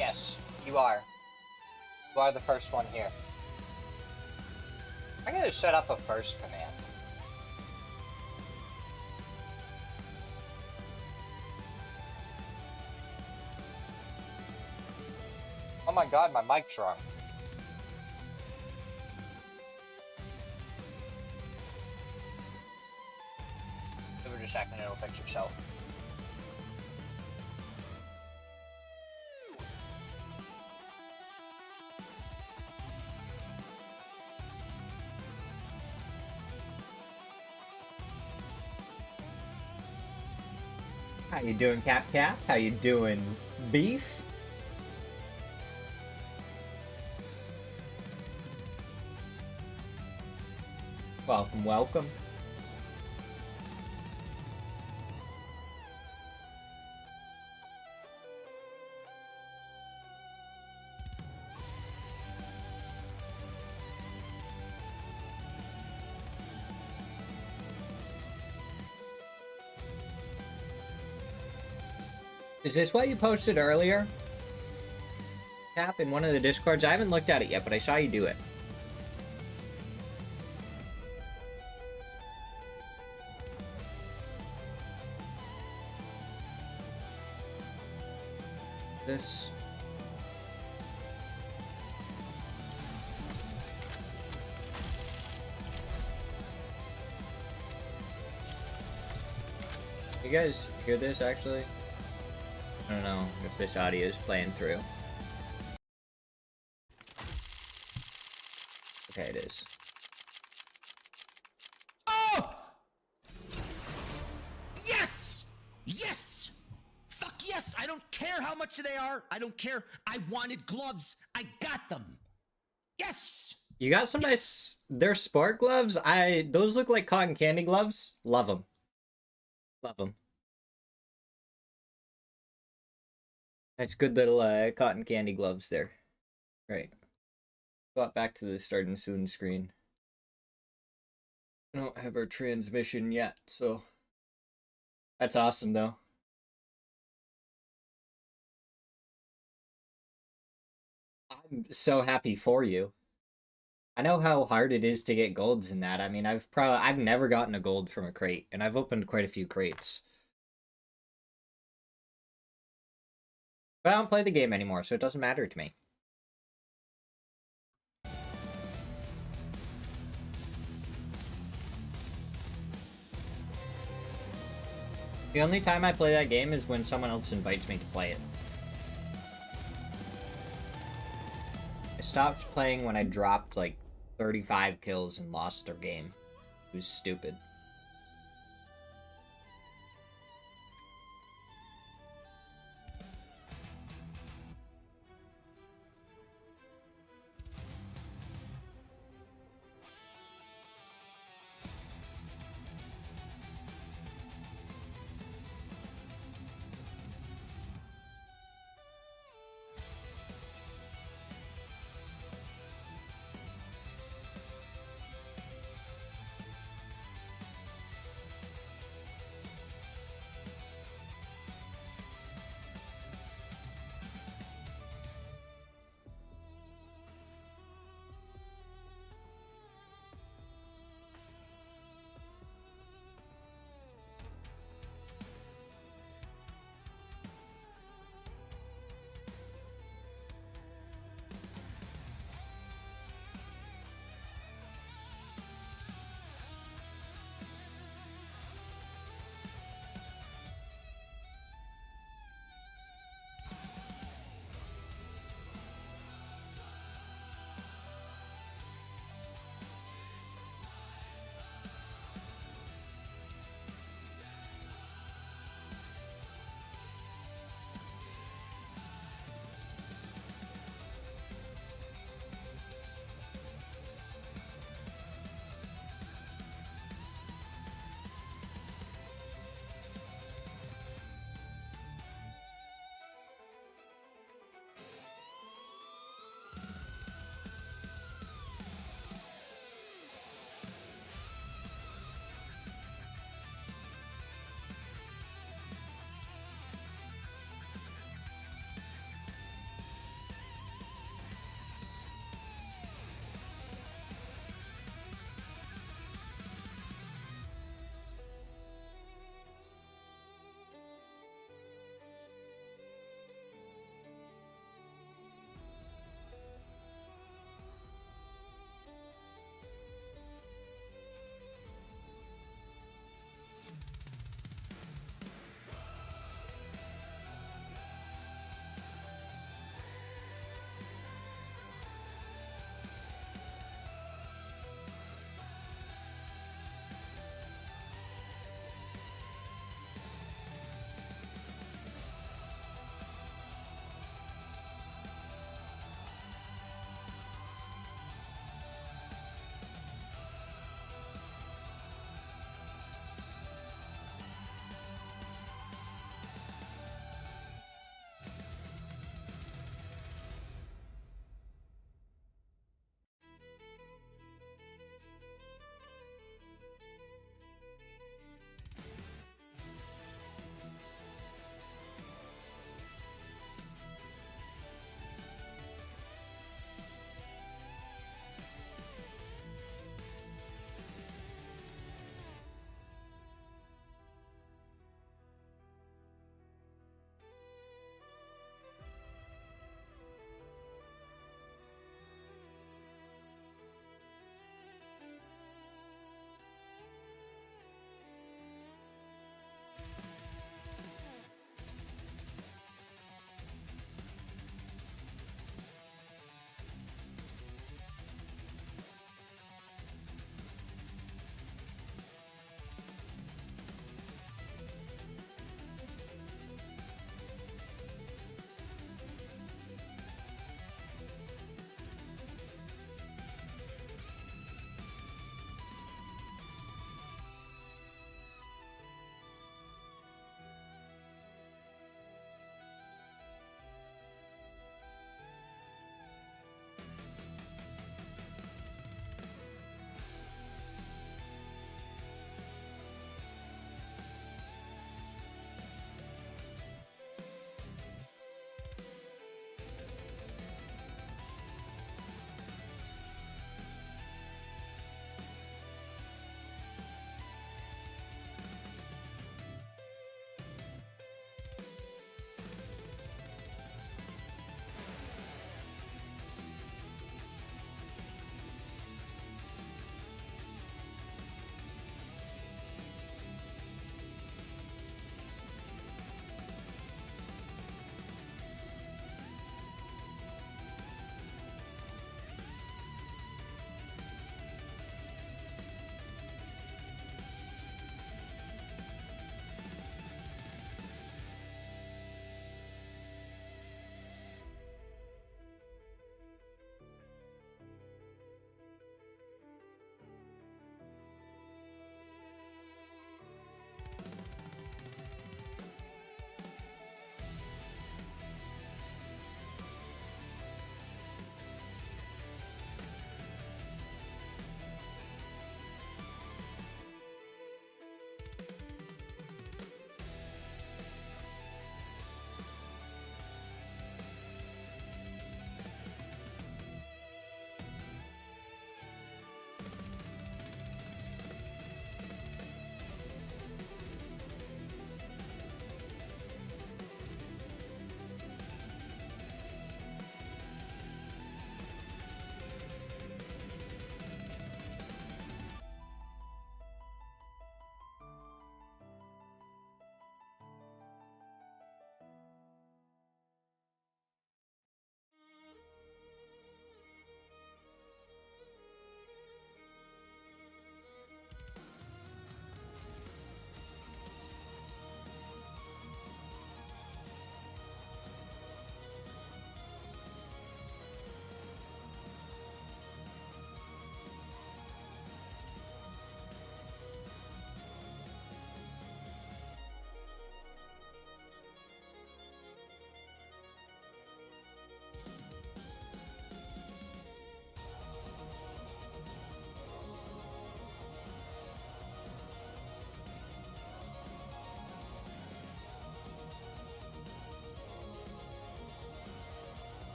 Yes, you are. You are the first one here. I gotta set up a first command. Oh my god, my mic's wrong. Give it a second, it'll fix itself. How you doing, Cap? How you doing, Beef? Welcome, welcome. Is this what you posted earlier? Cap, in one of the Discords? I haven't looked at it yet, but I saw you do it. This... You guys hear this, actually? I don't know if this audio is playing through. Okay, it is. Oh! Yes! Yes! Fuck yes! I don't care how much they are. I don't care. I wanted gloves. I got them. Yes! You got some nice... They're sport gloves? Those look like cotton candy gloves. Love them. Love them. Nice, good little cotton candy gloves there. Right. Got back to the starting soon screen. I don't have our transmission yet, so... That's awesome, though. I'm so happy for you. I know how hard it is to get golds in that. I mean, I've never gotten a gold from a crate, and I've opened quite a few crates. But I don't play the game anymore, so it doesn't matter to me. The only time I play that game is when someone else invites me to play it. I stopped playing when I dropped like 35 kills and lost their game. It was stupid.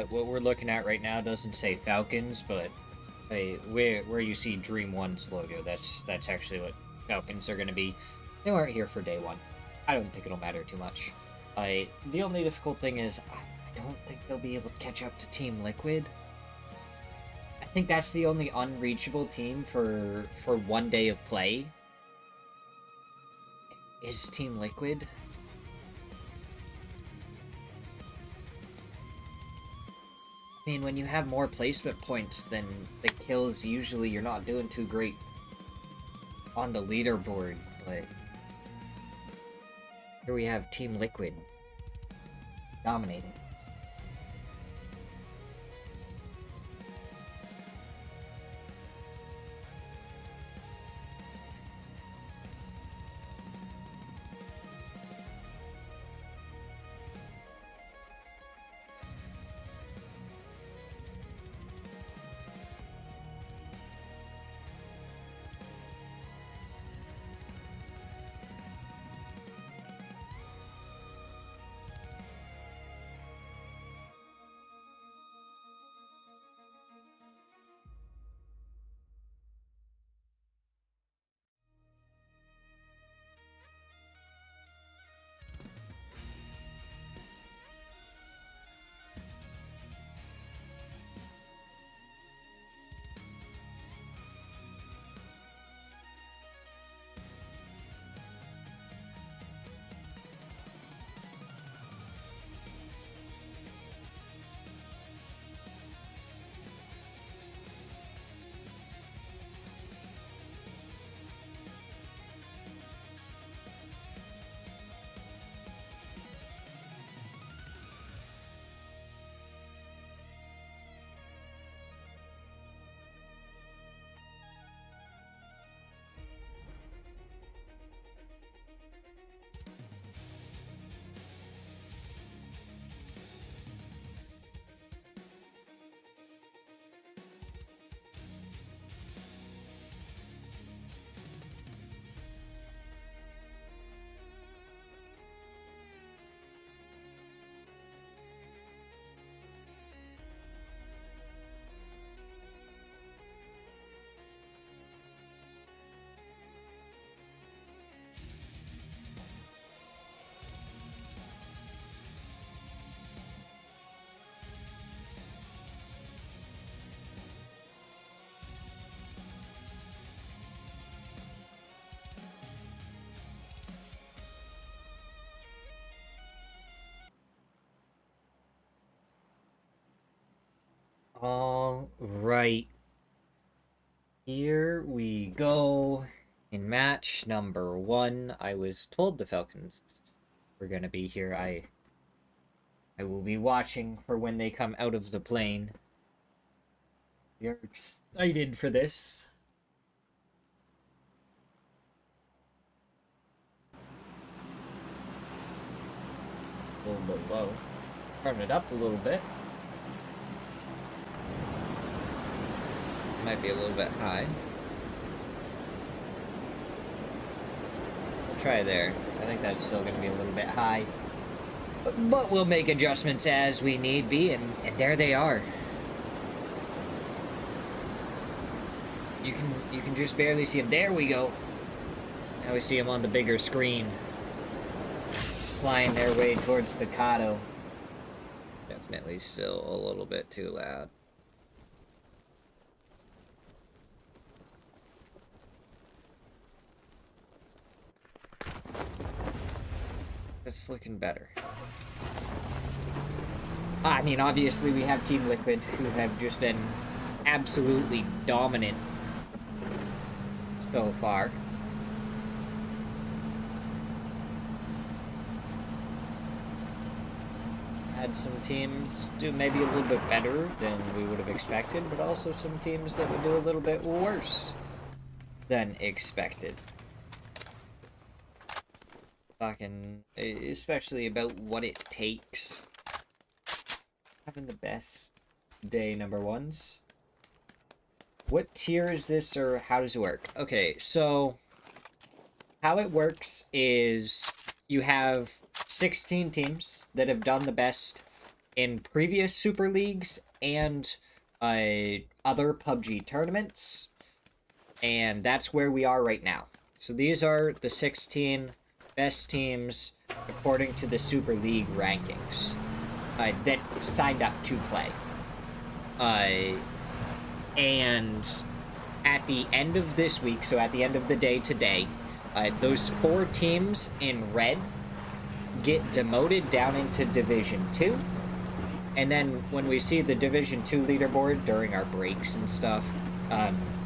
What we're looking at right now doesn't say Falcons, but where you see Dream One's logo, that's actually what Falcons are going to be. They weren't here for day one. I don't think it'll matter too much. The only difficult thing is I don't think they'll be able to catch up to Team Liquid. I think that's the only unreachable team for one day of play. Is Team Liquid. I mean, when you have more placement points than the kills, usually you're not doing too great on the leaderboard, but here we have Team Liquid dominating. All right. Here we go. In match number 1, I was told the Falcons were going to be here. I will be watching for when they come out of the plane. We are excited for this. A little bit low. Turn it up a little bit. Might be a little bit high. We'll try there. I think that's still going to be a little bit high. But we'll make adjustments as we need be, and there they are. You can just barely see them. There we go. Now we see them on the bigger screen. Flying their way towards Picado. Definitely still a little bit too loud. It's looking better. I mean, obviously we have Team Liquid, who have just been absolutely dominant so far. had some teams do maybe a little bit better than we would have expected, but also some teams that would do a little bit worse than expected. Talking especially about what it takes. Having the best day number ones. What tier is this, or how does it work? Okay, so how it works is you have 16 teams that have done the best in previous Super Leagues and other PUBG tournaments, and that's where we are right now. So these are the 16 best teams according to the Super League rankings that signed up to play. And at the end of this week, so at the end of the day today, those 4 teams in red get demoted down into Division 2. And then when we see the Division 2 leaderboard during our breaks and stuff,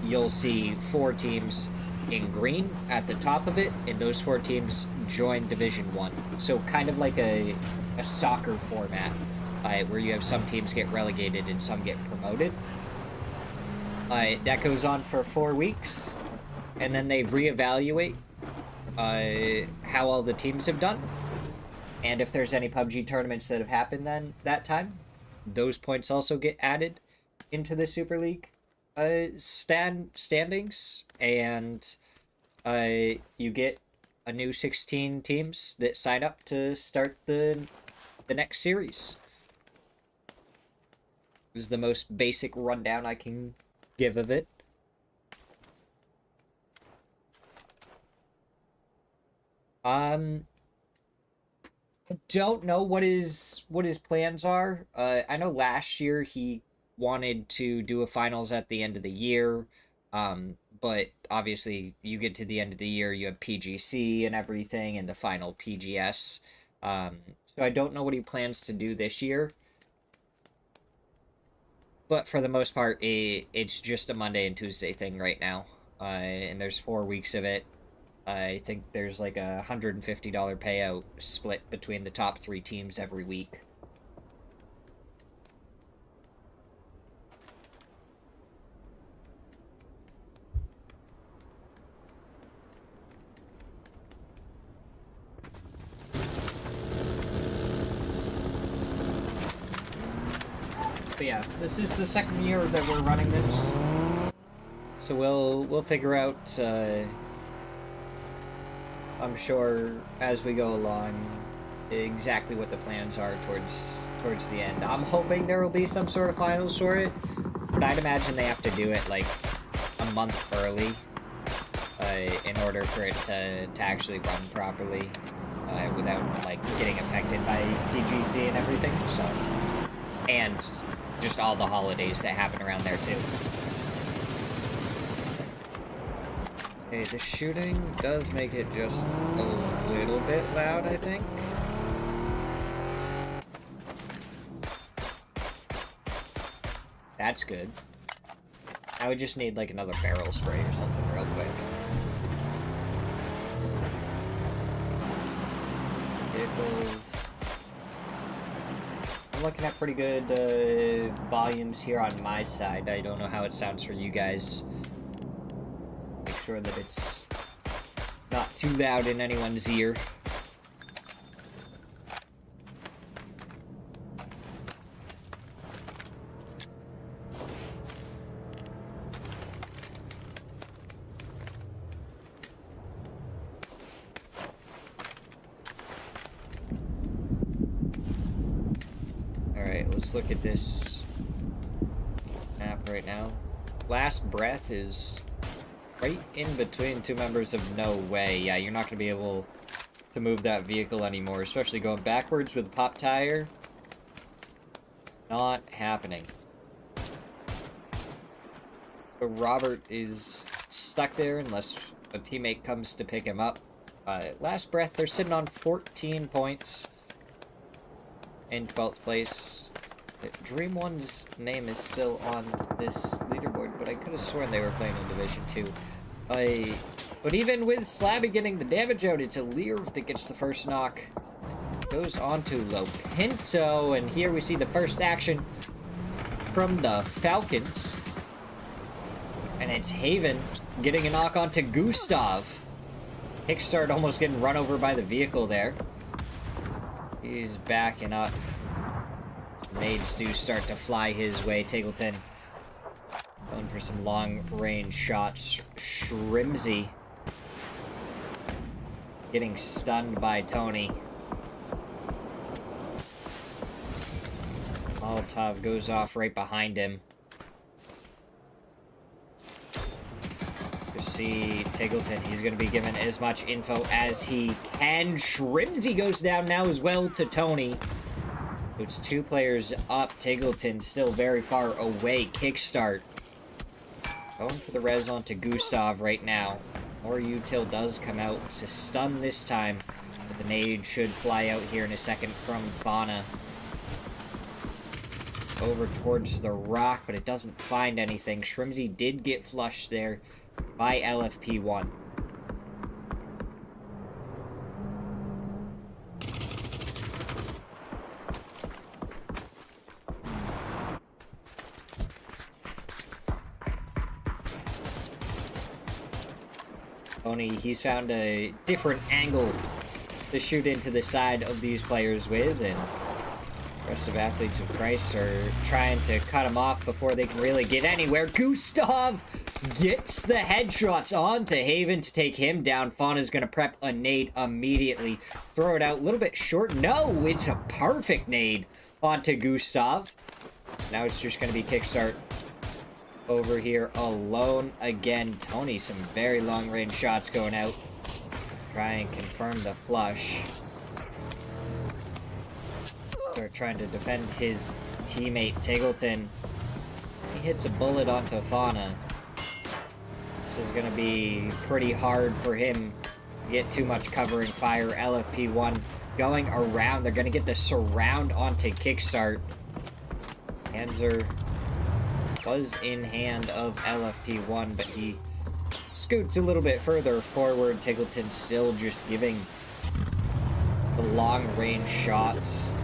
you'll see 4 teams in green at the top of it, and those 4 teams join Division 1. So kind of like a soccer format, where you have some teams get relegated and some get promoted. That goes on for 4 weeks, and then they reevaluate how all the teams have done. And if there's any PUBG tournaments that have happened then that time, those points also get added into the Super League standings, and you get a new 16 teams that sign up to start the next series. This is the most basic rundown I can give of it. I don't know what his plans are. I know last year he wanted to do a finals at the end of the year, but obviously you get to the end of the year, you have PGC and everything, and the final PGS. So I don't know what he plans to do this year. But for the most part, it's just a Monday and Tuesday thing right now. And there's 4 weeks of it. I think there's like a $150 payout split between the top 3 teams every week. But yeah, this is the second year that we're running this, so we'll figure out, I'm sure, as we go along, exactly what the plans are towards the end. I'm hoping there will be some sort of finals for it, but I'd imagine they have to do it like a month early in order for it to actually run properly without like getting affected by PGC and everything. So, and just all the holidays that happen around there too. Okay, the shooting does make it just a little bit loud, I think. That's good. I would just need like another barrel spray or something real quick. Vehicles. I'm looking at pretty good volumes here on my side. I don't know how it sounds for you guys. Make sure that it's not too loud in anyone's ear. Let's look at this map right now. Last Breath is right in between 2 members of No Way. Yeah, you're not going to be able to move that vehicle anymore, especially going backwards with a pop tire. Not happening. So Robert is stuck there unless a teammate comes to pick him up. Last Breath, they're sitting on 14 points in 12th place. Dream One's name is still on this leaderboard, but I could have sworn they were playing in Division 2. But even with Slabby getting the damage out, it's Alirv that gets the first knock. goes on to Lopinto, and here we see the first action from the Falcons. And it's Haven getting a knock onto Gustav. Kickstart almost getting run over by the vehicle there. He's backing up. Nades do start to fly his way. Taggleton going for some long-range shots. Shrimsy getting stunned by Tony. Molotov goes off right behind him. You see Taggleton, he's going to be given as much info as he can. Shrimsy goes down now as well to Tony. It's 2 players up. Taggleton still very far away. Kickstart. Going for the res onto Gustav right now. More util does come out to stun this time. But the nade should fly out here in a second from Fauna. Over towards the rock, but it doesn't find anything. Shrimsy did get flushed there by LFP1. Tony, he's found a different angle to shoot into the side of these players with, and the rest of Athletes of Christ are trying to cut him off before they can really get anywhere. Gustav gets the headshots onto Haven to take him down. Fauna's going to prep a nade immediately. Throw it out a little bit short. No, it's a perfect nade onto Gustav. Now it's just going to be Kickstart over here alone again. Tony, some very long-range shots going out. Try and confirm the flush. They're trying to defend his teammate, Taggleton. He hits a bullet onto Fauna. This is going to be pretty hard for him to get too much covering fire. LFP1 going around. They're going to get the surround onto Kickstart. Panzer was in hand of LFP1, but he scoots a little bit further forward. Taggleton still just giving the long-range shots.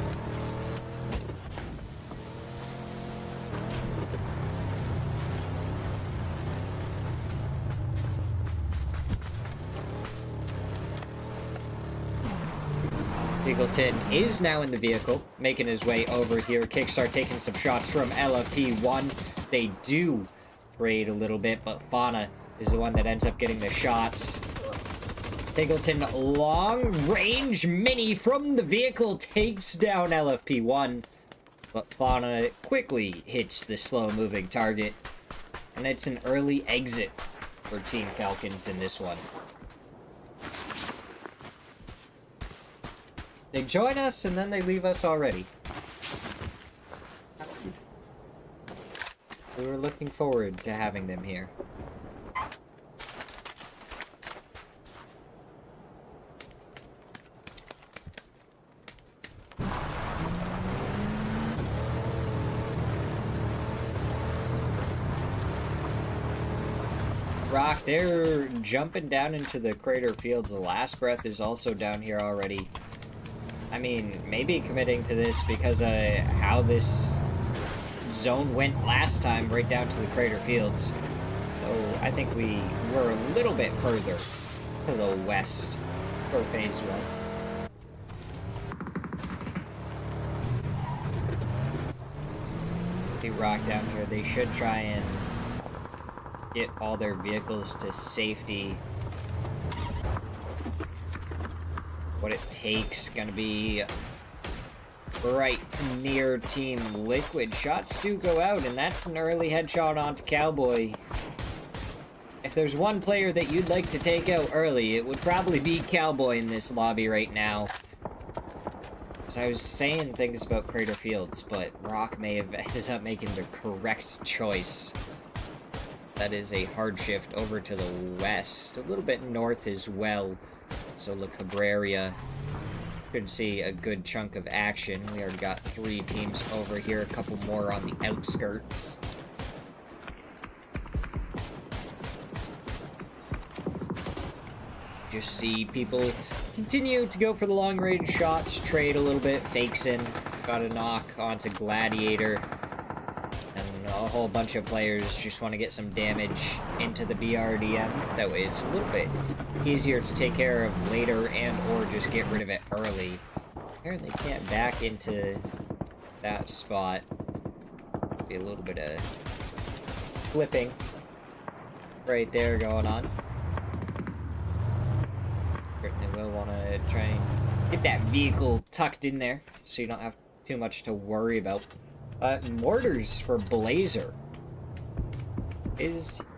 Taggleton is now in the vehicle, making his way over here. Kickstart taking some shots from LFP1. They do trade a little bit, but Fauna is the one that ends up getting the shots. Taggleton, long-range mini from the vehicle, takes down LFP1. But Fauna quickly hits the slow-moving target. And it's an early exit for Team Falcons in this one. They join us, and then they leave us already. We were looking forward to having them here. Rock, they're jumping down into the crater fields. The Last Breath is also down here already. I mean, maybe committing to this because of how this zone went last time, right down to the crater fields. So I think we were a little bit further to the west for phase 1. They rock down here. They should try and get all their vehicles to safety. What it takes gonna be right near Team Liquid. Shots do go out, and that's an early headshot onto Cowboy. If there's one player that you'd like to take out early, it would probably be Cowboy in this lobby right now. As I was saying things about Crater Fields, but Rock may have ended up making the correct choice. That is a hard shift over to the west, a little bit north as well. So La Cabrera should see a good chunk of action. We already got 3 teams over here, a couple more on the outskirts. just see people continue to go for the long-range shots, trade a little bit, fakes in, got a knock onto Gladiator, and a whole bunch of players just want to get some damage into the BRDM. That way it's a little bit easier to take care of later and or just get rid of it early. Apparently can't back into that spot. Be a little bit of flipping right there going on. Certainly will want to try and get that vehicle tucked in there so you don't have too much to worry about. Mortars for Blazer.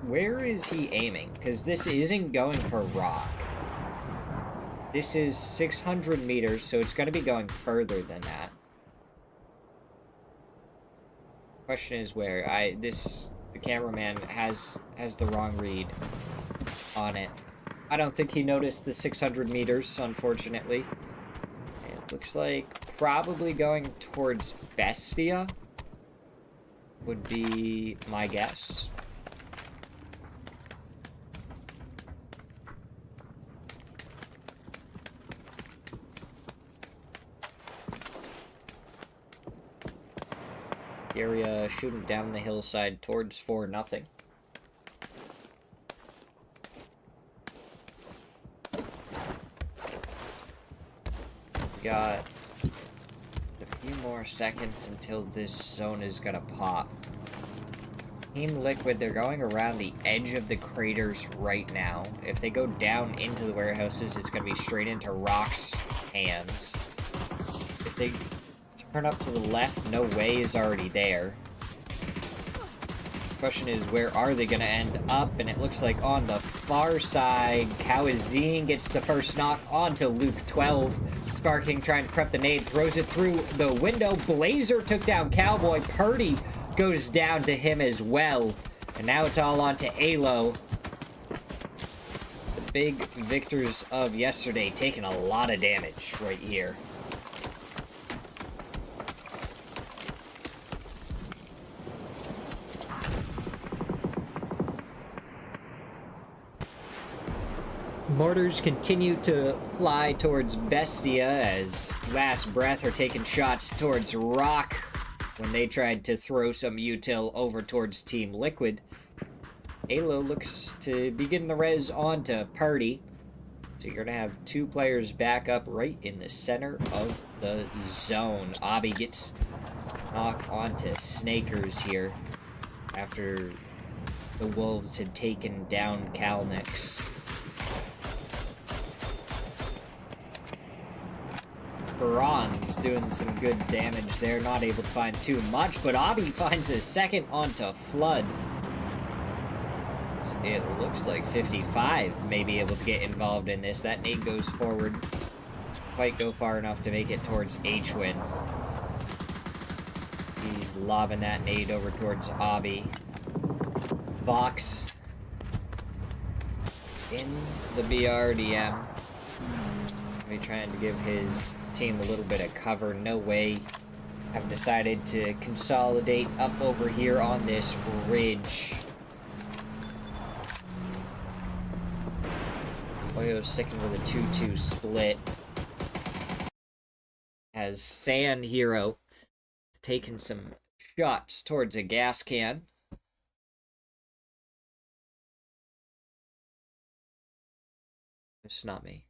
Where is he aiming? Because this isn't going for rock. This is 600 meters, so it's going to be going further than that. Question is where. The cameraman has the wrong read on it. I don't think he noticed the 600 meters, unfortunately. It looks like probably going towards Bestia would be my guess. Area shooting down the hillside towards 4-0. Got a few more seconds until this zone is gonna pop. Team Liquid, they're going around the edge of the craters right now. If they go down into the warehouses, it's gonna be straight into Rock's hands. If they turn up to the left, no way is already there. Question is, where are they gonna end up? And it looks like on the far side, Kawazdine gets the first knock onto Luke 12. Sparking trying to prep the nade, throws it through the window. Blazer took down Cowboy. Purdy goes down to him as well. And now it's all on to Alo. The big victors of yesterday taking a lot of damage right here. Mortars continue to fly towards Bestia as Last Breath are taking shots towards Rock when they tried to throw some util over towards Team Liquid. Alo looks to be getting the res onto Purdy. So you're going to have two players back up right in the center of the zone. Obby gets knocked onto Snakers here after the Wolves had taken down Kalnix. Baron's doing some good damage there, not able to find too much, but Obby finds a second onto Flood. It looks like 55 may be able to get involved in this. That nade goes forward, quite go far enough to make it towards H-Win. He's lobbing that nade over towards Obby. Box in the BRDM. He's trying to give his team a little bit of cover. No way. Have decided to consolidate up over here on this ridge. Oyo's sticking with a 2-2 split. As Sand Hero taking some shots towards a gas can. It's not me.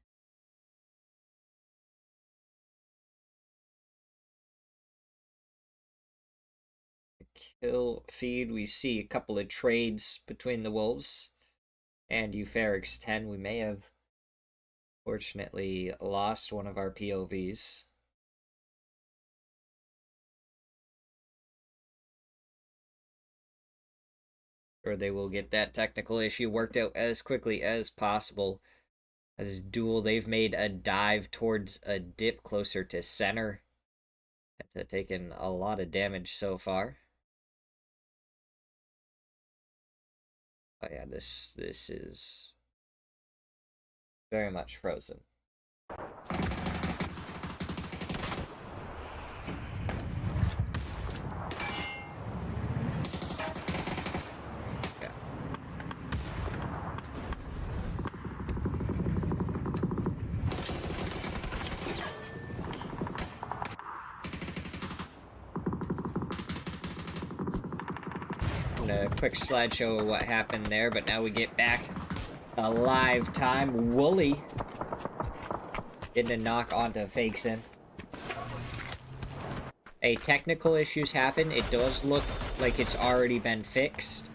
Kill feed, we see a couple of trades between the Wolves and Euphorix 10. We may have fortunately lost one of our POVs. Or they will get that technical issue worked out as quickly as possible. As Duel, they've made a dive towards a dip closer to center. Have taken a lot of damage so far. Oh yeah, this is very much frozen. Yeah. a quick slideshow of what happened there, but now we get back to live time. Wooly getting a knock onto Fakeson. Hey, technical issues happen. It does look like it's already been fixed.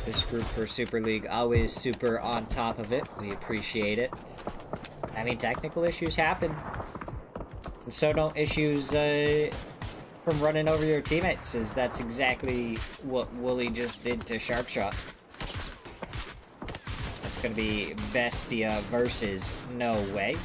This group for Super League, always super on top of it. We appreciate it. I mean, technical issues happen. And so don't issues from running over your teammates, as that's exactly what Wooly just did to Sharpshot. It's gonna be Bestia versus No Way.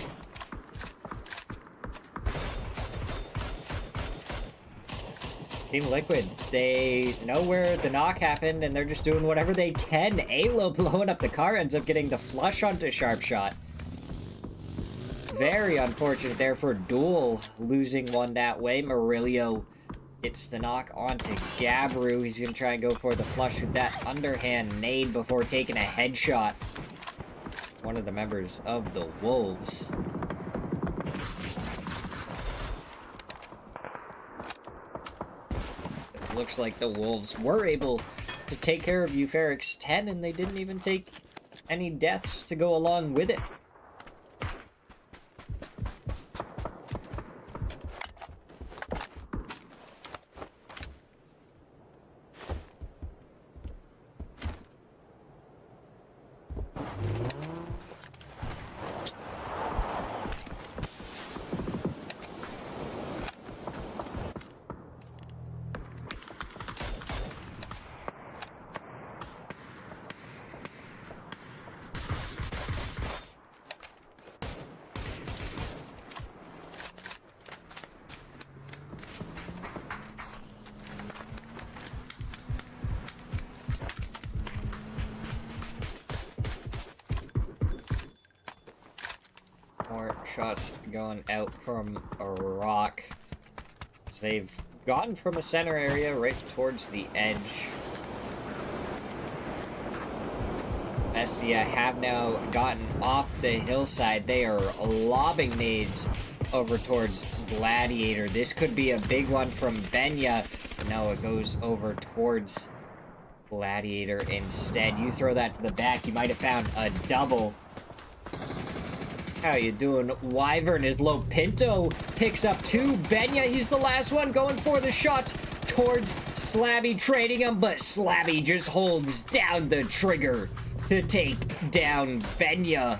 Team Liquid, they know where the knock happened, and they're just doing whatever they can. Alo blowing up the car ends up getting the flush onto Sharpshot. Very unfortunate there for Duel, losing one that way. Murillo gets the knock onto Gabru. He's going to try and go for the flush with that underhand nade before taking a headshot. One of the members of the Wolves. Looks like the Wolves were able to take care of Euphorix 10, and they didn't even take any deaths to go along with it. More shots going out from a rock. So they've gone from a center area right towards the edge. Bestia have now gotten off the hillside. They are lobbing nades over towards Gladiator. This could be a big one from Benya. No, it goes over towards Gladiator instead. You throw that to the back, you might have found a double. How you doing? Wyvern is low. Pinto picks up two. Benya, he's the last one going for the shots towards Slabby, trading him, but Slabby just holds down the trigger to take down Benya.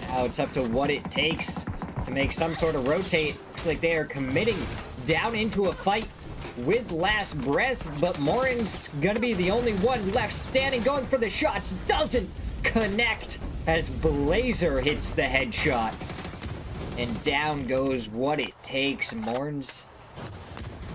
Now it's up to what it takes to make some sort of rotate. Looks like they are committing down into a fight with last breath, but Morin's gonna be the only one left standing, going for the shots. Doesn't connect as Blazer hits the headshot. And down goes what it takes. Morin's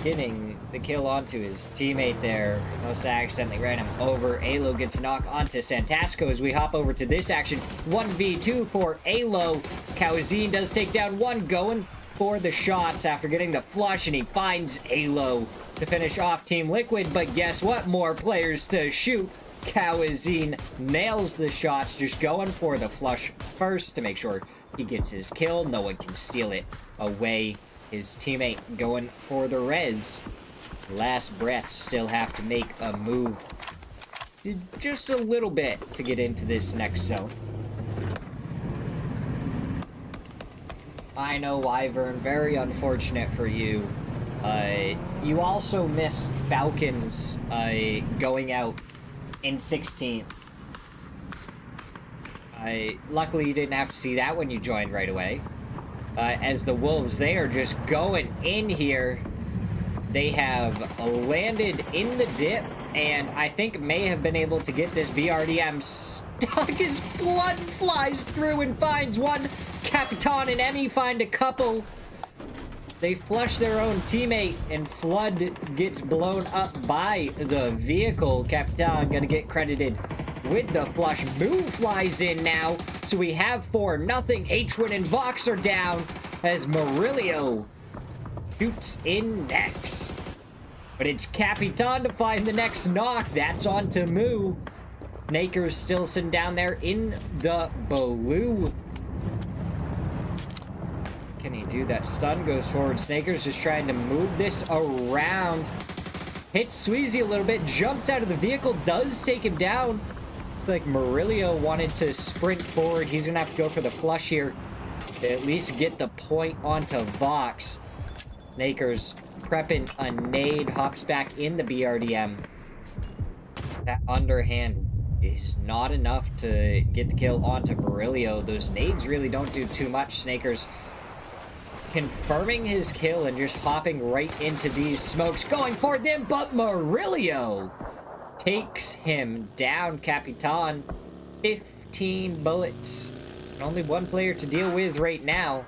getting the kill onto his teammate there. Most accidentally ran him over. Alo gets a knock onto Santasco as we hop over to this action. 1v2 for Alo. Kawazine does take down one, going for the shots after getting the flush, and he finds Alo to finish off Team Liquid. But guess what? More players to shoot. Kawazine nails the shots, just going for the flush first to make sure he gets his kill. No one can steal it away. His teammate going for the res. Last breaths still have to make a move just a little bit to get into this next zone. I know, Wyvern, very unfortunate for you. You also missed Falcons going out in 16th. Luckily you didn't have to see that when you joined right away. As the Wolves, they are just going in here. They have landed in the dip, and I think may have been able to get this BRDM stuck as Flood flies through and finds one. Capitan and Emmy find a couple. They flush their own teammate, and Flood gets blown up by the vehicle. Capitan gonna get credited with the flush. Moo flies in now, so we have 4-0. H-Win and Vox are down as Murillo shoots in next. But it's Capitan to find the next knock. That's on to Moo. Snaker's still sitting down there in the blue. Can he do that? Stun goes forward. Snaker's just trying to move this around. Hits Sweezy a little bit. Jumps out of the vehicle. Does take him down. Like Murillo wanted to sprint forward. He's gonna have to go for the flush here to at least get the point onto Vox. Snaker's prepping a nade. Hops back in the BRDM. That underhand is not enough to get the kill onto Murillo. Those nades really don't do too much. Snaker's confirming his kill and just hopping right into these smokes, going for them, but Murillo takes him down. Capitan, 15 bullets. And only one player to deal with right now.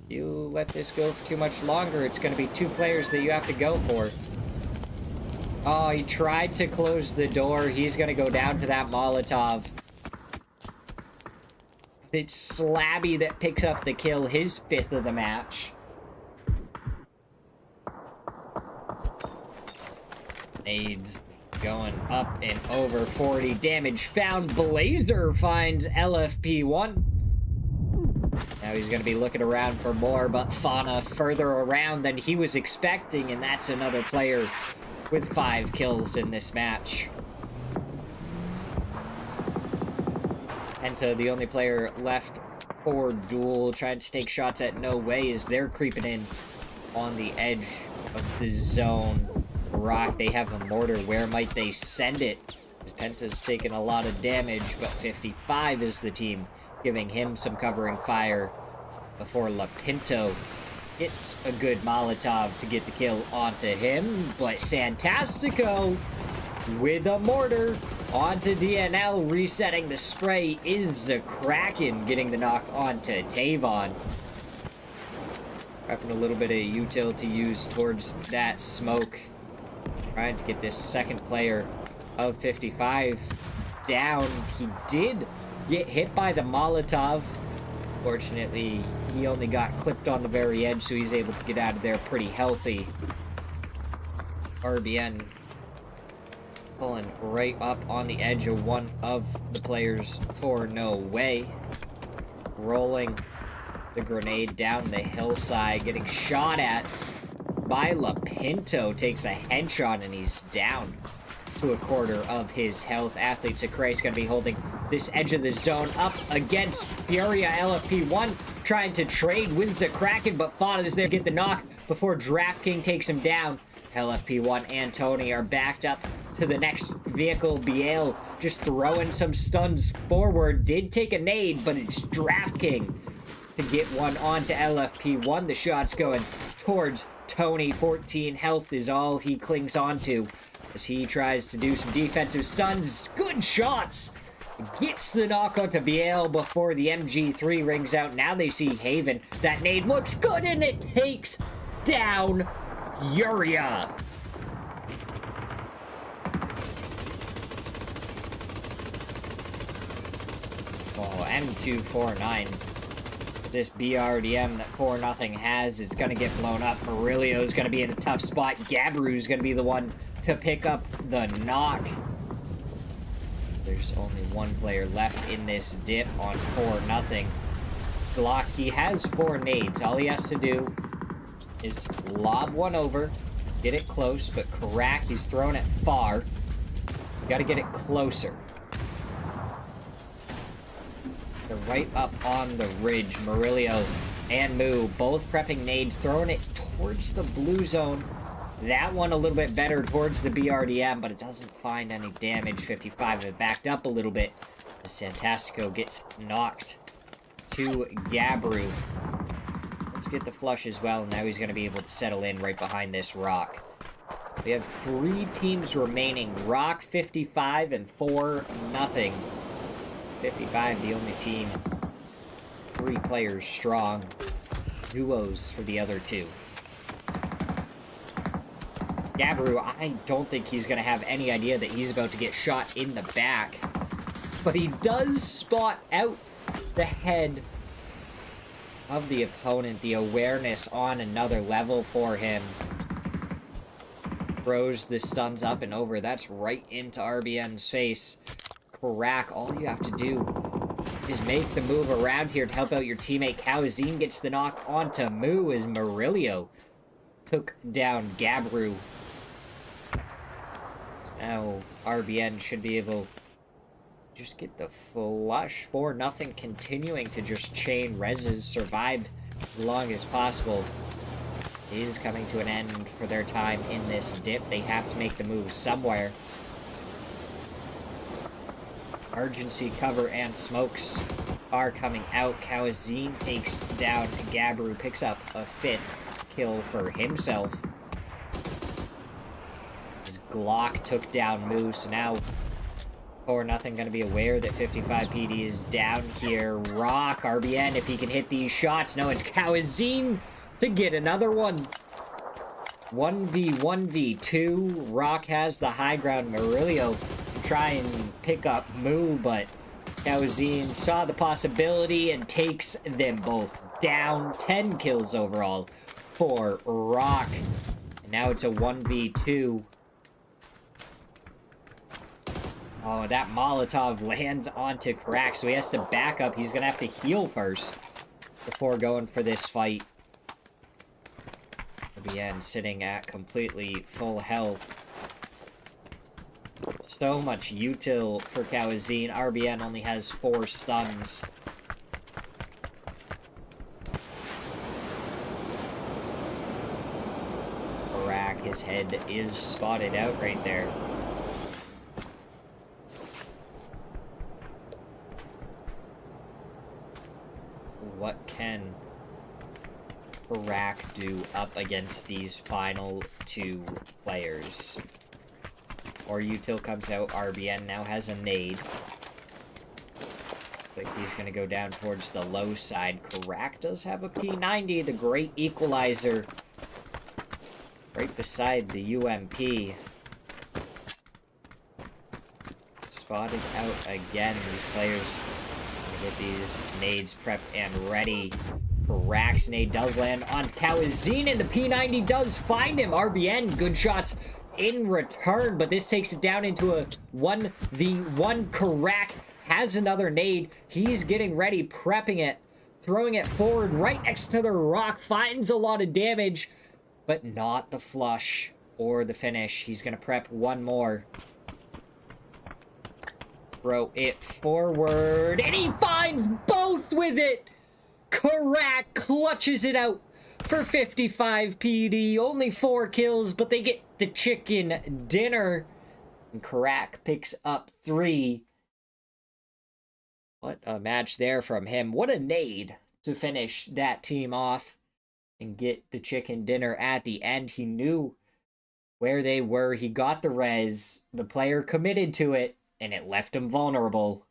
You let this go for too much longer, it's going to be two players that you have to go for. Oh, he tried to close the door. He's going to go down to that Molotov. It's Slabby that picks up the kill, his 5th of the match. Nades going up and over 40 damage. Found Blazer finds LFP1. Now he's going to be looking around for more, but Fauna further around than he was expecting, and that's another player with 5 kills in this match. Penta, the only player left for duel, trying to take shots at No Way as they're creeping in on the edge of the zone. Rock, they have a mortar. Where might they send it? As Penta's taking a lot of damage, but 55 is the team, giving him some covering fire before La Pinto hits a good Molotov to get the kill onto him. But Santastico with a mortar onto DNL, resetting the spray is the Kraken, getting the knock onto Tavon. Prepping a little bit of util to use towards that smoke. Trying to get this second player of 55 down. He did get hit by the Molotov. Fortunately, he only got clipped on the very edge, so he's able to get out of there pretty healthy. RBN pulling right up on the edge of one of the players for No Way. Rolling the grenade down the hillside, getting shot at by La Pinto. Takes a headshot and he's down to a quarter of his health. Athletes of Christ going to be holding this edge of the zone up against Furia. LFP1 trying to trade with the Kraken, but Fauna is there to get the knock before DraftKing takes him down. LFP1 and Tony are backed up to the next vehicle. Biel just throwing some stuns forward. Did take a nade, but it's DraftKing to get one onto LFP1. The shot's going towards Tony. 14 health is all he clings onto as he tries to do some defensive stuns. Good shots! Gets the knock onto Biel before the MG3 rings out. Now they see Haven. That nade looks good and it takes down Furia. Oh, M249. This BRDM that 4-0 has, it's going to get blown up. Murillo's going to be in a tough spot. Gabru's going to be the one to pick up the knock. There's only one player left in this dip on 4-0. Glock, he has 4 nades. All he has to do is lob one over, get it close, but Karak, he's throwing it far. You gotta get it closer. They're right up on the ridge. Murillo and Moo both prepping nades, throwing it towards the blue zone. That one a little bit better towards the BRDM, but it doesn't find any damage. 55 is backed up a little bit. The Santastico gets knocked to Gabru. Let's get the flush as well. Now he's going to be able to settle in right behind this Rock. We have 3 teams remaining. Rock 55 and 4-0. 55, the only team 3 players strong. Duos for the other 2. Gabru, I don't think he's going to have any idea that he's about to get shot in the back. But he does spot out the head of the opponent. The awareness on another level for him. throws the stuns up and over. That's right into RBN's face. Crack, all you have to do is make the move around here to help out your teammate. Kawazine gets the knock onto Moo as Murillo took down Gabru. Now RBN should be able to just get the flush. 4-0, continuing to just chain reses. Survived as long as possible. It is coming to an end for their time in this dip. They have to make the move somewhere. Emergency cover and smokes are coming out. Kawazine takes down Gabru, picks up a 5th kill for himself. His Glock took down Moo, so now 4-0 gonna be aware that 55 PD is down here. Rock, RBN, if he can hit these shots. No, it's Kawazine to get another one. 1v1v2. Rock has the high ground. Murillo try and pick up Moo, but Kawazine saw the possibility and takes them both down. 10 kills overall for Rock. And now it's a 1v2. Oh, that Molotov lands onto Crack, so he has to back up. He's gonna have to heal first before going for this fight. RBN sitting at completely full health. So much util for Kawazine. RBN only has 4 stuns. Crack, his head is spotted out right there. What can Crack do up against these final 2 players? Or util comes out. RBN now has a nade. But he's going to go down towards the low side. Crack does have a P90, the great equalizer. Right beside the UMP. Spotted out again. These players get these nades prepped and ready. Crack's nade does land on Kawazine, and the P90 does find him. RBN, good shots in return, but this takes it down into a 1v1. Crack has another nade. He's getting ready, prepping it, throwing it forward right next to the rock. Finds a lot of damage, but not the flush or the finish. He's going to prep one more. Throw it forward, and he finds both with it! Crack clutches it out for 55 PD. Only 4 kills, but they get the chicken dinner. And Crack picks up 3. What a match there from him. What a nade to finish that team off and get the chicken dinner at the end. He knew where they were. He got the res. The player committed to it, and it left him vulnerable.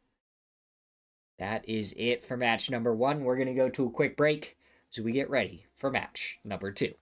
That is it for match number 1. We're going to go to a quick break as we get ready for match number 2.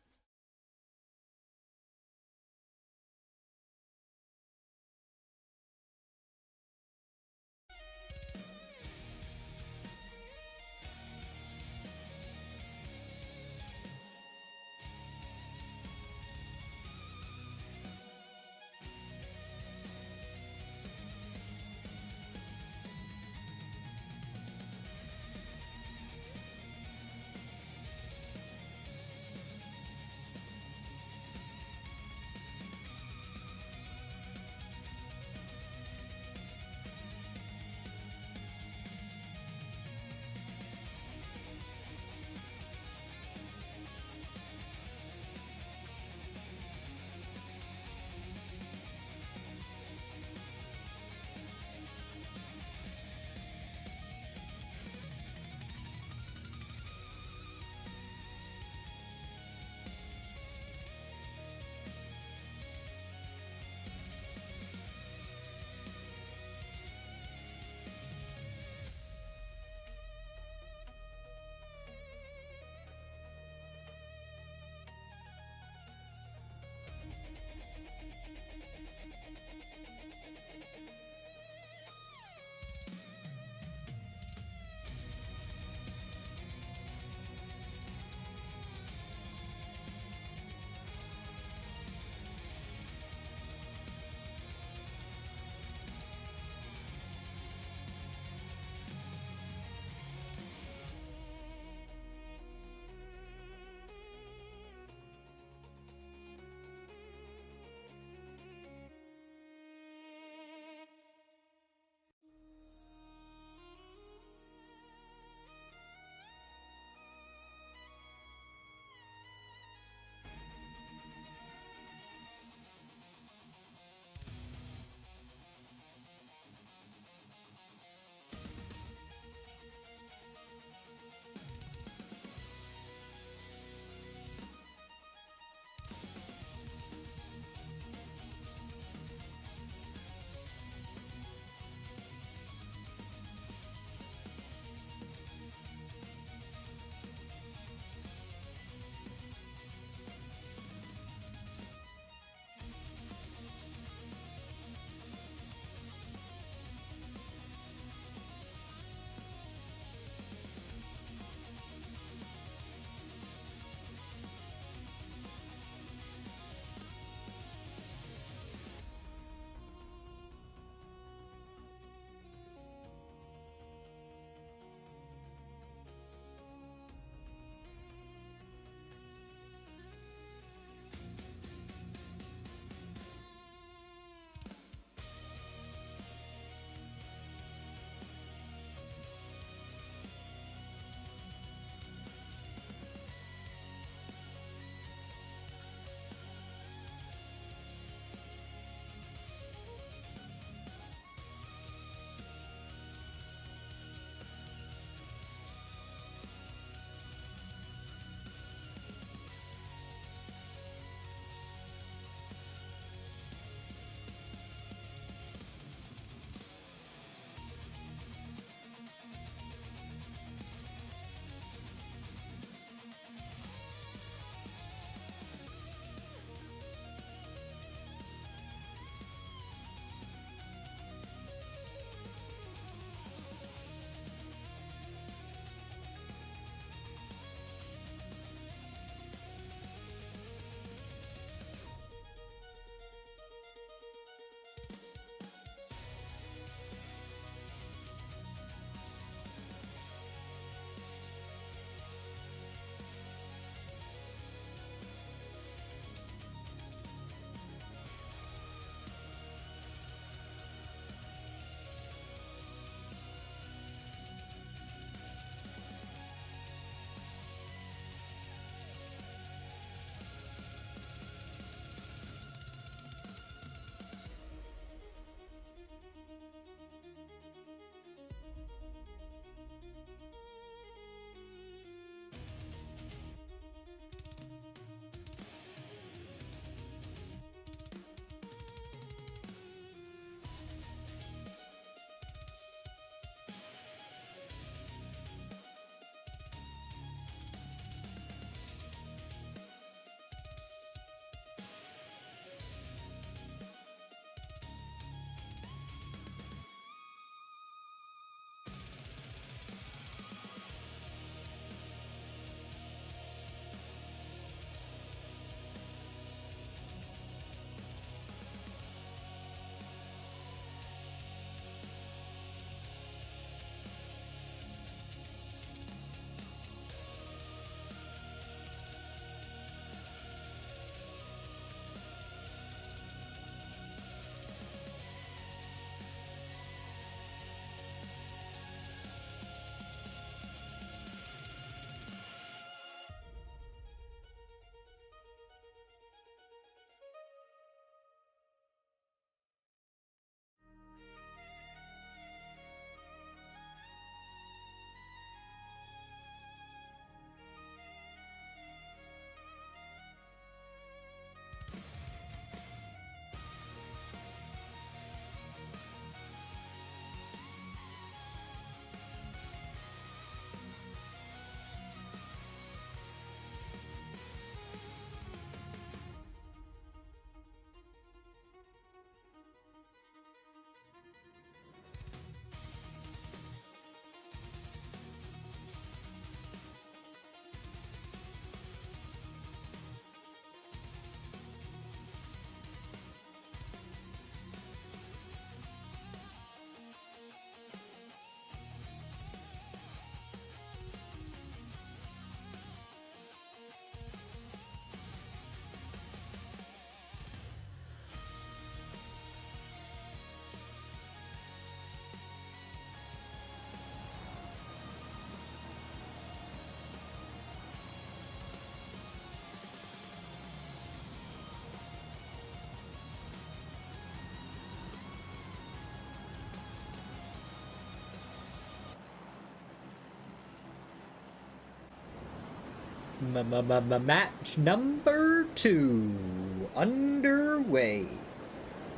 Match number 2 underway.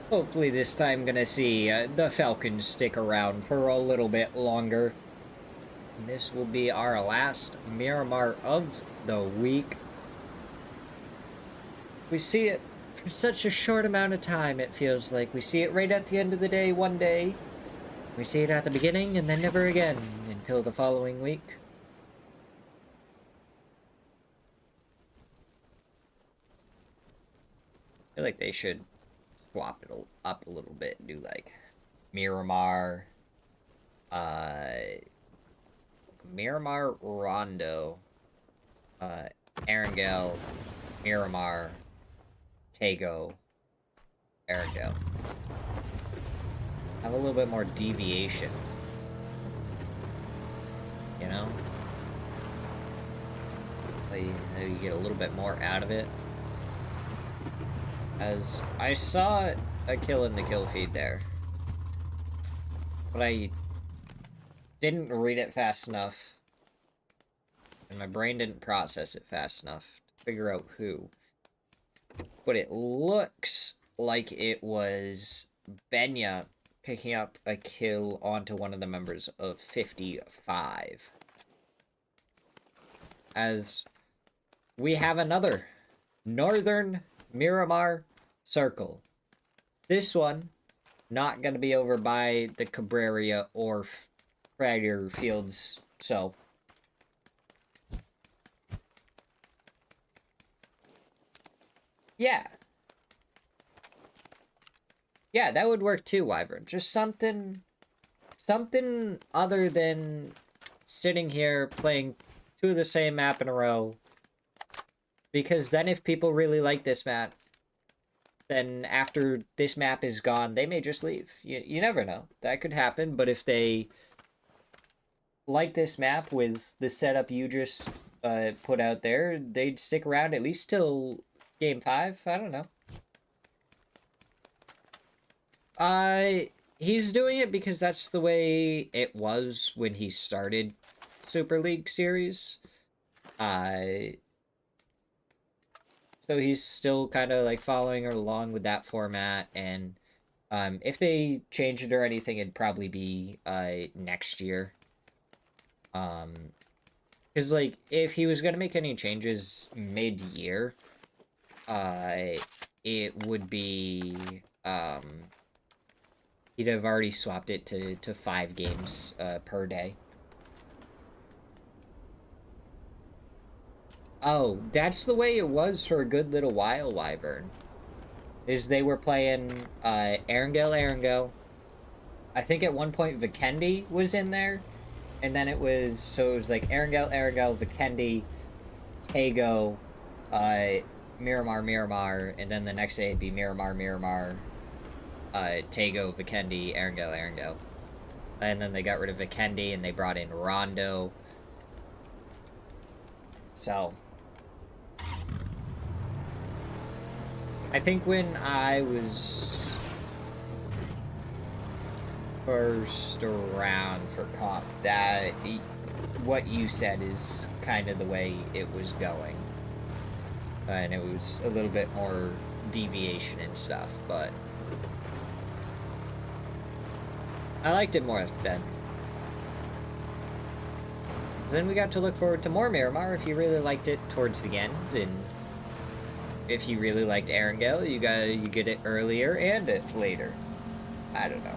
Hopefully this time gonna see the Falcons stick around for a little bit longer. This will be our last Miramar of the week. We see it for such a short amount of time, it feels like. We see it right at the end of the day one day. We see it at the beginning and then never again until the following week. I feel like they should swap it up a little bit and do like Miramar, Miramar Rondo, Erangel, Miramar, Tago, Erangel. Have a little bit more deviation, you know? Like, you get a little bit more out of it. As I saw a kill in the kill feed there, but I didn't read it fast enough, and my brain didn't process it fast enough to figure out who. But it looks like it was Benya picking up a kill onto one of the members of 55. As we have another Northern Miramar Circle. This one, not going to be over by the Cabrera or Fragger fields, so. Yeah. Yeah, that would work too, Wyvern. Just something other than sitting here playing 2 of the same map in a row. Because then if people really like this map, then after this map is gone, they may just leave. You never know. That could happen, but if they like this map with the setup you just put out there, they'd stick around at least till Game 5. I don't know. he's doing it because that's the way it was when he started Super League Series. So he's still kind of like following along with that format, and if they change it or anything, it'd probably be next year. Because like if he was gonna make any changes mid-year, it would be he'd have already swapped it to 5 games per day. Oh, that's the way it was for a good little while, Wyvern. Is they were playing Erangel. I think at one point Vikendi was in there. And then it was like Erangel, Vikendi, Tago, Miramar, and then the next day it'd be Miramar, Tago, Vikendi, Erangel. And then they got rid of Vikendi and they brought in Rondo. So I think when I was first around for comp, that what you said is kind of the way it was going. And it was a little bit more deviation and stuff, but I liked it more then. Then we got to look forward to more Miramar if you really liked it towards the end, and if you really liked Erangel, you get it earlier and it later. I don't know.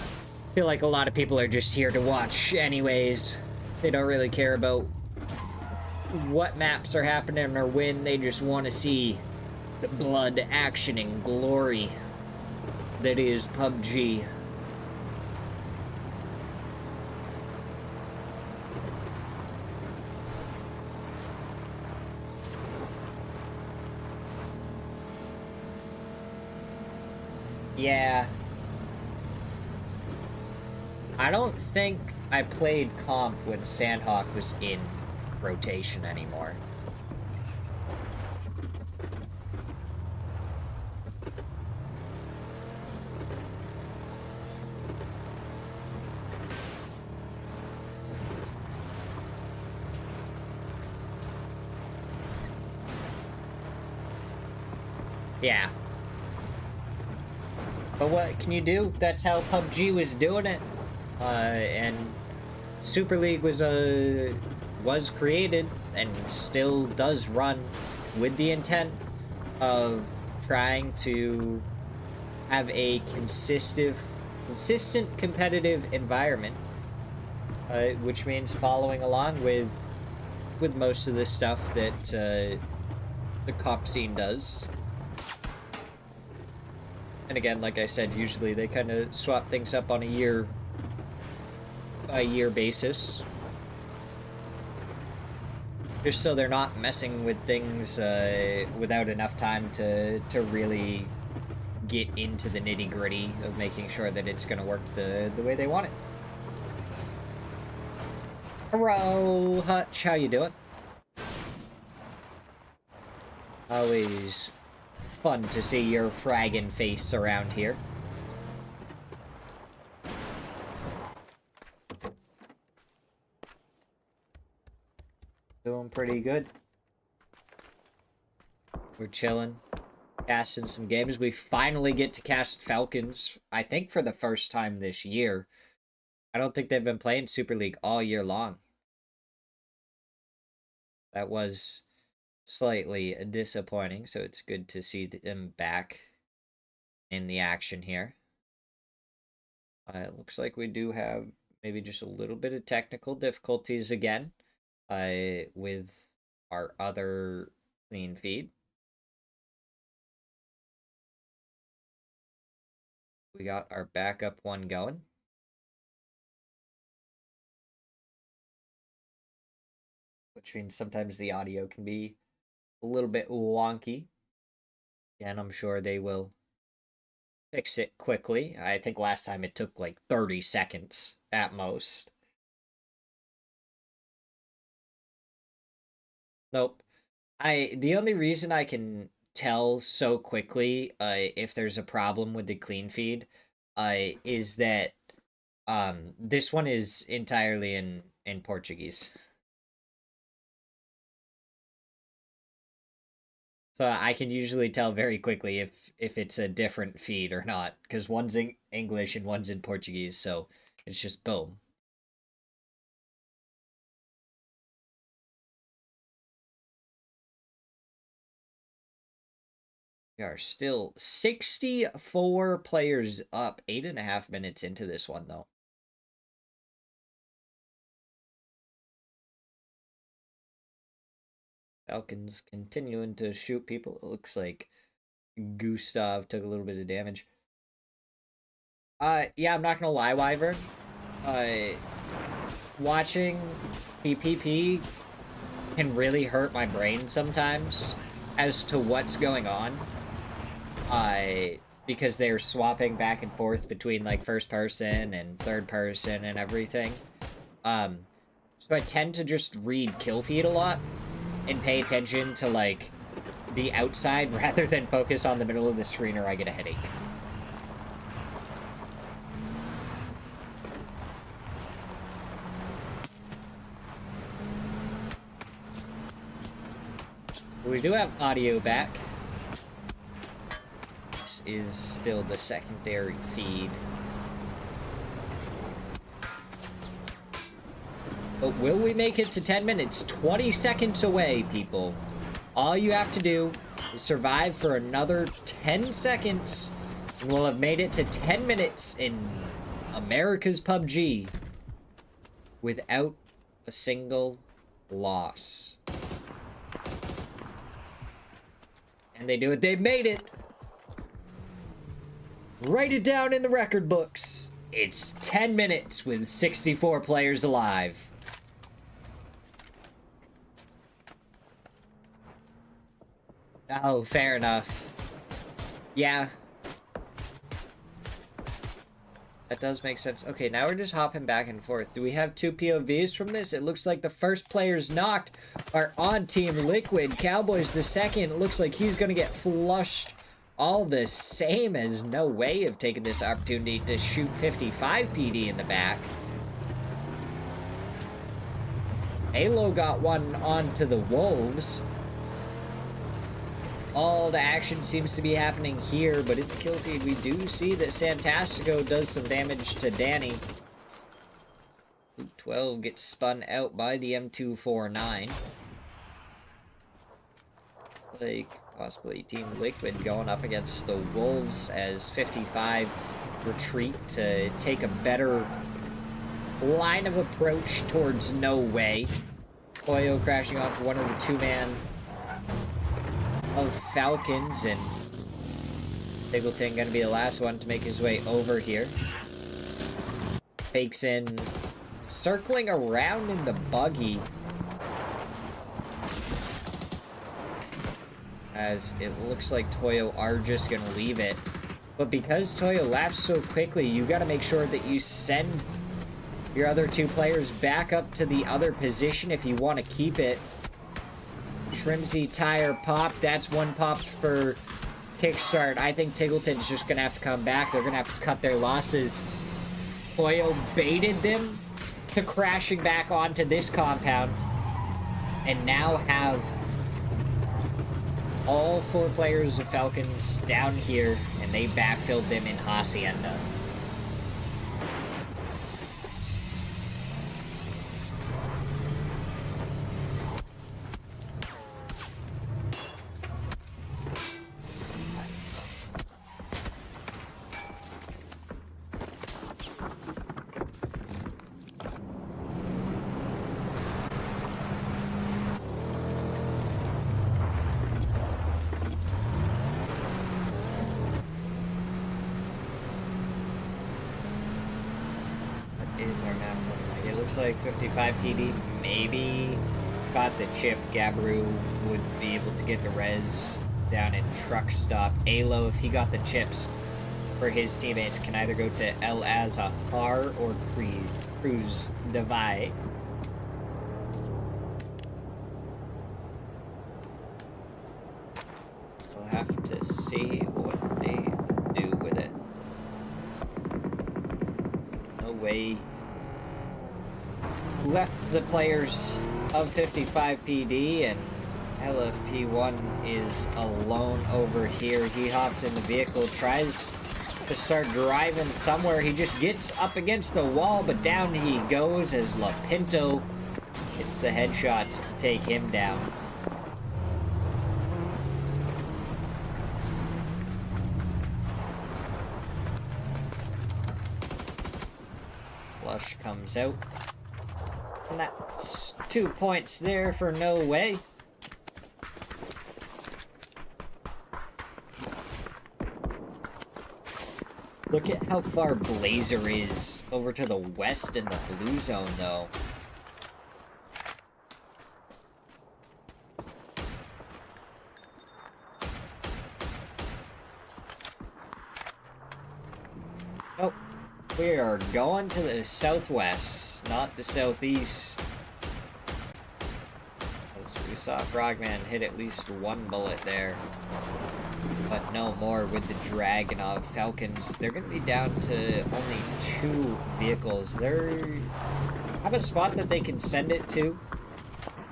I feel like a lot of people are just here to watch anyways. They don't really care about what maps are happening or when. They just want to see the blood, action, and glory that is PUBG. Yeah. I don't think I played comp when Sandhawk was in rotation anymore. Yeah. But what can you do? That's how PUBG was doing it. And Super League was created and still does run with the intent of trying to have a consistent competitive environment, which means following along with most of the stuff that the comp scene does. And again, like I said, usually they kind of swap things up on a year basis, just so they're not messing with things without enough time to really get into the nitty-gritty of making sure that it's going to work the way they want it. Hello, Hutch, how you doing? Always fun to see your fragging face around here. Doing pretty good. We're chilling, casting some games. We finally get to cast Falcons, I think for the first time this year. I don't think they've been playing Super League all year long. That was slightly disappointing, so it's good to see them back in the action here. It looks like we do have maybe just a little bit of technical difficulties again with our other clean feed. We got our backup one going. Which means sometimes the audio can be a little bit wonky. And I'm sure they will fix it quickly. I think last time it took like 30 seconds at most. Nope. The only reason I can tell so quickly if there's a problem with the clean feed is that this one is entirely in Portuguese. So I can usually tell very quickly if it's a different feed or not, because one's in English and one's in Portuguese, so it's just boom. We are still 64 players up, 8.5 minutes into this one, though. Falcons continuing to shoot people. It looks like Gustav took a little bit of damage. Yeah, I'm not gonna lie, Wyvern. Watching PPP can really hurt my brain sometimes as to what's going on. Because they're swapping back and forth between like first person and third person and everything. So I tend to just read kill feed a lot and pay attention to like the outside rather than focus on the middle of the screen, or I get a headache. We do have audio back. This is still the secondary feed. But will we make it to 10 minutes? 20 seconds away, people. All you have to do is survive for another 10 seconds, and we'll have made it to 10 minutes in America's PUBG without a single loss. And they do it. They made it. Write it down in the record books. It's 10 minutes with 64 players alive. Oh, fair enough. Yeah. That does make sense. Okay, now we're just hopping back and forth. Do we have two POVs from this? It looks like the first players knocked are on Team Liquid. Cowboys the second. It looks like he's going to get flushed all the same, as no way of taking this opportunity to shoot 55 PD in the back. Halo got one onto the Wolves. All the action seems to be happening here, but in the kill feed, we do see that Santastico does some damage to Danny. Luke 12 gets spun out by the M249. Like, possibly Team Liquid going up against the Wolves as 55 retreat to take a better line of approach towards No Way. Toyo crashing onto one of the two-man of Falcons, and Bigleton gonna be the last one to make his way over here. Fakes in, circling around in the buggy, as it looks like Toyo are just gonna leave it. But because Toyo left so quickly, you gotta make sure that you send your other two players back up to the other position if you want to keep it. Shrimsy tire pop. That's one pop for Kickstart. I think Tiggleton's just going to have to come back. They're going to have to cut their losses. Toyo baited them to crashing back onto this compound. And now have all four players of Falcons down here. And they backfilled them in Hacienda. Like 55 PD, maybe got the chip. Gabru would be able to get the res down in truck stop. Alo, if he got the chips for his teammates, can either go to El Azahar or Cruz Devai. We'll see what they do with it. No way. Left the players of 55 PD, and LFP1 is alone over here. He hops in the vehicle, tries to start driving somewhere. He just gets up against the wall, but down he goes as La Pinto hits the headshots to take him down. Flush comes out. And that's 2 points there for No Way. Look at how far Blazer is over to the west in the blue zone, though. Nope. We are going to the southwest, not the southeast. As we saw Frogman hit at least one bullet there. But no more with the Dragunov Falcons. They're going to be down to only 2 vehicles. They have a spot that they can send it to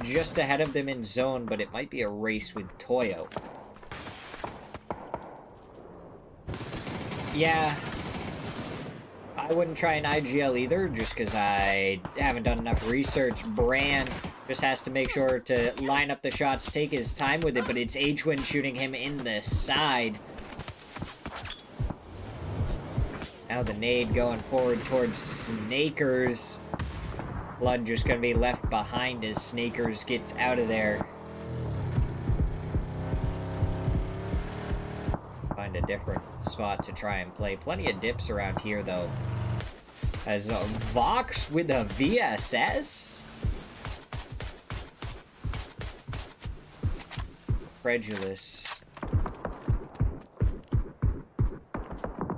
just ahead of them in zone, but it might be a race with Toyo. Yeah, I wouldn't try an IGL either, just because I haven't done enough research. Bran just has to make sure to line up the shots, take his time with it, but it's H-Win shooting him in the side. Now the nade going forward towards Snakers. Blood just going to be left behind as Snakers gets out of there. Find a different spot to try and play. Plenty of dips around here, though. As Vox with a VSS? Credulous.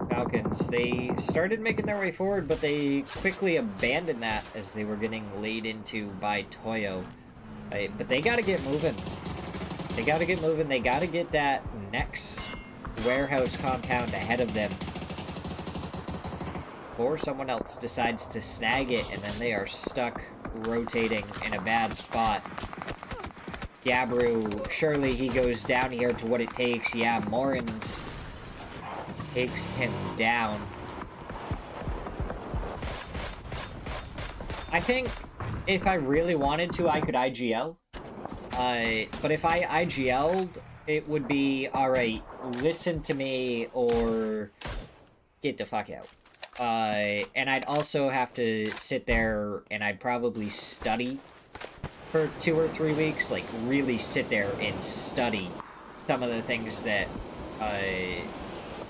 Falcons, they started making their way forward, but they quickly abandoned that as they were getting laid into by Toyo. But they gotta get moving. They gotta get moving. They gotta get that next warehouse compound ahead of them. Or someone else decides to snag it, and then they are stuck rotating in a bad spot. Gabru, surely he goes down here to what it takes. Yeah, Morins takes him down. I think if I really wanted to, I could IGL. But if I IGL'd, it would be, alright, listen to me or get the fuck out. And I'd also have to sit there and I'd probably study for 2 or 3 weeks, like really sit there and study some of the things that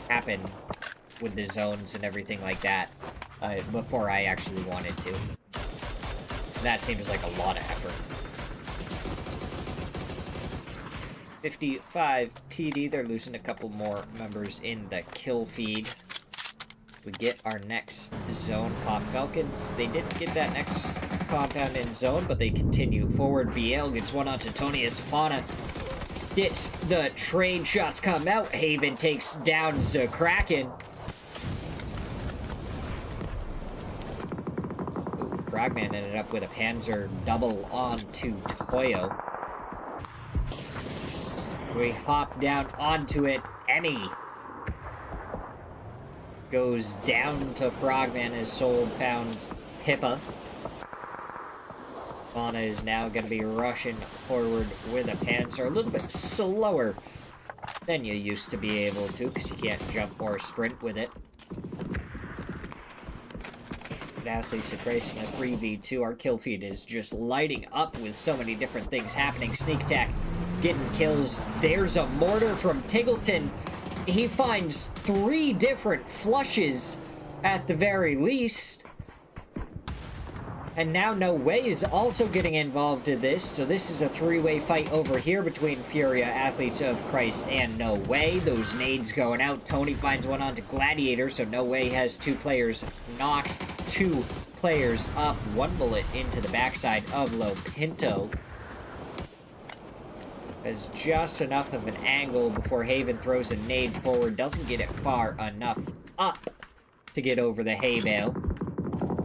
happen with the zones and everything like that before I actually wanted to. That seems like a lot of effort. 55 PD, they're losing a couple more members in the kill feed. We get our next zone pop. Falcons, they didn't get that next compound in zone, but they continue forward. BL gets one onto Tony as Fauna gets the trade shots come out. Haven takes down Kraken. Frogman ended up with a Panzer double onto Toyo. We hop down onto it. Emmy goes down to Frogman as Soul pounds Pippa. Fauna is now going to be rushing forward with a Panzer a little bit slower than you used to be able to, because you can't jump or sprint with it. But Athletes are racing a 3v2. Our kill feed is just lighting up with so many different things happening. Sneak attack, getting kills. There's a mortar from Tiggleton. He finds 3 different flushes at the very least. And now No Way is also getting involved in this, so this is a 3-way fight over here between Furia, Athletes of Christ, and No Way. Those nades going out. Tony finds one onto Gladiator, so No Way has 2 players knocked, 2 players up, 1 bullet into the backside of Lo Pinto. Has just enough of an angle before Haven throws a nade forward. Doesn't get it far enough up to get over the hay bale.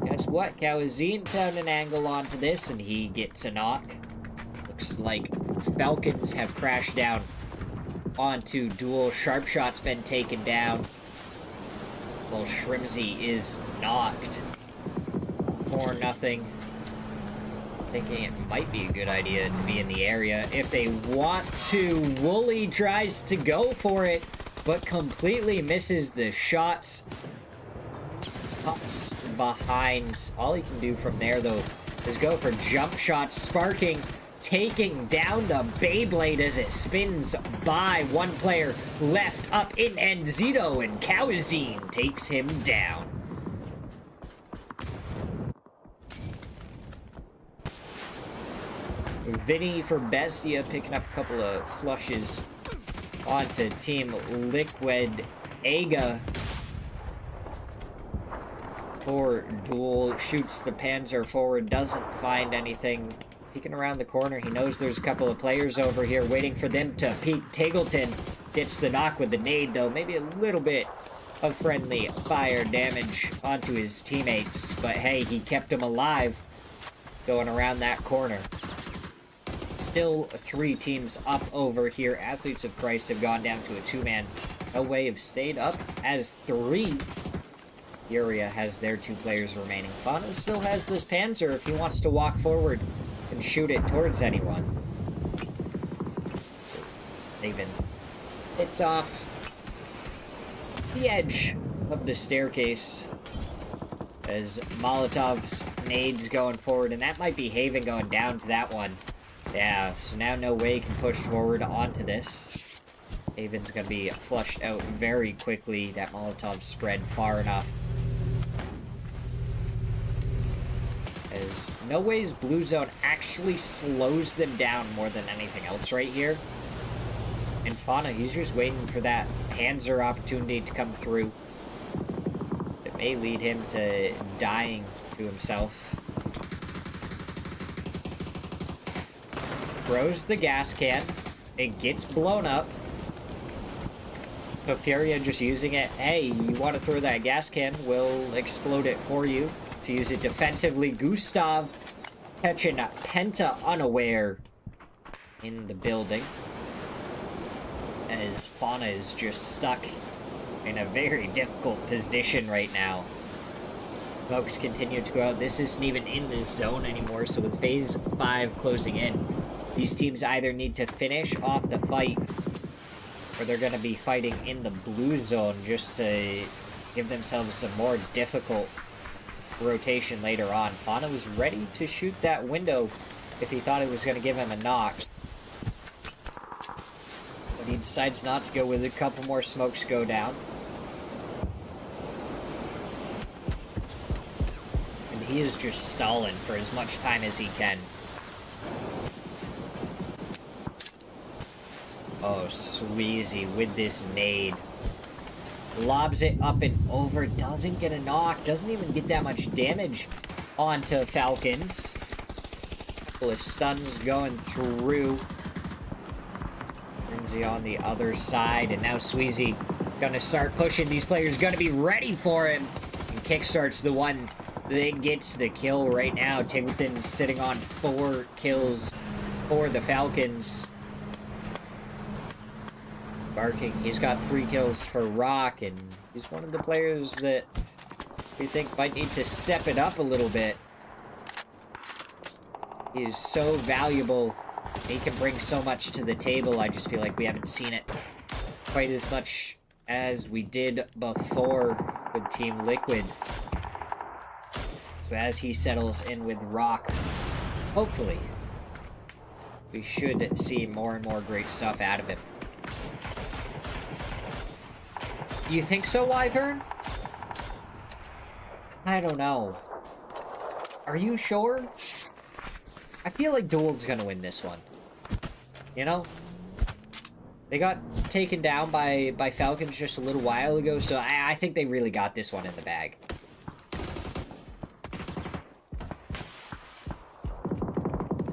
Guess what? Kawazine found an angle onto this, and he gets a knock. Looks like Falcons have crashed down onto Duel. Sharp Shot's been taken down. Well, Shrimsy is knocked. 4-0. Thinking it might be a good idea to be in the area if they want to. Wooly tries to go for it, but completely misses the shots. Cuts behind. All he can do from there, though, is go for jump shots. Sparking, taking down the Beyblade as it spins by. One player left up in Enzito, and Kawazine takes him down. Vinny for Bestia picking up a couple of flushes onto Team Liquid. Aga for Duel shoots the Panzer forward, doesn't find anything. Peeking around the corner, he knows there's a couple of players over here waiting for them to peek. Taggleton gets the knock with the nade, though. Maybe a little bit of friendly fire damage onto his teammates, but hey, he kept them alive going around that corner. Still 3 teams up over here. Athletes of Christ have gone down to a 2-man. No Way have stayed up as 3. Furia has their 2 players remaining. Fauna still has this Panzer if he wants to walk forward and shoot it towards anyone. Even it's off the edge of the staircase as Molotov's nades going forward, and that might be Haven going down to that one. Yeah, so now No Way can push forward onto this. Haven's gonna be flushed out very quickly. That Molotov spread far enough. As No Way's blue zone actually slows them down more than anything else right here. And Fauna, he's just waiting for that Panzer opportunity to come through. It may lead him to dying to himself. Throws the gas can. It gets blown up. So Furia just using it. Hey, you want to throw that gas can? We'll explode it for you. To use it defensively. Gustav catching Penta unaware in the building. As Fauna is just stuck in a very difficult position right now. Smokes continue to go out. This isn't even in the zone anymore, so with phase 5 closing in, these teams either need to finish off the fight, or they're going to be fighting in the blue zone just to give themselves a more difficult rotation later on. Fauna was ready to shoot that window if he thought it was going to give him a knock. But he decides not to go with it. A couple more smokes go down. And he is just stalling for as much time as he can. Oh, Sweezy with this nade. Lobs it up and over. Doesn't get a knock. Doesn't even get that much damage onto Falcons. Couple of stuns going through. Lindsay on the other side. And now Sweezy gonna start pushing. These players gonna be ready for him. And kickstarts the one that gets the kill right now. Tingleton's sitting on 4 kills for the Falcons. Barking. He's got 3 kills for Rock, and he's one of the players that we think might need to step it up a little bit. He is so valuable. He can bring so much to the table. I just feel like we haven't seen it quite as much as we did before with Team Liquid. So as he settles in with Rock, hopefully, we should see more and more great stuff out of him. You think so, Wyvern? I don't know. Are you sure? I feel like Duel's gonna win this one. You know? They got taken down by Falcons just a little while ago, so I think they really got this one in the bag.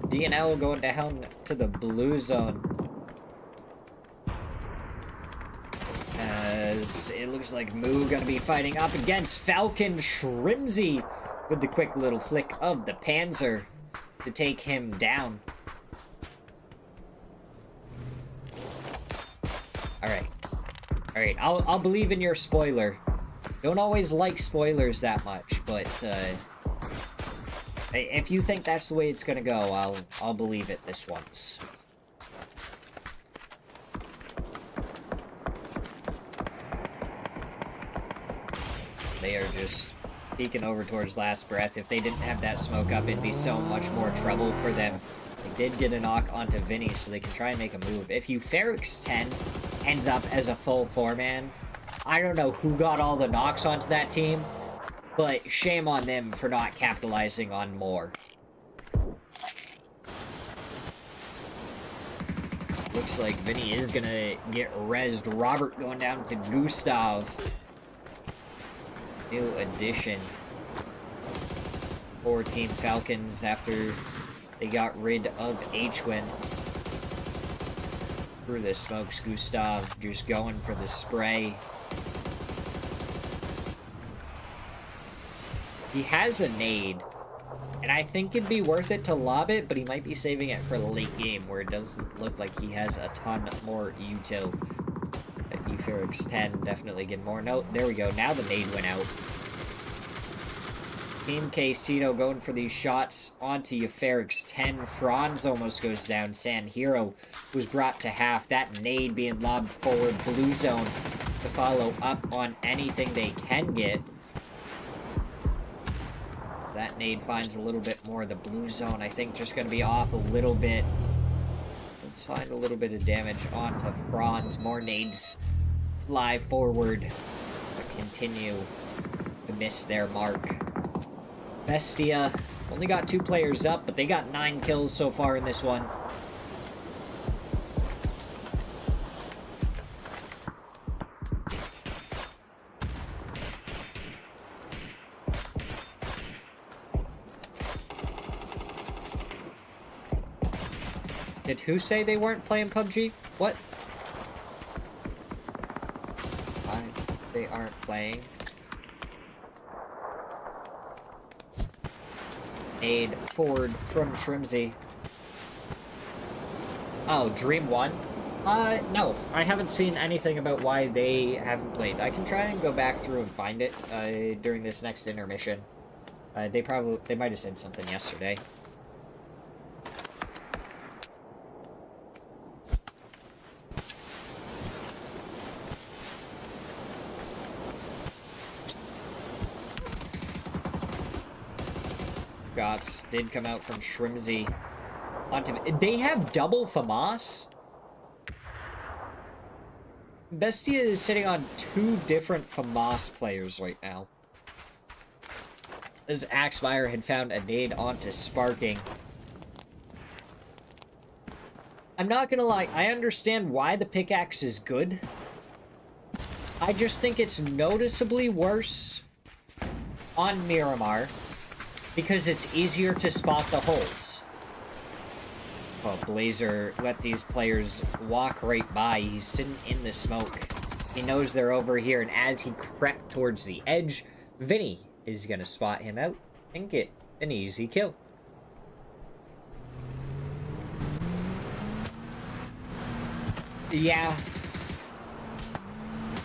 DNL going down to the blue zone. it looks like Moo gonna be fighting up against Falcon Shrimsy with the quick little flick of the Panzer to take him down. Alright. Alright, I'll believe in your spoiler. Don't always like spoilers that much, but if you think that's the way it's gonna go, I'll believe it this once. They are just peeking over towards last breath. If they didn't have that smoke up, it'd be so much more trouble for them. They did get a knock onto Vinny, so they can try and make a move. If Euphorix 10 ends up as a full 4-man, I don't know who got all the knocks onto that team, but shame on them for not capitalizing on more. Looks like Vinny is gonna get rezzed. Robert going down to Gustav. New addition for Team Falcons after they got rid of H-Win. Through the smokes, Gustav just going for the spray. He has a nade, and I think it'd be worth it to lob it, but he might be saving it for the late game where it doesn't look like he has a ton more util. Euphorix 10 definitely get more. No, there we go. Now the nade went out. Team Quesito going for these shots onto Euphorix 10. Franz almost goes down. San Hero was brought to half. That nade being lobbed forward. Blue zone to follow up on anything they can get. So that nade finds a little bit more. The blue zone, I think, just going to be off a little bit. Let's find a little bit of damage onto Franz. More nades fly forward, but continue to miss their mark. Bestia only got 2 players up, but they got 9 kills so far in this one. Did who say they weren't playing PUBG? What? Why they aren't playing? Aid forward from Shrimsy. Oh, Dream 1? No. I haven't seen anything about why they haven't played. I can try and go back through and find it during this next intermission. They might have said something yesterday. Shots did come out from Shrimsy. They have double FAMAS? Bestia is sitting on 2 different FAMAS players right now. As Axmeyer had found a nade onto Sparking. I'm not gonna lie, I understand why the pickaxe is good. I just think it's noticeably worse on Miramar. Because it's easier to spot the holes. Well, Blazer let these players walk right by. He's sitting in the smoke. He knows they're over here, and as he crept towards the edge, Vinny is going to spot him out and get an easy kill. Yeah.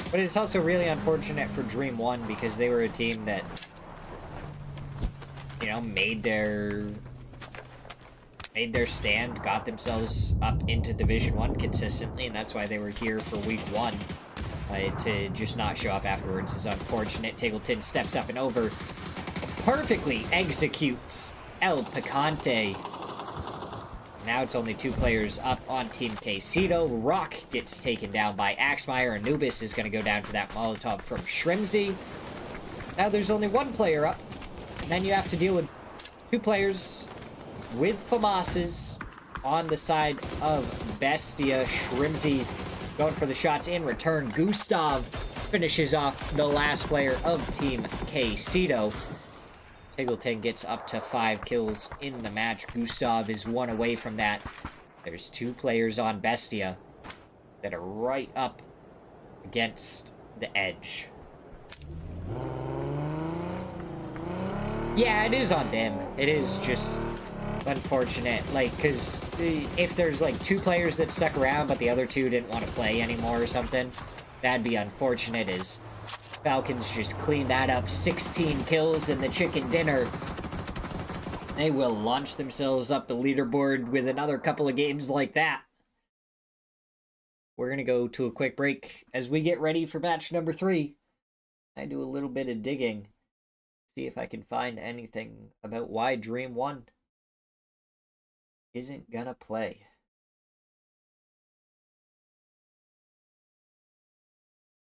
But it's also really unfortunate for Dream 1 because they were a team that, you know, made their stand, got themselves up into Division 1 consistently, and that's why they were here for Week 1. To just not show up afterwards is unfortunate. Tiggleton steps up and over, perfectly executes El Picante. Now it's only 2 players up on Team Quesito. Rock gets taken down by Axmeyer. Anubis is going to go down to that Molotov from Shrimsy. Now there's only 1 player up. And then you have to deal with 2 players with FAMASes on the side of Bestia. Shrimsy going for the shots in return. Gustav finishes off the last player of Team Quesito. Tiggleton gets up to 5 kills in the match. Gustav is 1 away from that. There's 2 players on Bestia that are right up against the edge. Yeah, it is on them. It is just unfortunate, like, because if there's like 2 players that stuck around but the other 2 didn't want to play anymore or something, that'd be unfortunate. As Falcons just clean that up. 16 kills in the chicken dinner. They will launch themselves up the leaderboard with another couple of games like that. We're gonna go to a quick break. As we get ready for match number 3, I do a little bit of digging, see if I can find anything about why Dream 1 isn't gonna play.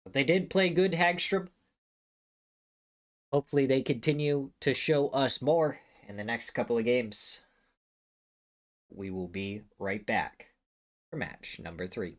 But they did play good, Hagstrom. Hopefully they continue to show us more in the next couple of games. We will be right back for match number 3.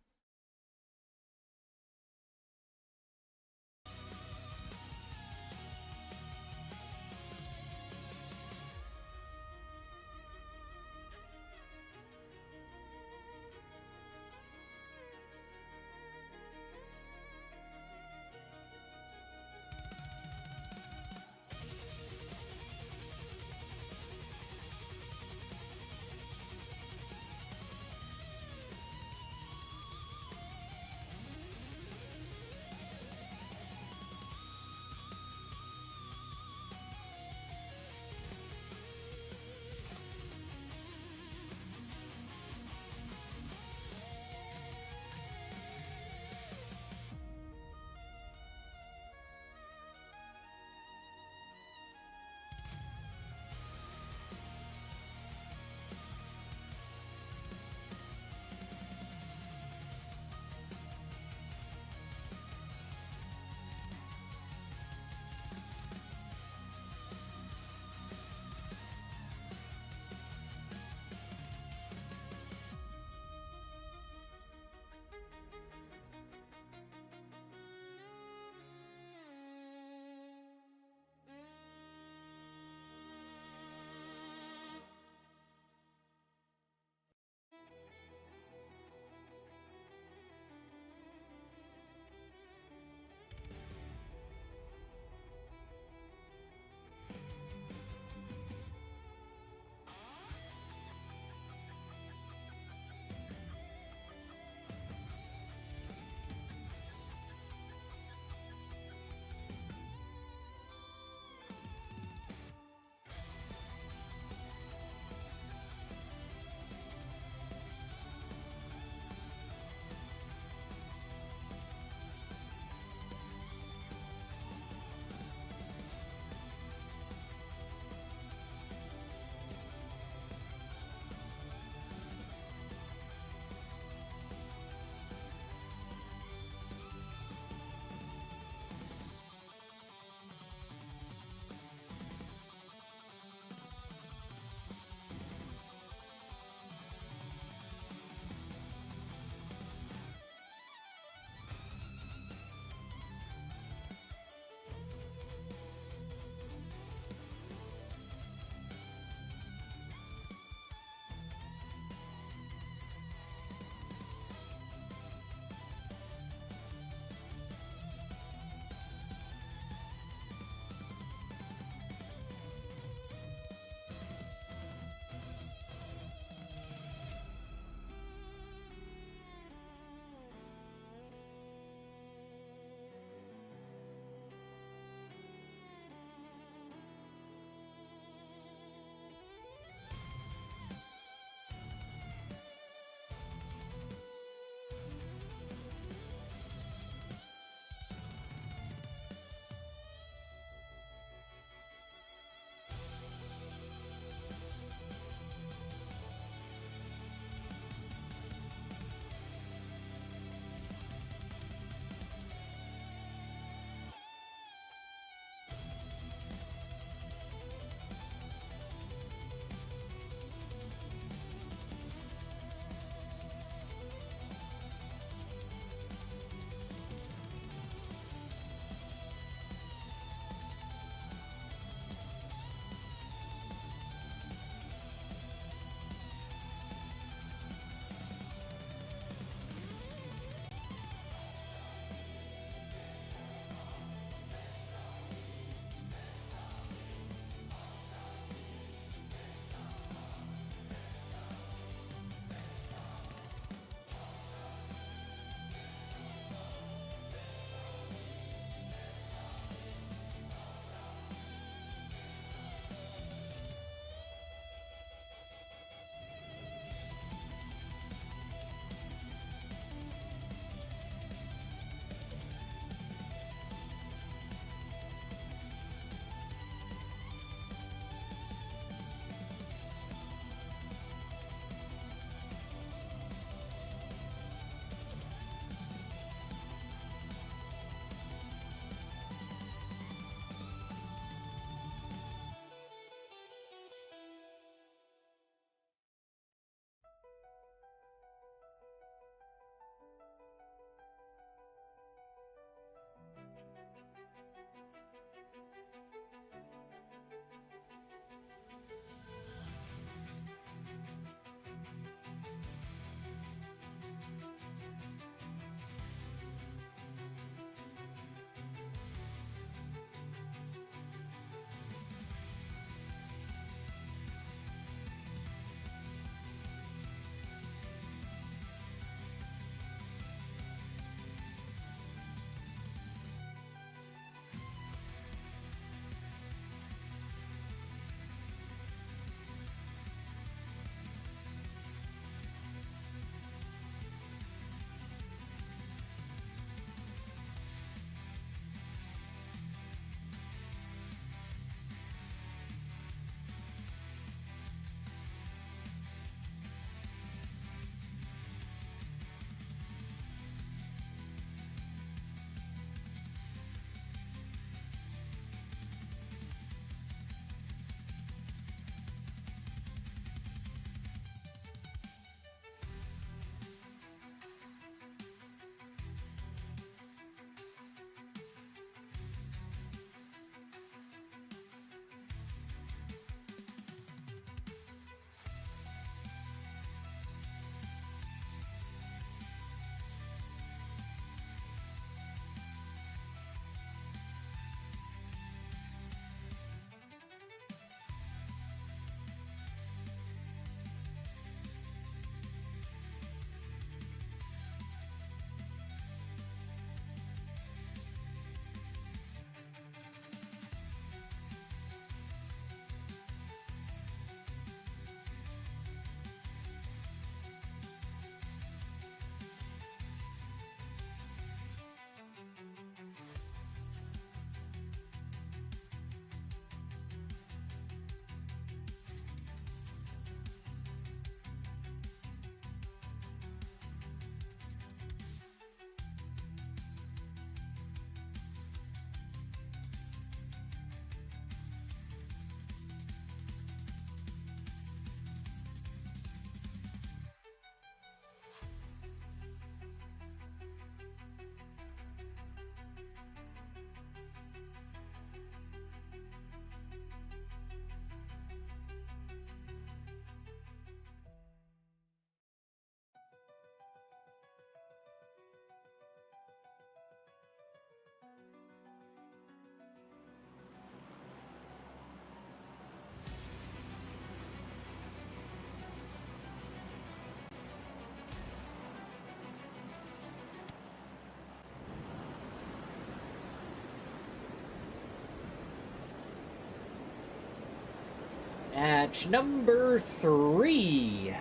Match number 3.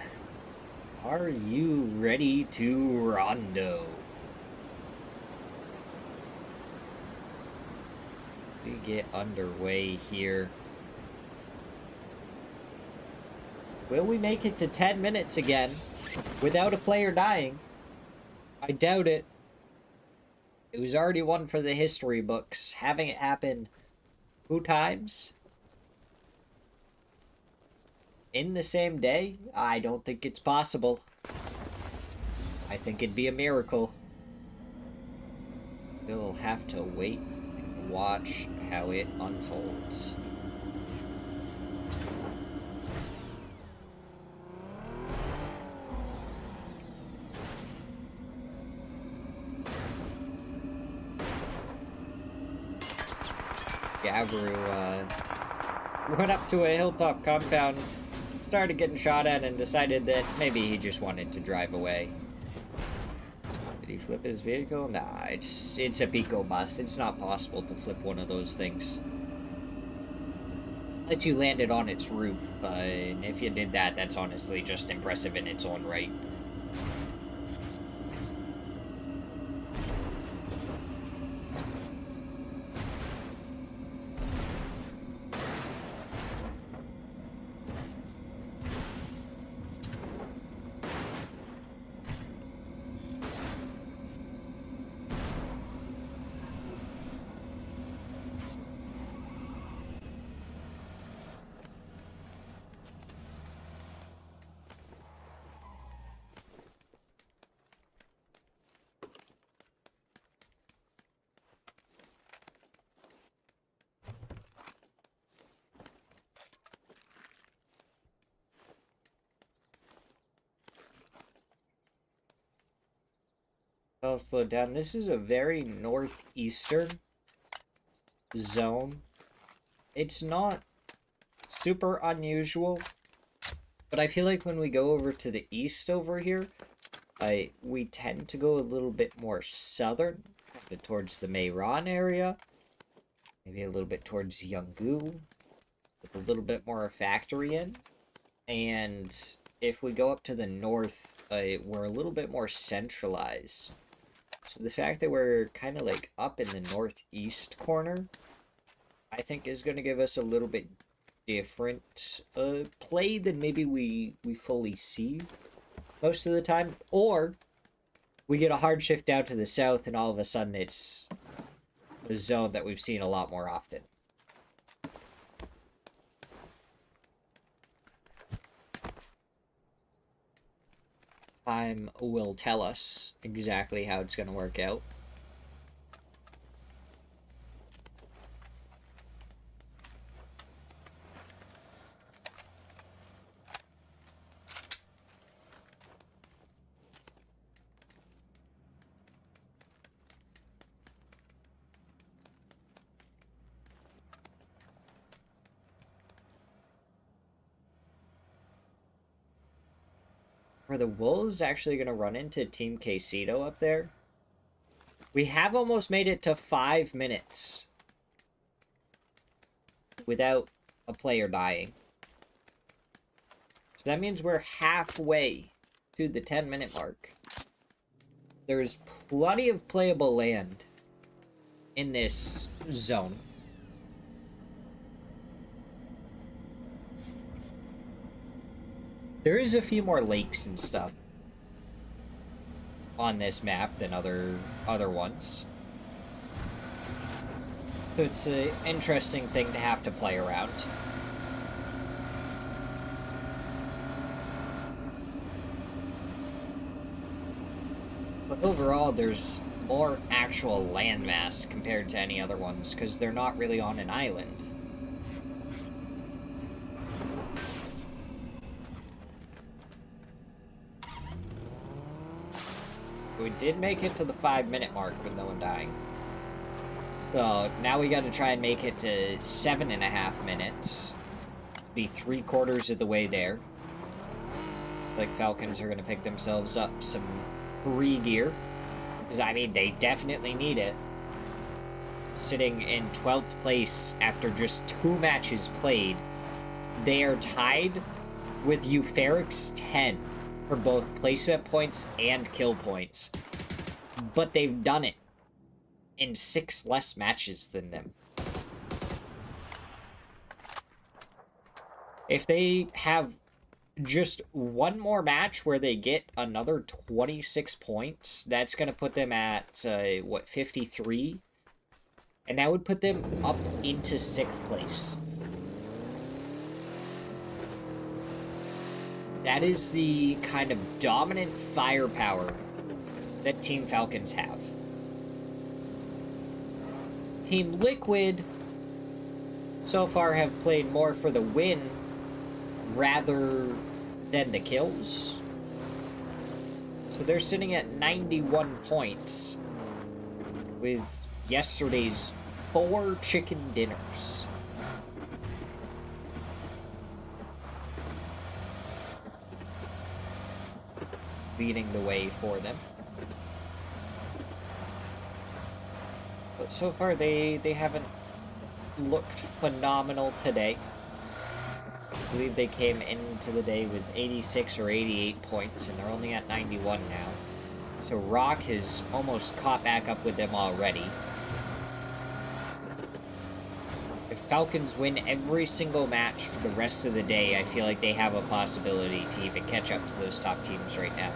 Are you ready to rondo? We get underway here. Will we make it to 10 minutes again without a player dying? I doubt it. It was already one for the history books. Having it happen 2 times in the same day? I don't think it's possible. I think it'd be a miracle. We'll have to wait and watch how it unfolds. Gabru went up to a hilltop compound, started getting shot at, and decided that maybe he just wanted to drive away. Did he flip his vehicle? Nah, it's a Pico bus. It's not possible to flip one of those things. Unless you landed on its roof, and if you did that, that's honestly just impressive in its own right. I'll slow down. This is a very northeastern zone. It's not super unusual, but I feel like when we go over to the east over here, we tend to go a little bit more southern, towards the Meiran area, maybe a little bit towards Yeonggu, with a little bit more factory in, and if we go up to the north, we're a little bit more centralized. So the fact that we're kind of like up in the northeast corner, I think is going to give us a little bit different play than maybe we fully see most of the time. Or we get a hard shift down to the south and all of a sudden it's a zone that we've seen a lot more often. Time will tell us exactly how it's going to work out. Are the Wolves actually going to run into Team Quesito up there? We have almost made it to 5 minutes without a player dying. So that means we're halfway to the 10-minute mark. There's plenty of playable land in this zone. There is a few more lakes and stuff on this map than other ones. So it's an interesting thing to have to play around. But overall, there's more actual landmass compared to any other ones, because they're not really on an island. We did make it to the 5-minute mark with no one dying. So now we gotta try and make it to 7.5 minutes. Be 3/4 of the way there. Like Falcons are gonna pick themselves up some free gear. Because I mean, they definitely need it. Sitting in 12th place after just 2 matches played they are tied with Euphoric's 10 for both placement points and kill points. But they've done it in 6 less matches than them. If they have just one more match where they get another 26 points, that's going to put them at, 53? And that would put them up into 6th place. That is the kind of dominant firepower that Team Falcons have. Team Liquid so far have played more for the win rather than the kills. So they're sitting at 91 points with yesterday's 4 chicken dinners. Leading the way for them. But so far they haven't looked phenomenal today. I believe they came into the day with 86 or 88 points, and they're only at 91 now. So Rock has almost caught back up with them already. If Falcons win every single match for the rest of the day, I feel like they have a possibility to even catch up to those top teams right now.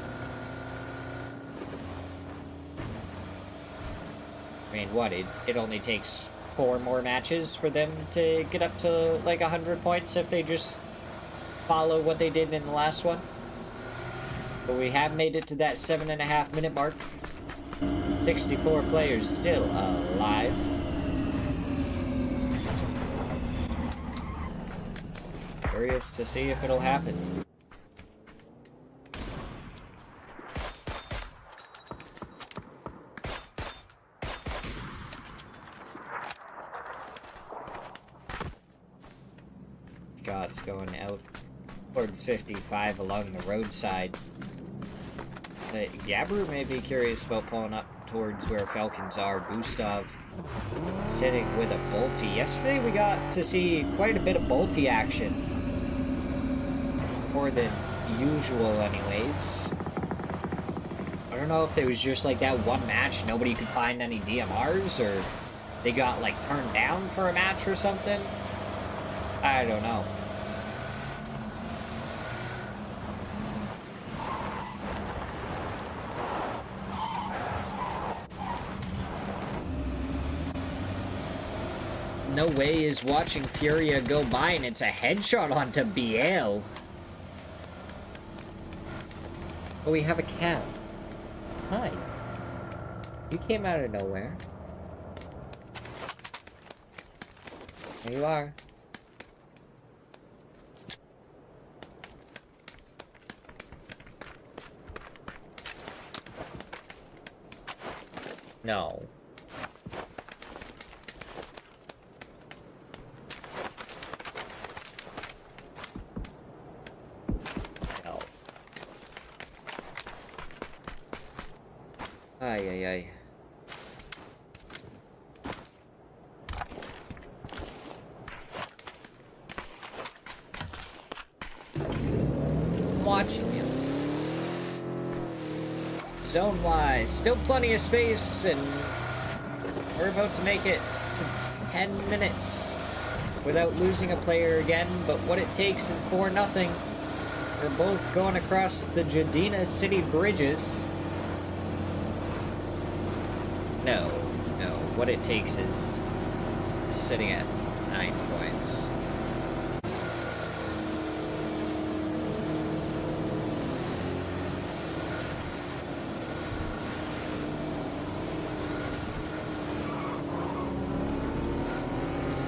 I mean, what? It only takes 4 more matches for them to get up to like 100 points if they just follow what they did in the last one. But we have made it to that 7.5 minute mark. 64 players still alive. Curious to see if it'll happen. Shots going out towards 55 along the roadside. Gabru may be curious about pulling up towards where Falcons are. Gustav sitting with a bolty. Yesterday we got to see quite a bit of bolty action. More than usual anyways. I don't know if it was just like that one match, nobody could find any DMRs, or they got like turned down for a match or something. I don't know. No way is watching Furia go by and it's a headshot onto BL. Oh, we have a cat. Hi. You came out of nowhere. There you are. No. No. Ay, ay, ay. I'm watching you. Zone-wise, still plenty of space, and we're about to make it to 10 minutes without losing a player again, but what it takes in 4-0. We're both going across the Jadina City bridges. No, what it takes is sitting at 9 points.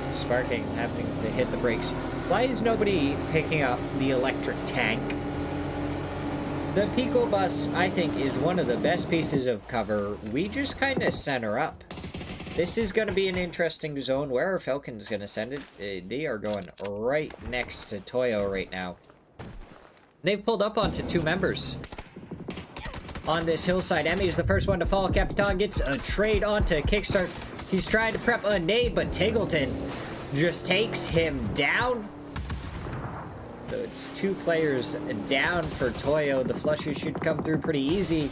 Sparking, having to hit the brakes. Why is nobody picking up the electric tank? The Pico bus, I think, is one of the best pieces of cover. We just kind of center up. This is going to be an interesting zone. Where are Falcons going to send it? They are going right next to Toyo right now. They've pulled up onto 2 members on this hillside. Emmy is the first one to fall. Capitan gets a trade onto Kickstart. He's trying to prep a nade, but Tigleton just takes him down. So it's 2 players down for Toyo. The flushes should come through pretty easy.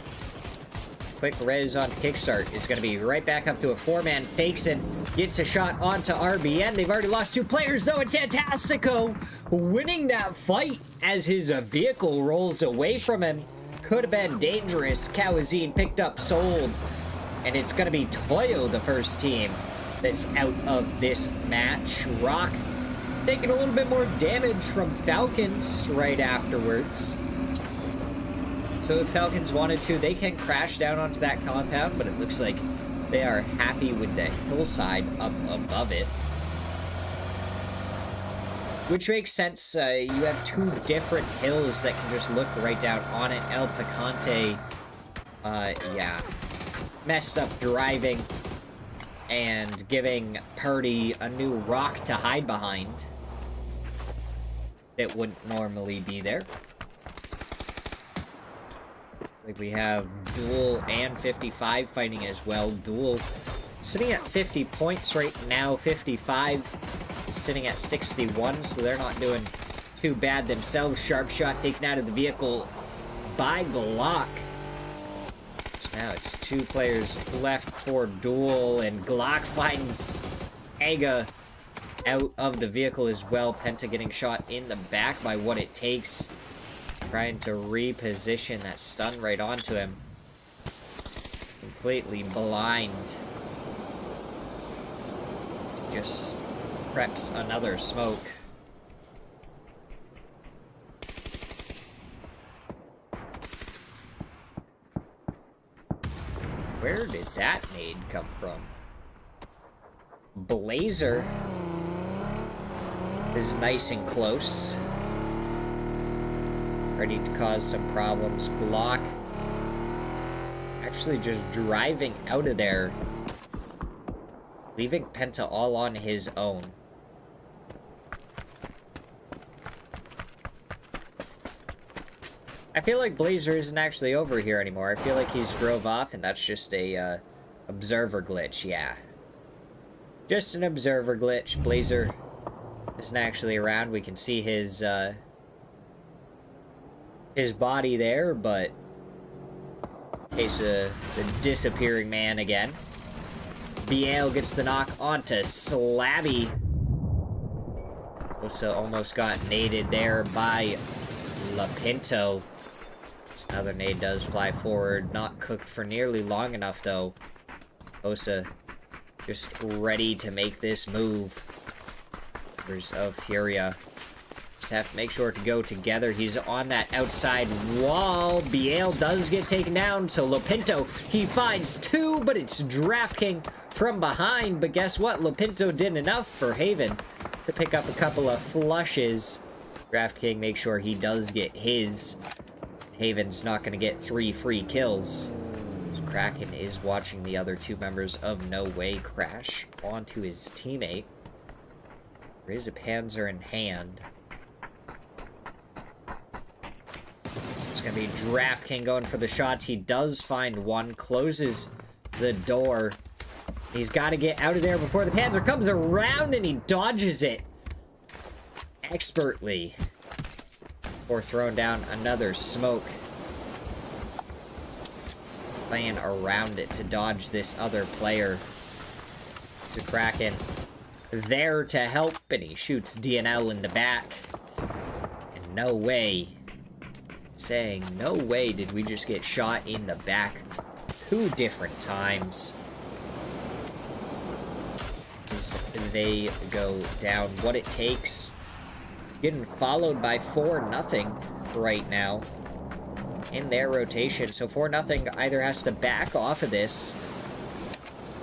Quick res on kickstart is going to be right back up to a 4-man. Fakes it, gets a shot onto RBN. They've already lost 2 players, though. It's Fantastico winning that fight as his vehicle rolls away from him. Could have been dangerous. Kawazine picked up, sold. And it's going to be Toyo, the first team that's out of this match. Rock taking a little bit more damage from Falcons right afterwards. So if Falcons wanted to, they can crash down onto that compound, but it looks like they are happy with the hillside up above it. Which makes sense. You have 2 different hills that can just look right down on it. El Picante, yeah, messed up driving and giving Purdy a new rock to hide behind that wouldn't normally be there. Like we have Duel and 55 fighting as well. Duel sitting at 50 points right now. 55 is sitting at 61, so they're not doing too bad themselves. Sharp shot taken out of the vehicle by Glock. So now it's 2 players left for Duel, and Glock finds Aga out of the vehicle as well. Penta getting shot in the back by What It Takes. Trying to reposition that stun right onto him. Completely blind. Just preps another smoke. Where did that nade come from? Blazer is nice and close. Ready to cause some problems. Glock actually just driving out of there, leaving Penta all on his own. I feel like Blazer isn't actually over here anymore. I feel like he's drove off, and that's just a observer glitch. Yeah, just an observer glitch. Blazer isn't actually around. We can see his body there, but in case of the disappearing man again. BL gets the knock onto Slabby. Also almost got naded there by Lapinto. Another nade does fly forward. Not cooked for nearly long enough, though. Osa just ready to make this move. Members of Furia just have to make sure to go together. He's on that outside wall. BL does get taken down, so Lapinto, he finds 2, but it's DraftKing from behind. But guess what? Lapinto did enough for Haven to pick up a couple of flushes. DraftKing makes sure he does get his. Haven's not going to get 3 free kills. So Kraken is watching the other 2 members of No Way crash onto his teammate. There is a Panzer in hand. It's going to be DraftKing going for the shots. He does find one, closes the door. He's got to get out of there before the Panzer comes around, and he dodges it expertly. Or throwing down another smoke. Playing around it to dodge this other player. So Kraken there to help, and he shoots DNL in the back. And no way, saying no way did we just get shot in the back 2 different times. As they go down. What It Takes getting followed by 4-0 right now in their rotation. So 4-0 either has to back off of this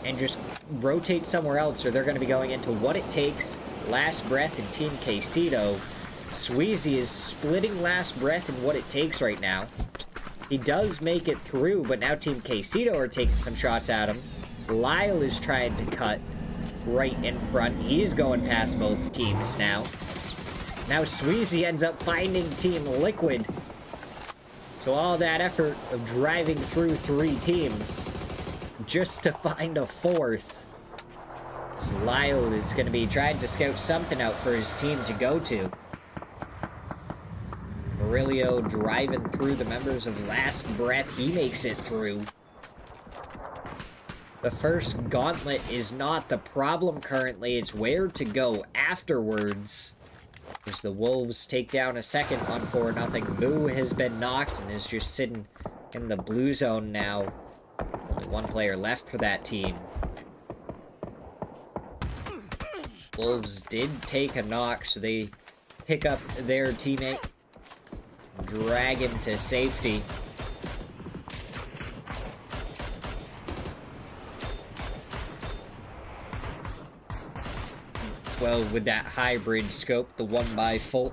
and just rotate somewhere else, or they're going to be going into What It Takes, Last Breath, and Team Quesito. Sweezy is splitting Last Breath and What It Takes right now. He does make it through, but now Team Quesito are taking some shots at him. Lyle is trying to cut right in front. He's going past both teams now. Now Sweezy ends up finding Team Liquid. So all that effort of driving through 3 teams just to find a 4th. So Lyle is going to be trying to scout something out for his team to go to. Aurelio driving through the members of Last Breath. He makes it through. The first gauntlet is not the problem currently. It's where to go afterwards. As the Wolves take down a second on 4-0. Moo has been knocked and is just sitting in the blue zone now. Only one player left for that team. Wolves did take a knock, so they pick up their teammate, drag him to safety. Well, with that hybrid scope, the 1x4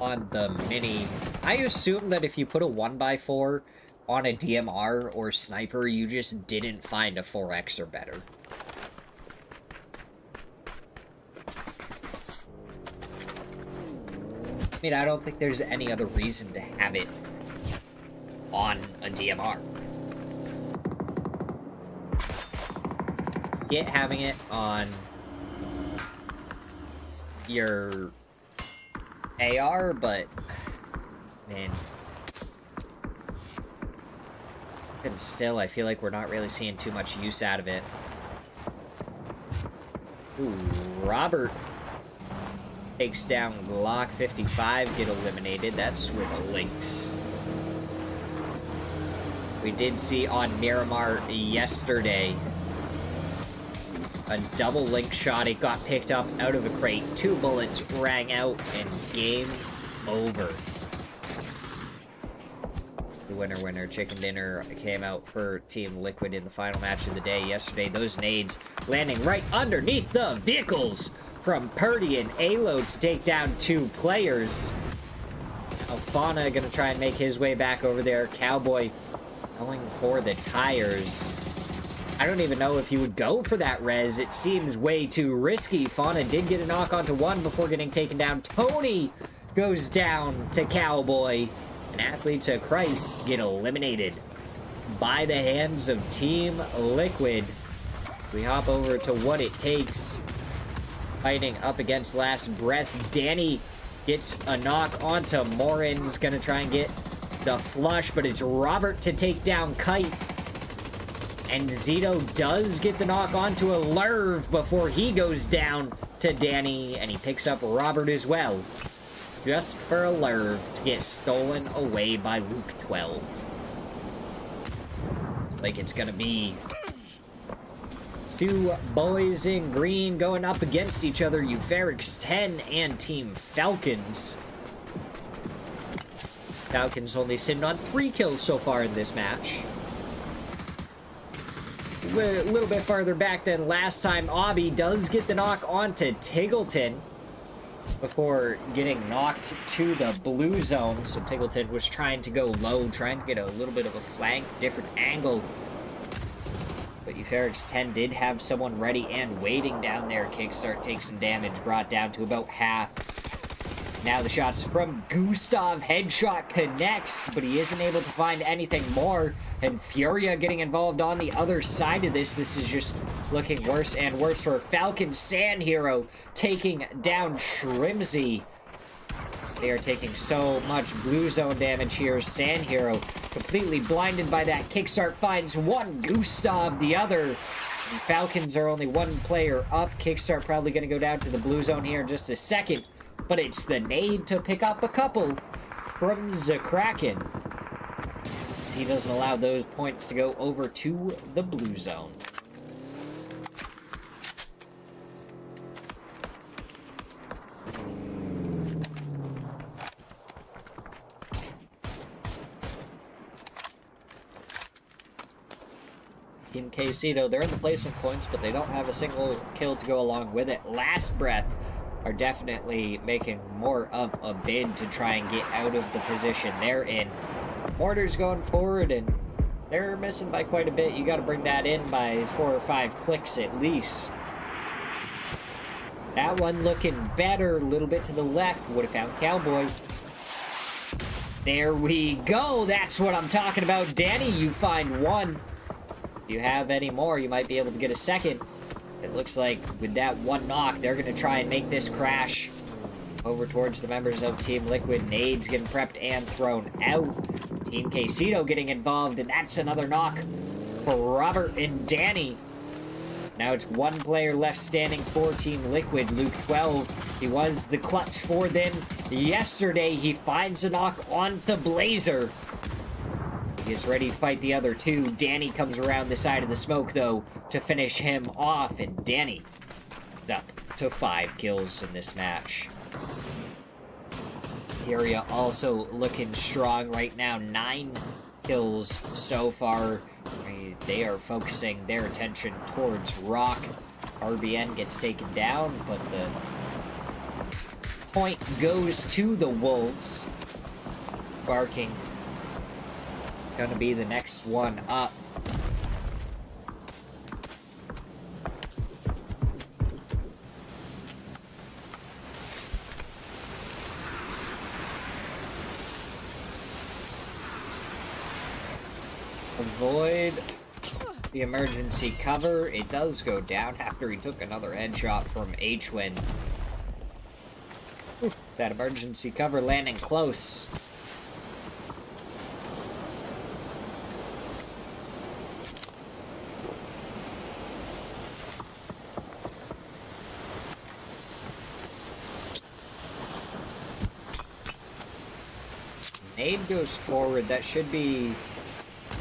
on the Mini. I assume that if you put a 1x4 on a DMR or sniper, you just didn't find a 4X or better. I mean, I don't think there's any other reason to have it on a DMR. Get having it on your AR, but man, and still I feel like we're not really seeing too much use out of it. Ooh, Robert takes down Glock 55, get eliminated. That's with a Lynx. We did see on Miramar yesterday a double link shot. It got picked up out of a crate. 2 bullets rang out and game over. The winner chicken dinner came out for Team Liquid in the final match of the day yesterday. Those nades landing right underneath the vehicles from Purdy and Alo to take down 2 players. Alfana gonna try and make his way back over there. Cowboy going for the tires. I don't even know if he would go for that res. It seems way too risky. Fauna did get a knock onto one before getting taken down. Tony goes down to Cowboy. And Athletes of Christ get eliminated by the hands of Team Liquid. We hop over to What It Takes. Fighting up against Last Breath. Danny gets a knock onto Morin's gonna try and get the flush, but it's Robert to take down Kite. And Zito does get the knock onto a Lerv before he goes down to Danny, and he picks up Robert as well. Just for a Lerv to get stolen away by Luke 12. Looks like it's gonna be 2 boys in green going up against each other. Eupherics 10 and Team Falcons. Falcons only sitting on 3 kills so far in this match. A little bit farther back than last time, Obby does get the knock onto Tiggleton before getting knocked to the blue zone. So Tiggleton was trying to go low, trying to get a little bit of a flank, different angle. But Eupherics 10 did have someone ready and waiting down there. Kickstart takes some damage, brought down to about half. Now the shots from Gustav. Headshot connects, but he isn't able to find anything more. And Furia getting involved on the other side of this. This is just looking worse and worse for Falcon. Sand Hero taking down Shrimsy. They are taking so much blue zone damage here. Sand Hero completely blinded by that. Kickstart finds one, Gustav the other. And Falcons are only 1 player up. Kickstart probably going to go down to the blue zone here in just a second. But it's the nade to pick up a couple from Zakraken. He doesn't allow those points to go over to the blue zone. Team KC, though, they're in the placement points, but they don't have a single kill to go along with it. Last Breath are definitely making more of a bid to try and get out of the position they're in. Mortar's going forward, and they're missing by quite a bit. You got to bring that in by 4 or 5 clicks at least. That one looking better, a little bit to the left. Would have found Cowboy. There we go. That's what I'm talking about. Danny, you find 1. If you have any more, you might be able to get a second. It looks like with that 1 knock, they're going to try and make this crash Over towards the members of Team Liquid. Nades getting prepped and thrown out. Team Quesito getting involved, and that's another knock for Robert and Danny. Now it's one player left standing for Team Liquid, Luke 12. He was the clutch for them yesterday. He finds a knock onto Blazer. He is ready to fight the other two. Danny comes around the side of the smoke, though, to finish him off, and Danny is up to 5 kills in this match. Furia also looking strong right now. 9 kills so far. They are focusing their attention towards Rock. RBN gets taken down, but the point goes to the Wolves. Barking gonna be the next one up. Avoid the emergency cover. It does go down after he took another headshot from H-Win. That emergency cover landing close. Nade goes forward. That should be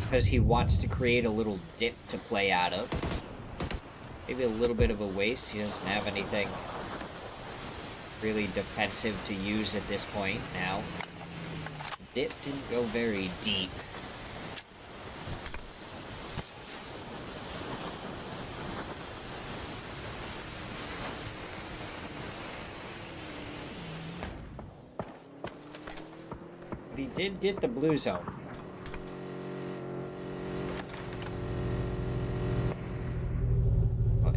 because he wants to create a little dip to play out of. Maybe a little bit of a waste. He doesn't have anything really defensive to use at this point now. Dip didn't go very deep. But he did get the blue zone.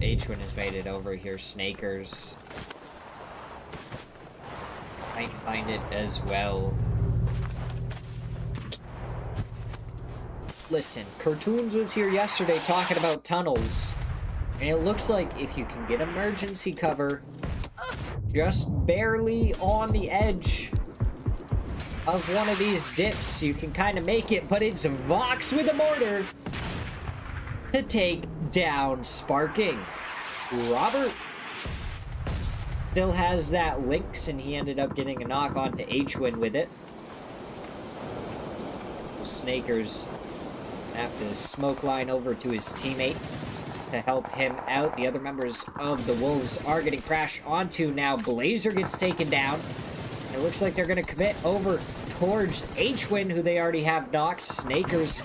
H1 has made it over here. Snakers might find it as well. Listen, Cartoons was here yesterday talking about tunnels, and it looks like if you can get emergency cover just barely on the edge of one of these dips, you can kind of make it, but it's Vox with a mortar to take down Sparking. Robert still has that Lynx, and he ended up getting a knock onto H-Win with it. Snakers have to smoke line over to his teammate to help him out. The other members of the Wolves are getting crashed onto now. Blazer gets taken down. It looks like they're going to commit over towards H-Win, who they already have knocked. Snakers,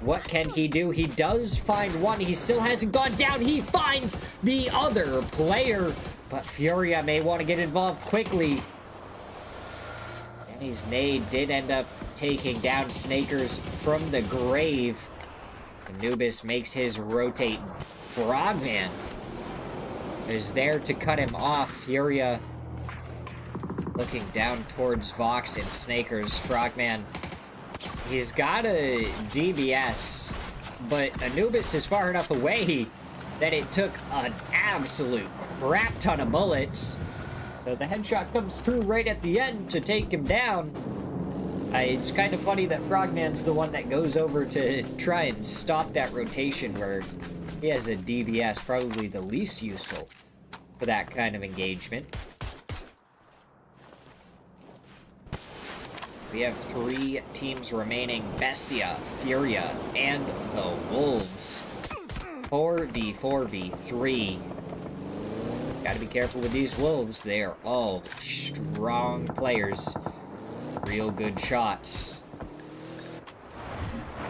what can he do? He does find one. He still hasn't gone down. He finds the other player. But Furia may want to get involved quickly. Danny's nade did end up taking down Snakers from the grave. Anubis makes his rotate. Frogman is there to cut him off. Furia looking down towards Vox and Snakers. Frogman, he's got a DBS, but Anubis is far enough away that it took an absolute crap ton of bullets. So the headshot comes through right at the end to take him down. It's kind of funny that Frogman's the one that goes over to try and stop that rotation where he has a DBS, probably the least useful for that kind of engagement. We have 3 teams remaining: Bestia, Furia, and the Wolves. 4v4v3. Gotta be careful with these Wolves. They are all strong players. Real good shots.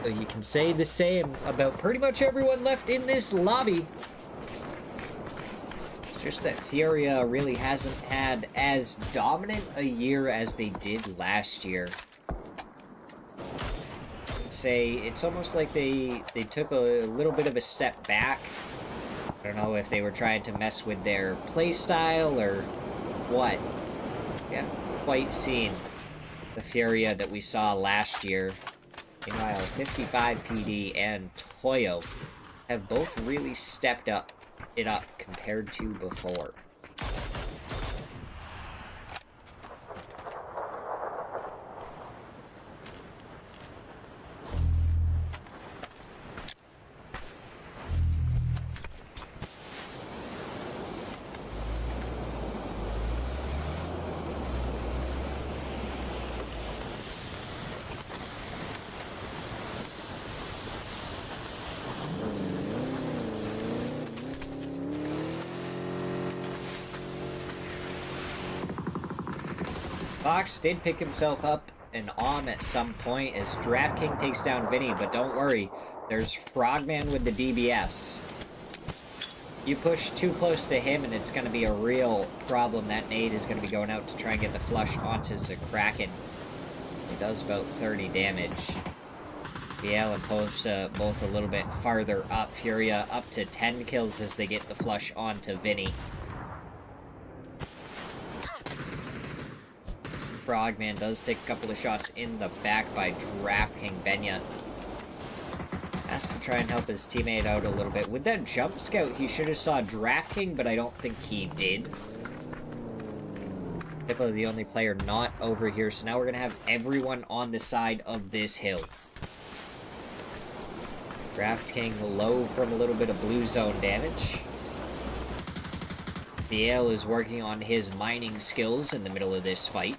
So you can say the same about pretty much everyone left in this lobby. It's just that Furia really hasn't had as dominant a year as they did last year. I'd say it's almost like they took a little bit of a step back. I don't know if they were trying to mess with their playstyle or what. Yeah, quite seen the Furia that we saw last year. Meanwhile, 55 PD and Toyo have both really stepped it up compared to before. Fox did pick himself up an at some point as DraftKing takes down Vinny, but don't worry, there's Frogman with the DBS. You push too close to him and it's going to be a real problem. That nade is going to be going out to try and get the flush onto Kraken. It does about 30 damage. BL and Posa both a little bit farther up. Furia up to 10 kills as they get the flush onto Vinny. Frogman does take a couple of shots in the back by DraftKing Benya. Has to try and help his teammate out a little bit. With that jump scout, he should have saw DraftKing, but I don't think he did. Hippo, the only player not over here, so now we're going to have everyone on the side of this hill. DraftKing low from a little bit of blue zone damage. BL is working on his mining skills in the middle of this fight.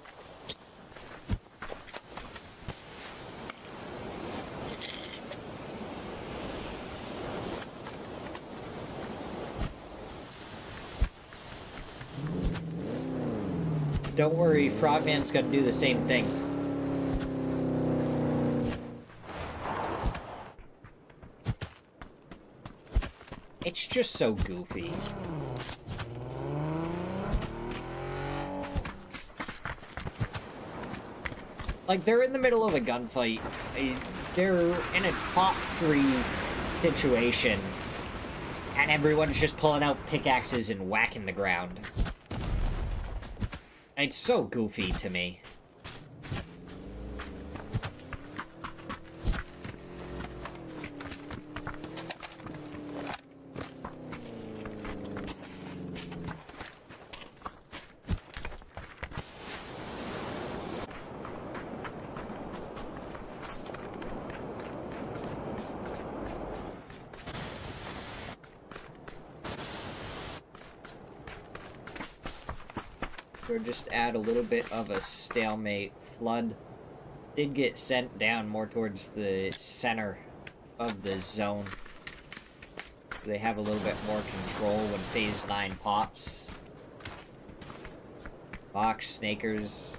Don't worry, Frogman's gonna do the same thing. It's just so goofy. Like, they're in the middle of a gunfight. They're in a top 3 situation. And everyone's just pulling out pickaxes and whacking the ground. It's so goofy to me. Or just add a little bit of a stalemate. Flood did get sent down more towards the center of the zone. So they have a little bit more control when phase 9 pops. Box, Snakers,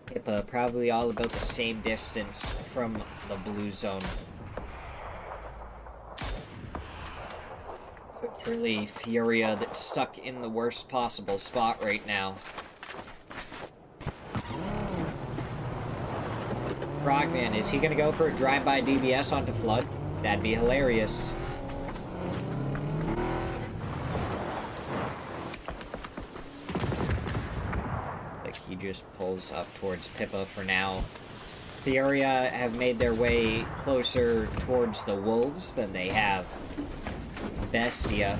Hippa, probably all about the same distance from the blue zone. It's really Furia that's stuck in the worst possible spot right now. Frogman, is he gonna go for a drive-by DBS onto Flood? That'd be hilarious. Like, he just pulls up towards Pippa for now. Furia have made their way closer towards the Wolves than they have Bestia.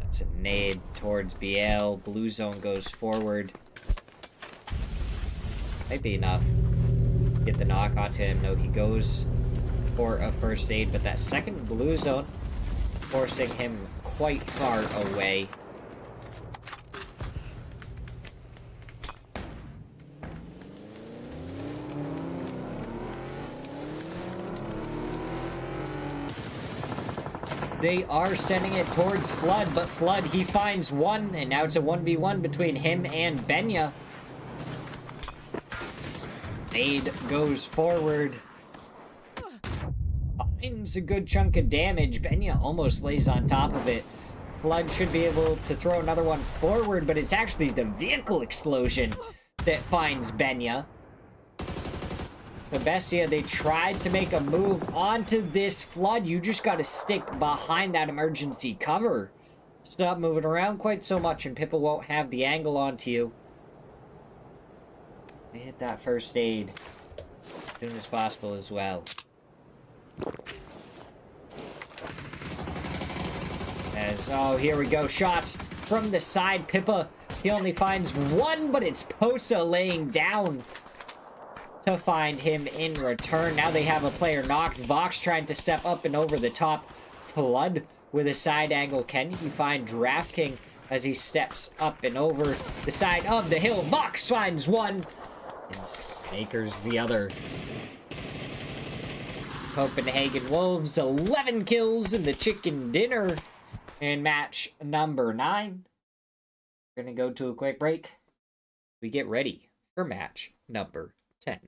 That's a nade towards BL. Blue zone goes forward. Might be enough. Get the knock onto him. No, he goes for a first aid, but that second blue zone forcing him quite far away. They are sending it towards Flood, but Flood, he finds one, and now it's a 1v1 between him and Benya. Nade goes forward. Finds a good chunk of damage. Benya almost lays on top of it. Flood should be able to throw another one forward, but it's actually the vehicle explosion that finds Benya. The Bestia, they tried to make a move onto this Flood. You just got to stick behind that emergency cover. Stop moving around quite so much and Pippa won't have the angle onto you. They hit that first aid as soon as possible as well. As, oh, here we go. Shots from the side. Pippa, he only finds one, but it's Posa laying down to find him in return. Now they have a player knocked. Vox trying to step up and over the top. Flood with a side angle. Can he find DraftKing as he steps up and over the side of the hill? Vox finds one. And Snakers the other. Copenhagen Wolves, 11 kills in the chicken dinner in match number 9. We're going to go to a quick break. we get ready for match number 10.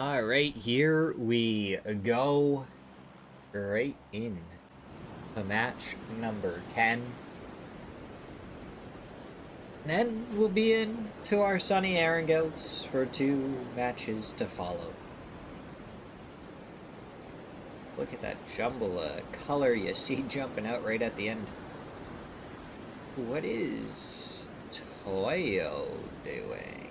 Alright, here we go. Right in to match number 10. And then we'll be in to our sunny Erangels for 2 matches to follow. Look at that jumble of color you see jumping out right at the end. What is Toyo doing?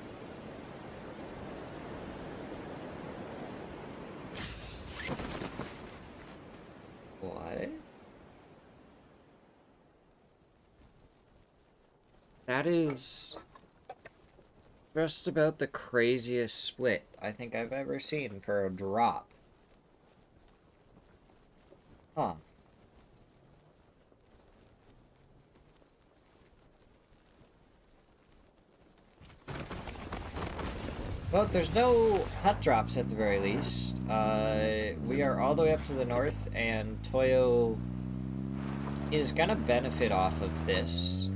What? That is just about the craziest split I think I've ever seen for a drop. Huh. Well, there's no hut drops at the very least. We are all the way up to the north, and Toyo is gonna benefit off of this.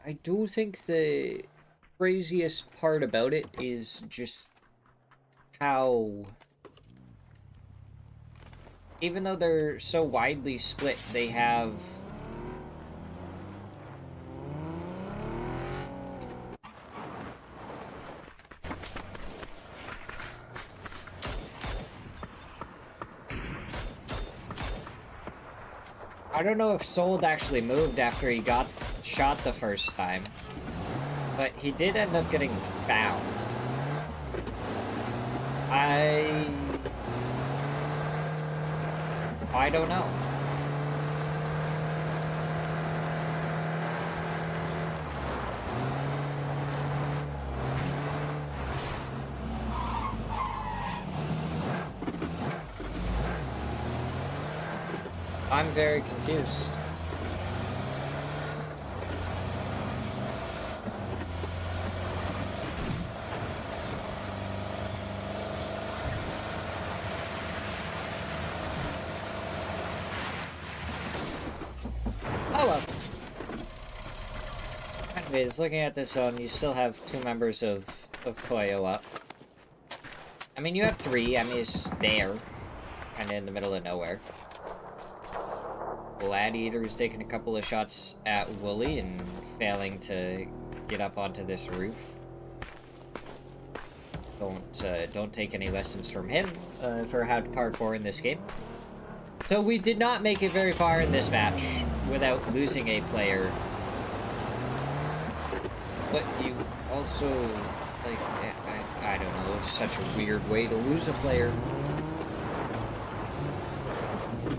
I do think the craziest part about it is just how, even though they're so widely split, they have I don't know if Sold actually moved after he got shot the first time, but he did end up getting found. I don't know. I'm very confused. Oh well. Anyways, looking at this zone, you still have 2 members of Koyo up. I mean, you have 3. I mean, it's there. Kinda in the middle of nowhere. Gladiator is taking a couple of shots at Wooly and failing to get up onto this roof. Don't take any lessons from him for how to parkour in this game. So we did not make it very far in this match without losing a player. But you also, like, I don't know, it's such a weird way to lose a player.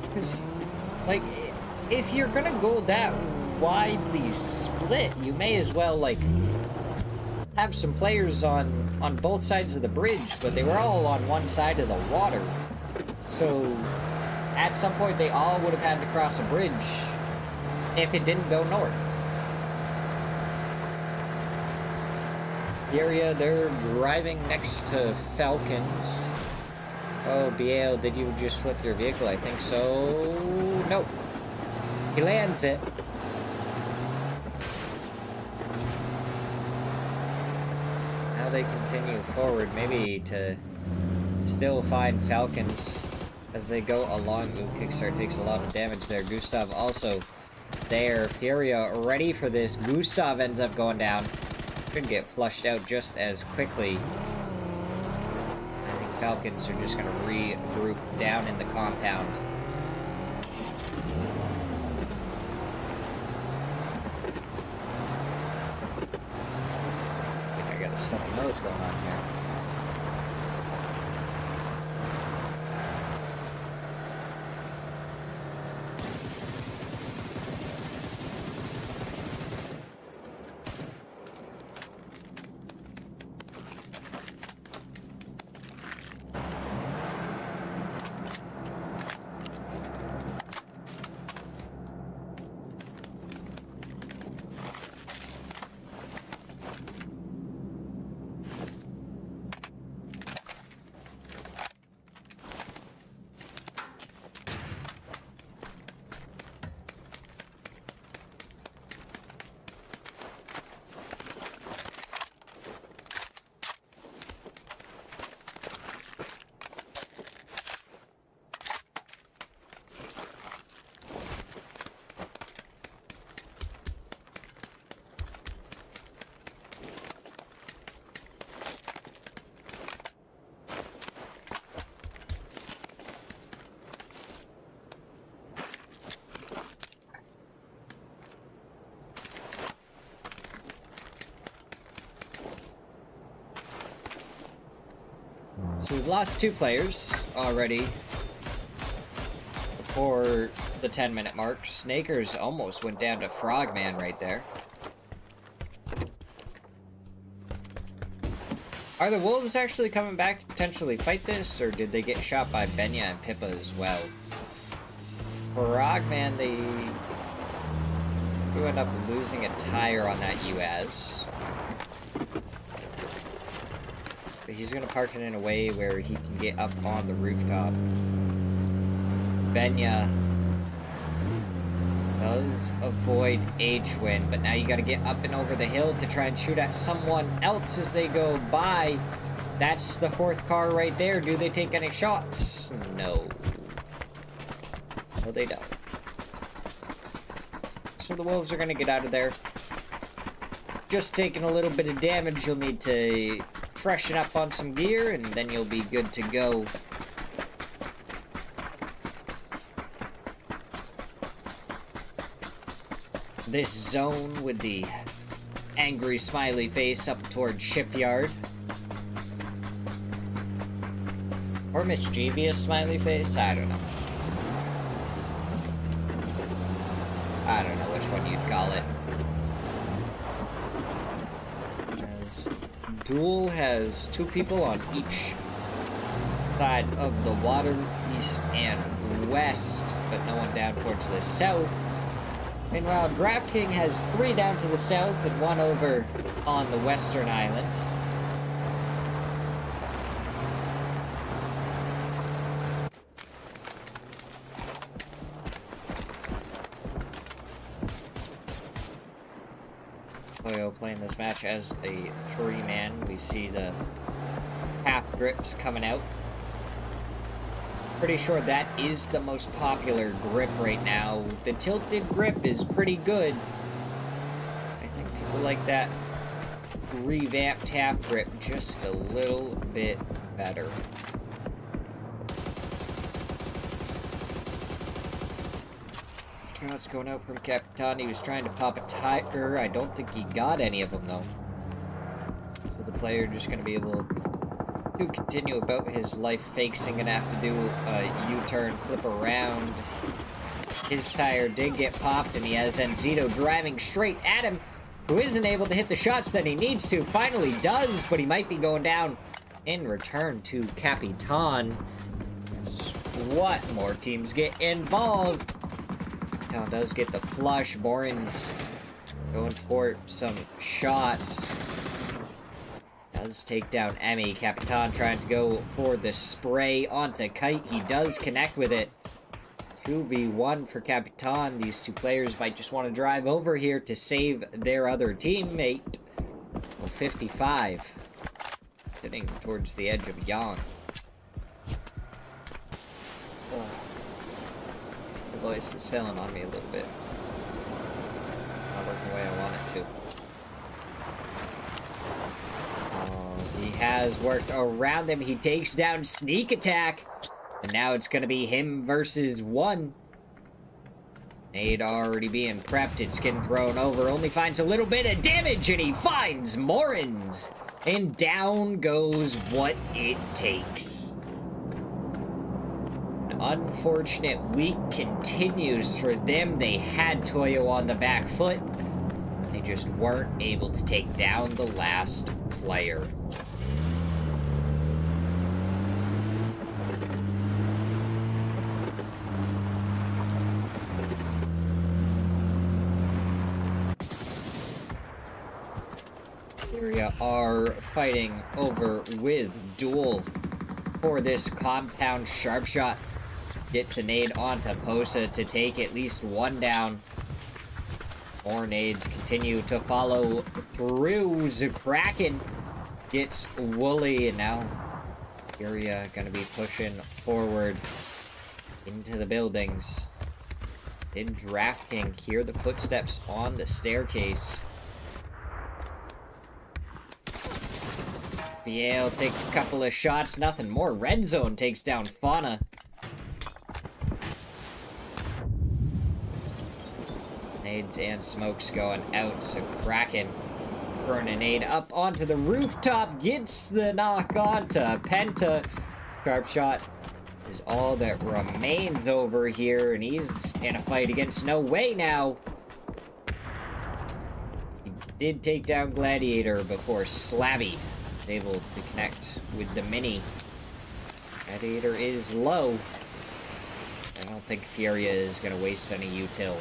Because, like, if you're gonna go that widely split, you may as well, like, have some players on both sides of the bridge, but they were all on one side of the water. So, at some point, they all would have had to cross a bridge if it didn't go north. The area, they're driving next to Falcons. Oh, BL, did you just flip your vehicle? I think so. Nope. He lands it. Now they continue forward, maybe to still find Falcons as they go along. Ooh, Kickstart takes a lot of damage there. Gustav also there. Furia ready for this. Gustav ends up going down. Could get flushed out just as quickly. I think Falcons are just going to regroup down in the compound. I think I got a stuffy nose going on here. So we've lost 2 players already before the 10-minute mark. Snakers almost went down to Frogman right there. Are the Wolves actually coming back to potentially fight this, or did they get shot by Benya and Pippa as well? Frogman, they do end up losing a tire on that UAZ. But he's going to park it in a way where he can get up on the rooftop. Benya does avoid H-Win, but now you got to get up and over the hill to try and shoot at someone else as they go by. That's the 4th car right there. Do they take any shots? No. No, they don't. So the Wolves are going to get out of there. Just taking a little bit of damage. You'll need to freshen up on some gear, and then you'll be good to go. This zone with the angry smiley face up towards Shipyard. Or mischievous smiley face? I don't know. I don't know which one you'd call it. As Duel has 2 people on each side of the water, east and west, but no one down towards the south. Meanwhile, Draft King has 3 down to the south and 1 over on the western island. Toyo playing this match as a 3-man. We see the half grips coming out. Pretty sure that is the most popular grip right now. The tilted grip is pretty good. I think people like that revamped half grip just a little bit better. Shots going out from Capitan. He was trying to pop a tire. I don't think he got any of them though. So the player just going to be able to continue about his life. Fakesing gonna have to do a U-turn, flip around. His tire did get popped, and he has Enzito driving straight at him, who isn't able to hit the shots that he needs to. Finally does, but he might be going down in return to Capitan. What more teams get involved? Capitan does get the flush. Boren's going for some shots. Does take down Emmy. Capitan trying to go for the spray onto Kite. He does connect with it. 2v1 for Capitan. These 2 players might just want to drive over here to save their other teammate. Well, 55. Sitting towards the edge of Yang. Oh. The voice is sailing on me a little bit. Not working the way I want it to. He has worked around him. He takes down Sneak Attack. And now it's going to be him versus 1. Nade already being prepped. It's getting thrown over. Only finds a little bit of damage. And he finds Morins. And down goes What It Takes. An unfortunate week continues for them. They had Toyo on the back foot. They just weren't able to take down the last player. Syria are fighting over with Duel for this compound sharp shot. Gets a nade onto Posa to take at least 1 down. More nades continue to follow through. Kraken gets Wooly, and now Syria gonna be pushing forward into the buildings. In Draft King, hear the footsteps on the staircase. Biel takes a couple of shots, nothing more. Red Zone takes down Fauna. Nades and smokes going out, so Kraken Throwing a nade up onto the rooftop, gets the knock onto Penta. Sharp shot is all that remains over here, and he's in a fight against No Way now. He did take down Gladiator before Slabby was able to connect with the Mini. Gladiator is low. I don't think Furia is going to waste any util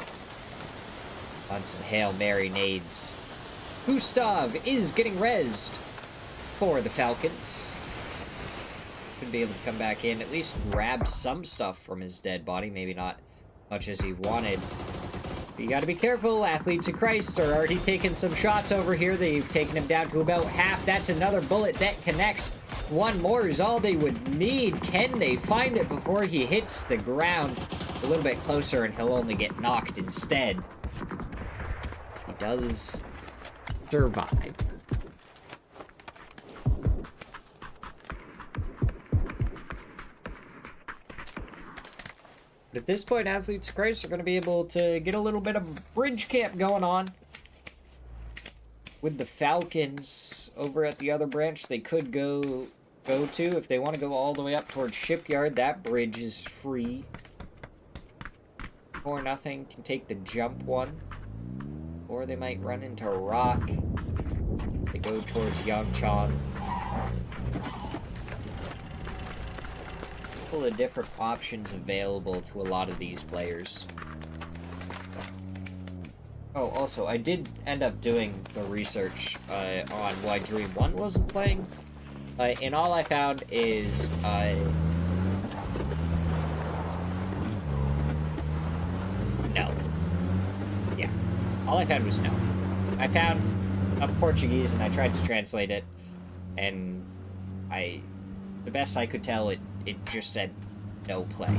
on some Hail Mary nades. Gustav is getting rezzed for the Falcons. Should be able to come back in, at least grab some stuff from his dead body. Maybe not much as he wanted. But you gotta be careful. Athletes of Christ are already taking some shots over here. They've taken him down to about half. That's another bullet that connects. One more is all they would need. Can they find it before he hits the ground? A little bit closer and he'll only get knocked instead. He does survive. But at this point, Athletes of Christ are going to be able to get a little bit of bridge camp going on with the Falcons over at the other branch. They could go to if they want to go all the way up towards Shipyard. That bridge is free. Or nothing can take the jump one. Or they might run into Rock. They go towards Yangchan. A couple of different options available to a lot of these players. Oh, also, I did end up doing the research on why Dream 1 wasn't playing. And all I found is... no. Yeah. All I found was no. I found a Portuguese and I tried to translate it, and the best I could tell, it just said no play.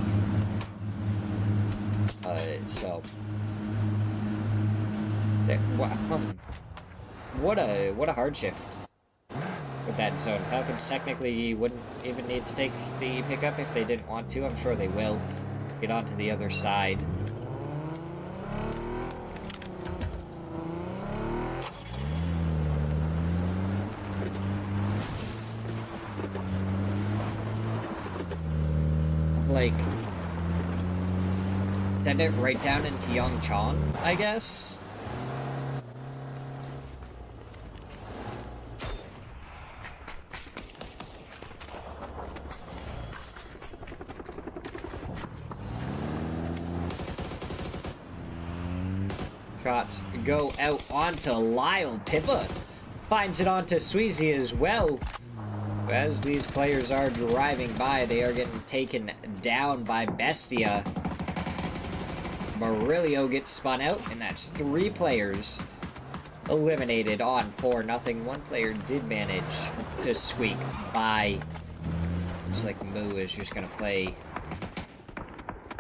So what a hard shift with that zone. Falcons technically wouldn't even need to take the pickup if they didn't want to. I'm sure they will get onto the other side. Like, send it right down into Yangchan, I guess? Shots go out onto Lyle. Pippa finds it onto Sweezy as well. As these players are driving by, they are getting taken down by Bestia. Murillo gets spun out, and that's 3 players eliminated on 4-0. One player did manage to squeak by. Looks like Moo is just going to play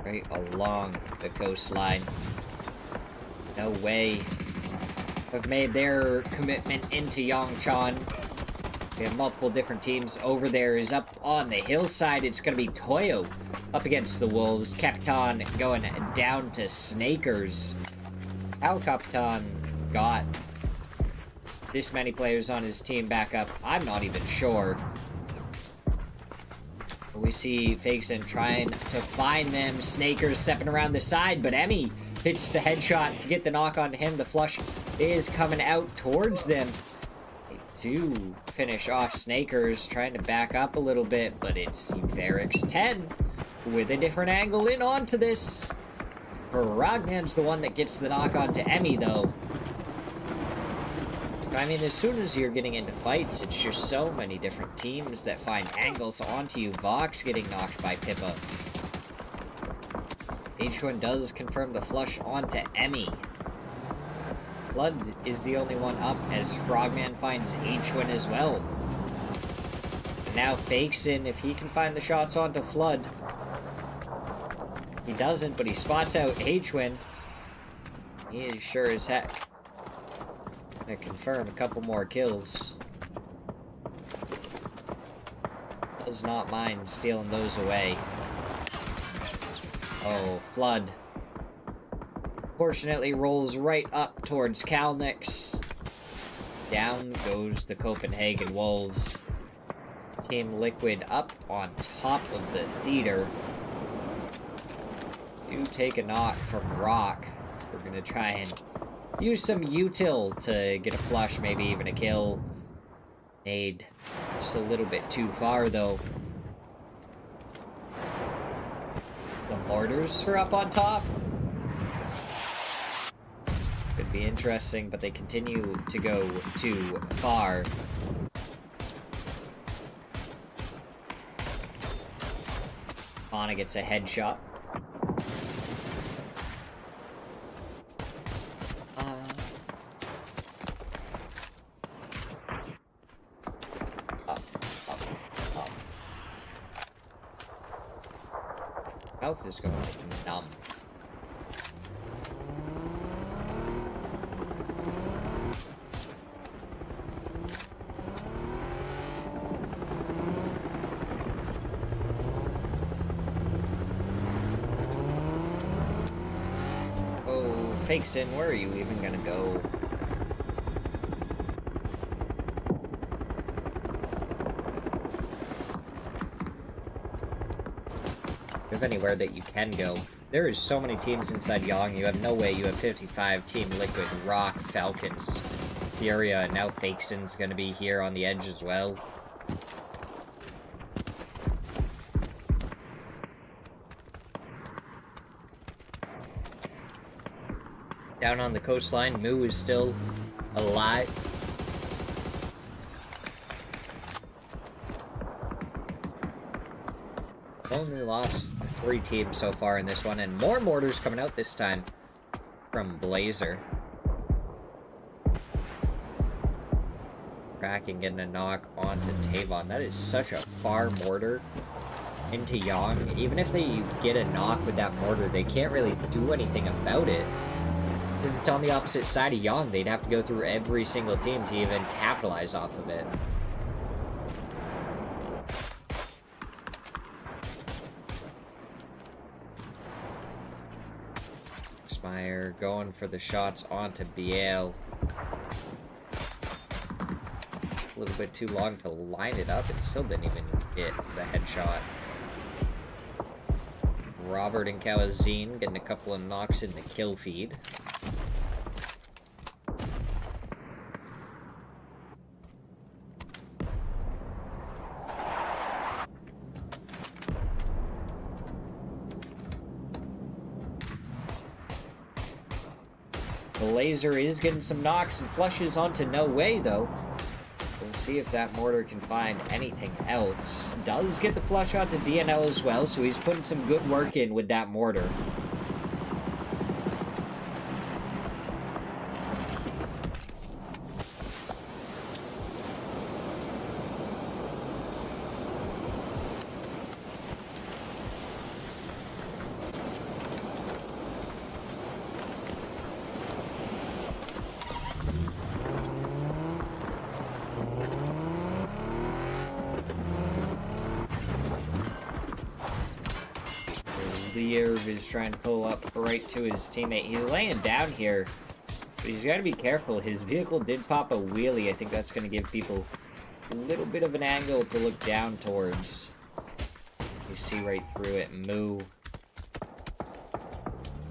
right along the coastline. No Way have made their commitment into Yangchan. We have multiple different teams. Over there is up on the hillside. It's going to be Toyo up against the Wolves. Capitan going down to Snakers. How Capitan got this many players on his team back up, I'm not even sure. We see Fakeson trying to find them. Snakers stepping around the side, but Emmy hits the headshot to get the knock onto him. The flush is coming out towards them. To finish off Snakers, trying to back up a little bit, but it's Ferrix 10 with a different angle in onto this. Rogman's the one that gets the knock onto Emmy, though. I mean, as soon as you're getting into fights, it's just so many different teams that find angles onto you. Vox getting knocked by Pippa. H1 does confirm the flush onto Emmy. Blood is the only one up as Frogman finds H1 as well. And now Fakeson, if he can find the shots onto Flood. He doesn't, but he spots out H1. He is sure as heck gonna confirm a couple more kills. Does not mind stealing those away. Oh, Flood. Fortunately rolls right up towards Kalnix. Down goes the Copenhagen Wolves. Team Liquid up on top of the theater. Do take a knock from Rock. We're gonna try and use some util to get a flush, maybe even a kill. Nade just a little bit too far though. The mortars are up on top. Could be interesting, but they continue to go too far. Fauna gets a headshot. Up. Mouth is going numb. Fakes in, where are you even gonna go? If anywhere that you can go. There is so many teams inside Yong, you have no way. You have 55, Team Liquid, Rock, Falcons, Furia, and now Fakesin's gonna be here on the edge as well. Down on the coastline, Moo is still alive. Only lost 3 teams so far in this one, and more mortars coming out this time from Blazer. Cracking, getting a knock onto Tavon. That is such a far mortar into Yong. Even if they get a knock with that mortar, they can't really do anything about it. It's on the opposite side of Yong. They'd have to go through every single team to even capitalize off of it. Spire going for the shots onto Biel. A little bit too long to line it up and still didn't even get the headshot. Robert and Kawazine getting a couple of knocks in the kill feed. The laser is getting some knocks and flushes onto No Way, though. We'll see if that mortar can find anything else. Does get the flush onto DNL as well, so he's putting some good work in with that mortar. Learv is trying to pull up right to his teammate. He's laying down here, but he's got to be careful. His vehicle did pop a wheelie. I think that's going to give people a little bit of an angle to look down towards. You see right through it. Moo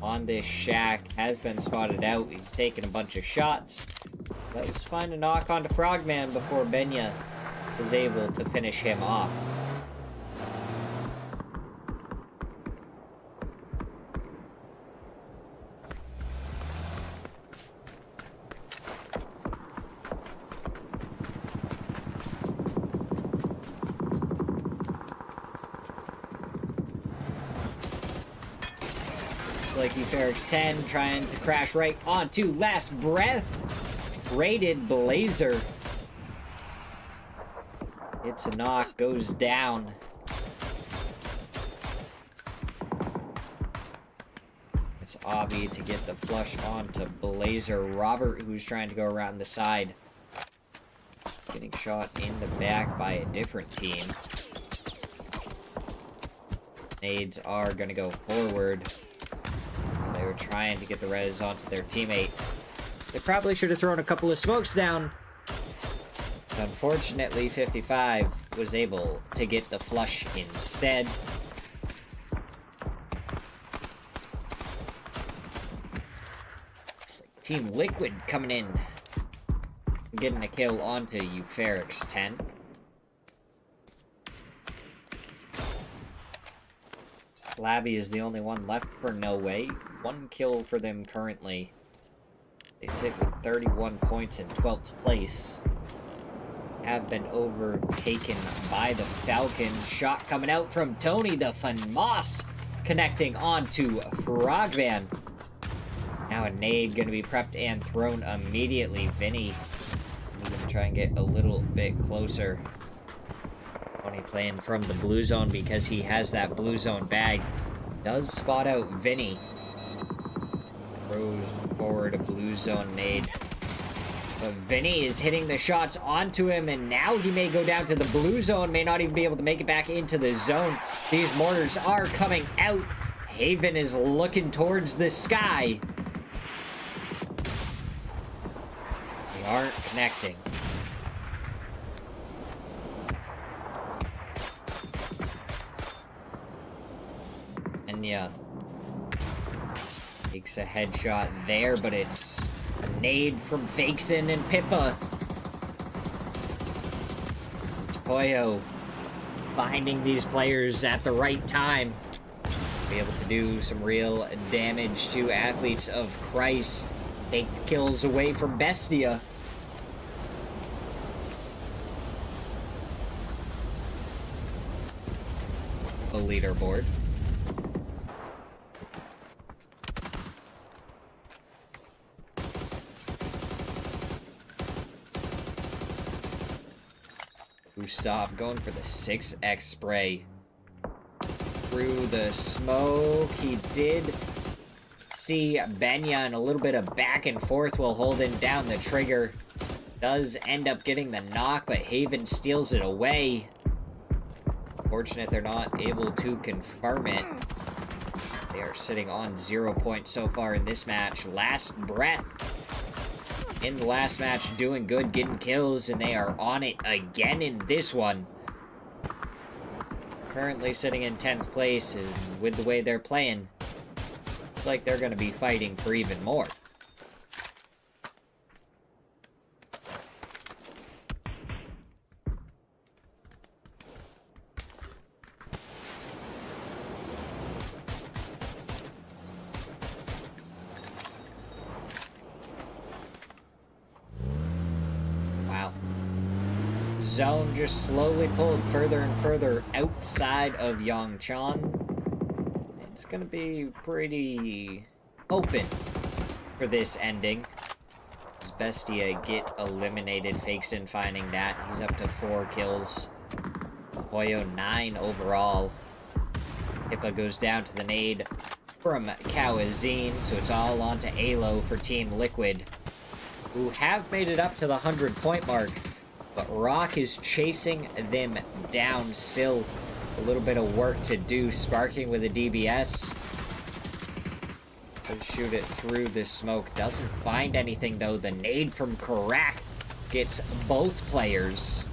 on this shack has been spotted out. He's taking a bunch of shots. Let's find a knock onto Frogman before Benya is able to finish him off. Like Ferrex 10 trying to crash right onto Last Breath. Traded Blazer. It's a knock, goes down. It's Obby to get the flush onto Blazer. Robert, who's trying to go around the side. He's getting shot in the back by a different team. Nades are gonna go forward. They were trying to get the res onto their teammate. They probably should have thrown a couple of smokes down. Unfortunately, 55 was able to get the flush instead. Looks like Team Liquid coming in, getting a kill onto Euphorix 10. Flabby is the only one left for No Way. 1 kill for them currently. They sit with 31 points in 12th place. Have been overtaken by the Falcons. Shot coming out from Tony, the FAMAS connecting onto Frogvan. Now a nade going to be prepped and thrown immediately. Vinny, we're going to try and get a little bit closer. Tony playing from the blue zone because he has that blue zone bag. Does spot out Vinny. Throws forward a blue zone nade. But Vinny is hitting the shots onto him, and now he may go down to the blue zone, may not even be able to make it back into the zone. These mortars are coming out. Haven is looking towards the sky. They aren't connecting. And yeah, takes a headshot there, but it's a nade from Fakeson and Pippa. Toyo finding these players at the right time. Be able to do some real damage to Athletes of Christ. Take the kills away from Bestia. A leaderboard. Gustav going for the 6x spray. Through the smoke, he did see Benya and a little bit of back and forth while holding down the trigger. Does end up getting the knock, but Haven steals it away. Fortunate they're not able to confirm it. They are sitting on 0 points so far in this match. Last breath in the last match, doing good, getting kills, and they are on it again in this one. Currently sitting in 10th place, and with the way they're playing, looks like they're going to be fighting for even more. Zone just slowly pulled further and further outside of Yongchan. It's gonna be pretty open for this ending. As Bestia get eliminated, Fakeson finding that. He's up to 4 kills. Hoyo 9 overall. Hippa goes down to the nade from Kawazine, so it's all on to Alo for Team Liquid, who have made it up to the 100-point mark. But Rock is chasing them down still. A little bit of work to do. Sparking with a DBS. Does shoot it through the smoke. Doesn't find anything though. The nade from Karak gets both players.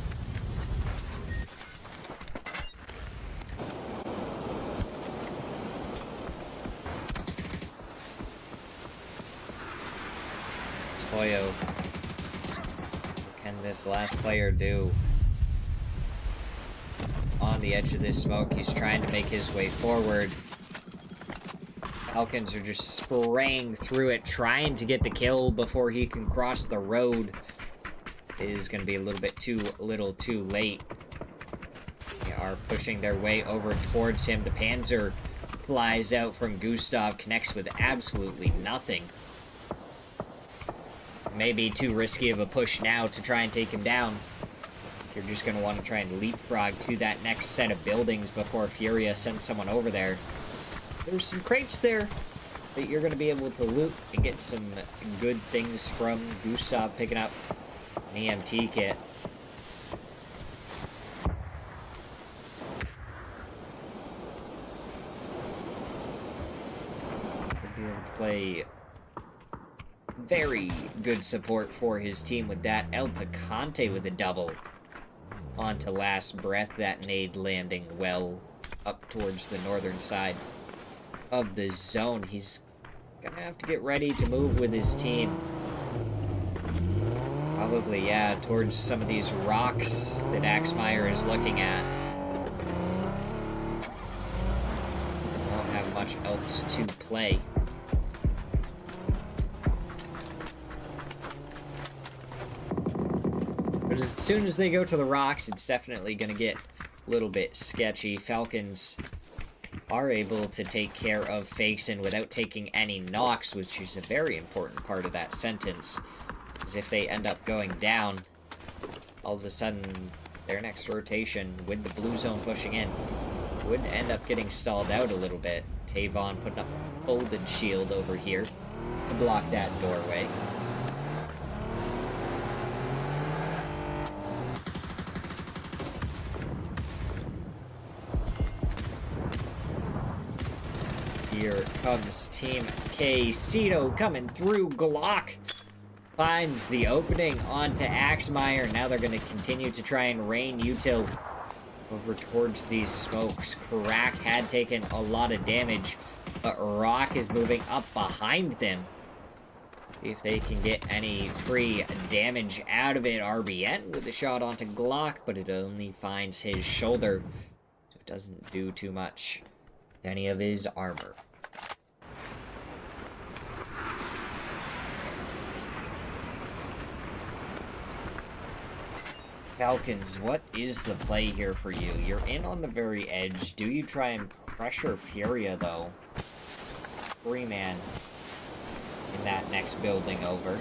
It's Toyo. This last player do on the edge of this smoke? He's trying to make his way forward. Falcons are just spraying through it, trying to get the kill before he can cross the road. It is going to be a little bit too late. They are pushing their way over towards him. The Panzer flies out from Gustav, connects with absolutely nothing. Maybe too risky of a push now to try and take him down. You're just going to want to try and leapfrog to that next set of buildings before Furia sends someone over there. There's some crates there that you're going to be able to loot and get some good things from. Gustav picking up an EMT kit. We'll be able to play Very good support for his team with that. El Picante with a double. On to Last Breath, that nade landing well up towards the northern side of the zone. He's gonna have to get ready to move with his team. Probably, yeah, towards some of these rocks that Axmeyer is looking at. Won't have much else to play. But as soon as they go to the rocks, it's definitely going to get a little bit sketchy. Falcons are able to take care of Faison without taking any knocks, which is a very important part of that sentence. Because if they end up going down, all of a sudden, their next rotation, with the blue zone pushing in, would end up getting stalled out a little bit. Tavon putting up a folded shield over here to block that doorway. Here comes Team Quesito coming through. Glock finds the opening onto Axmeyer. Now they're going to continue to try and rain util over towards these smokes. Crack had taken a lot of damage, but Rock is moving up behind them. See if they can get any free damage out of it. RBN with a shot onto Glock, but it only finds his shoulder, so it doesn't do too much to any of his armor. Falcons, what is the play here for you? You're in on the very edge. Do you try and pressure Furia, though? 3-man in that next building over.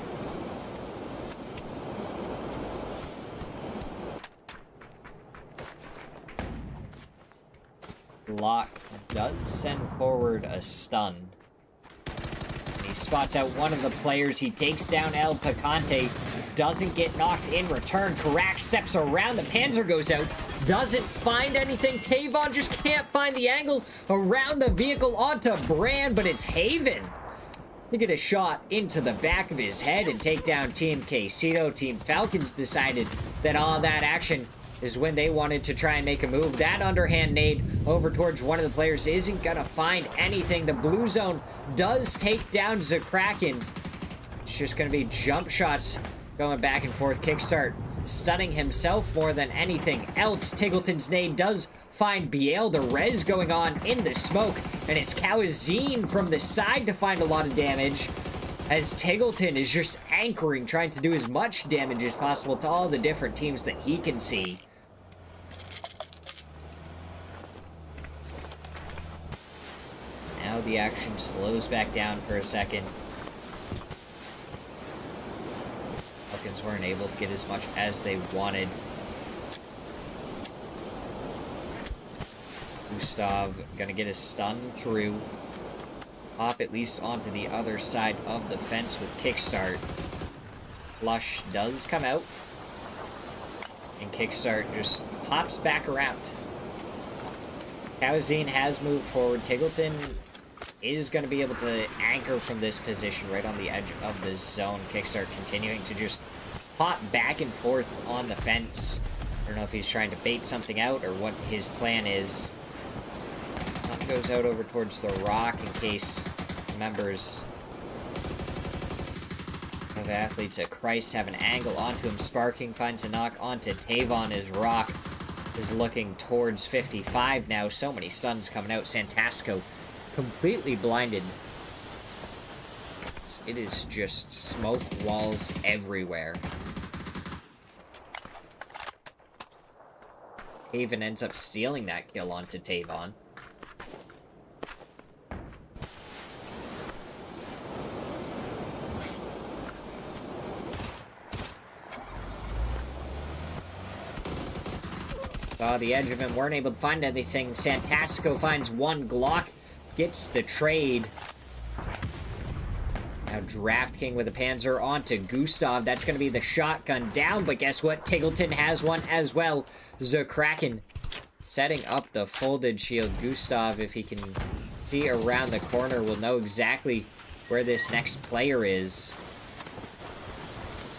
Lock does send forward a stun. And he spots out one of the players. He takes down El Picante. Doesn't get knocked in return. Karak steps around. The Panzer goes out. Doesn't find anything. Tavon just can't find the angle around the vehicle onto Brand, but it's Haven to get a shot into the back of his head and take down Team Quesito. Team Falcons decided that all that action is when they wanted to try and make a move. That underhand nade over towards one of the players isn't gonna find anything. The blue zone does take down Zakraken. It's just gonna be jump shots going back and forth. Kickstart stunning himself more than anything else. Tiggleton's nade does find Biel. The res going on in the smoke, and it's Kawazine from the side to find a lot of damage, as Tiggleton is just anchoring, trying to do as much damage as possible to all the different teams that he can see. Now the action slows back down for a second. Falcons weren't able to get as much as they wanted. Gustav gonna get a stun through. Hop at least onto the other side of the fence with Kickstart. Flush does come out. And Kickstart just hops back around. Kawazine has moved forward. Tiggleton is going to be able to anchor from this position right on the edge of the zone. Kickstart continuing to just hop back and forth on the fence. I don't know if he's trying to bait something out or what his plan is. One goes out over towards the rock in case members of Athletes at Christ have an angle onto him. Sparking finds a knock onto Tavon as Rock is looking towards 55 now. So many stuns coming out. Santasco completely blinded. It is just smoke walls everywhere. Haven ends up stealing that kill onto Tavon. Saw the edge of him, weren't able to find anything. Santasco finds one. Glock gets the trade. Now Draft King with a Panzer onto Gustav. That's going to be the shotgun down, but guess what? Tiggleton has one as well. Zakraken setting up the folded shield. Gustav, if he can see around the corner, will know exactly where this next player is.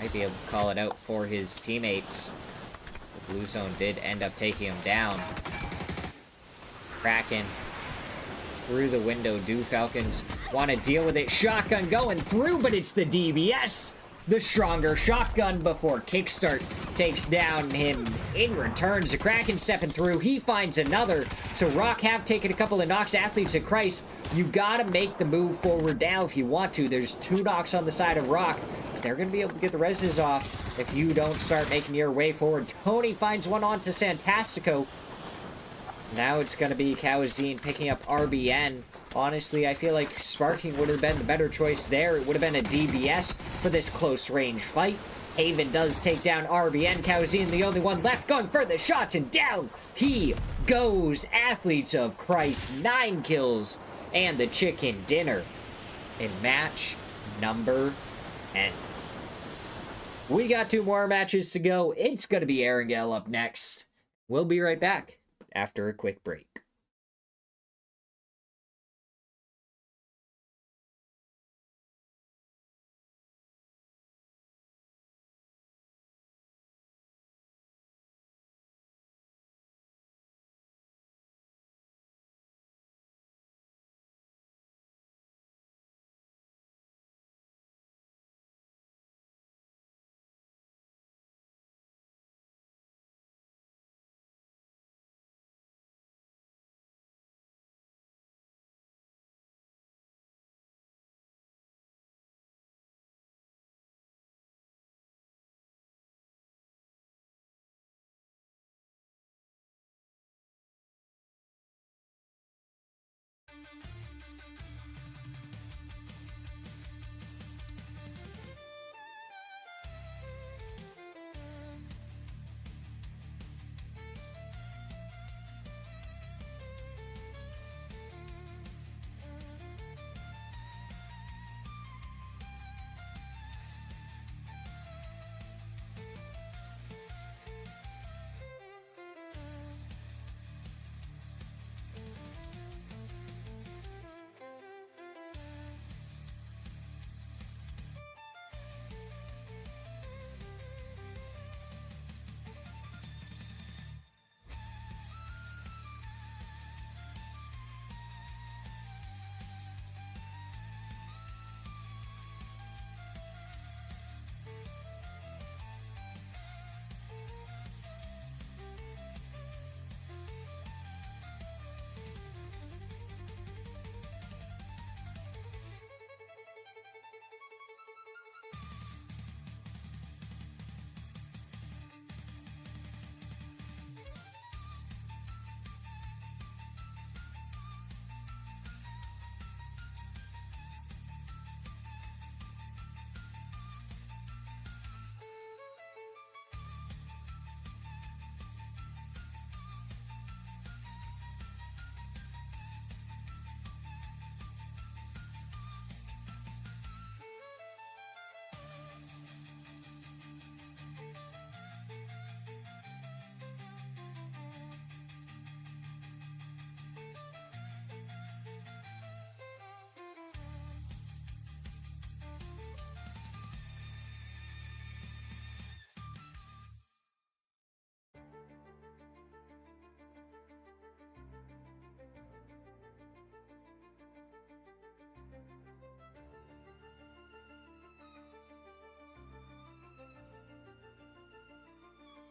Might be able to call it out for his teammates. The blue zone did end up taking him down. Kraken through the window. Do Falcons want to deal with it? Shotgun going through, but it's the DBS. The stronger shotgun before Kickstart takes down him in returns. The Kraken stepping through. He finds another. So Rock have taken a couple of knocks. Athletes of Christ, you gotta make the move forward now if you want to. There's 2 knocks on the side of Rock. But they're gonna be able to get the reses off if you don't start making your way forward. Tony finds one onto Santastico. Now it's gonna be Kawazine picking up RBN. Honestly, I feel like Sparking would have been the better choice there. It would have been a DBS for this close range fight. Haven does take down RBN. Kawazine, the only one left, going for the shots, and down he goes. Athletes of Christ, 9 kills, and the chicken dinner in match number 10. We got 2 more matches to go. It's going to be Erangel up next. We'll be right back after a quick break.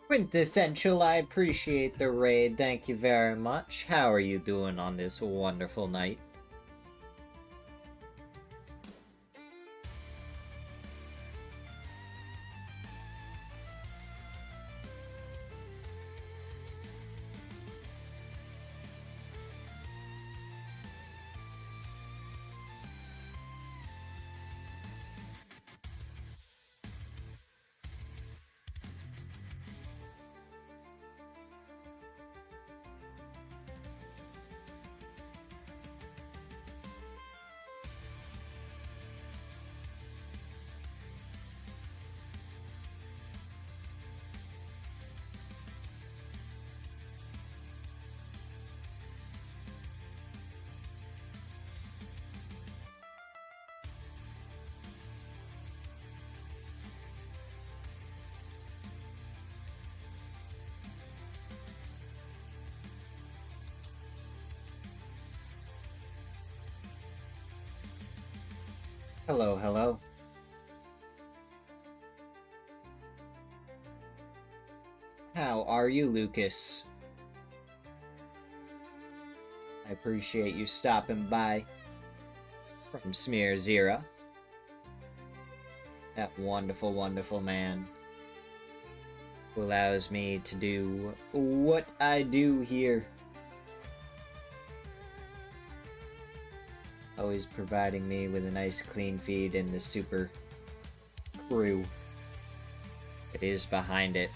Quintessential, I appreciate the raid. Thank you very much. How are you doing on this wonderful night? Hello, hello. How are you, Lucas? I appreciate you stopping by from Smear Zero. That wonderful, wonderful man who allows me to do what I do here. Always providing me with a nice clean feed and the super crew that is behind it.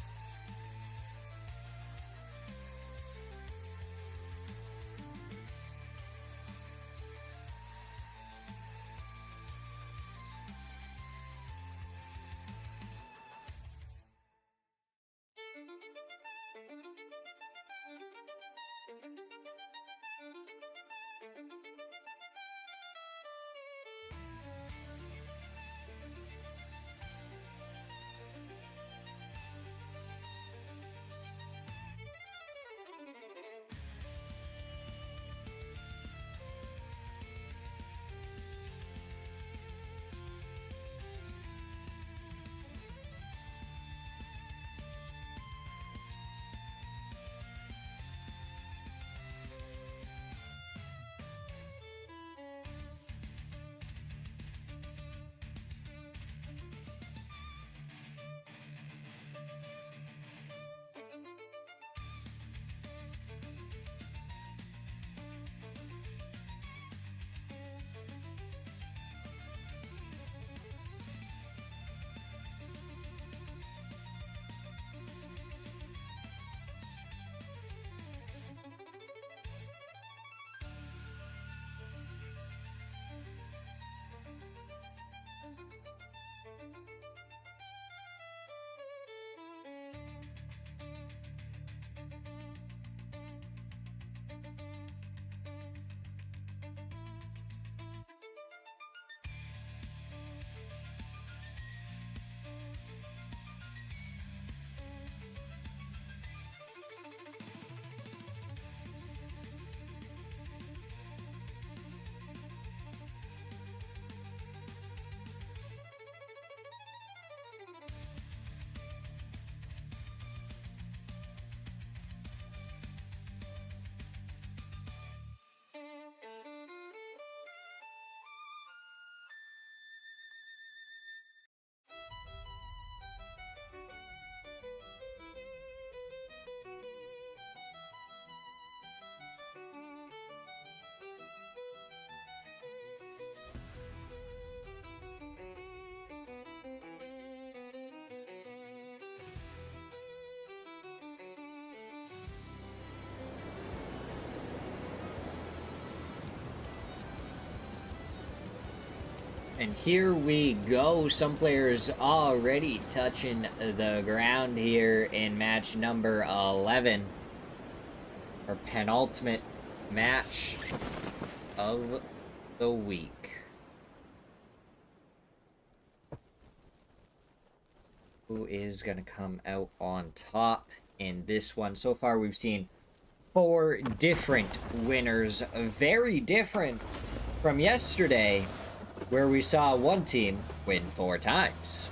And here we go. Some players already touching the ground here in match number 11. Our penultimate match of the week. Who is going to come out on top in this one? So far we've seen 4 different winners. Very different from yesterday, where we saw one team win 4 times.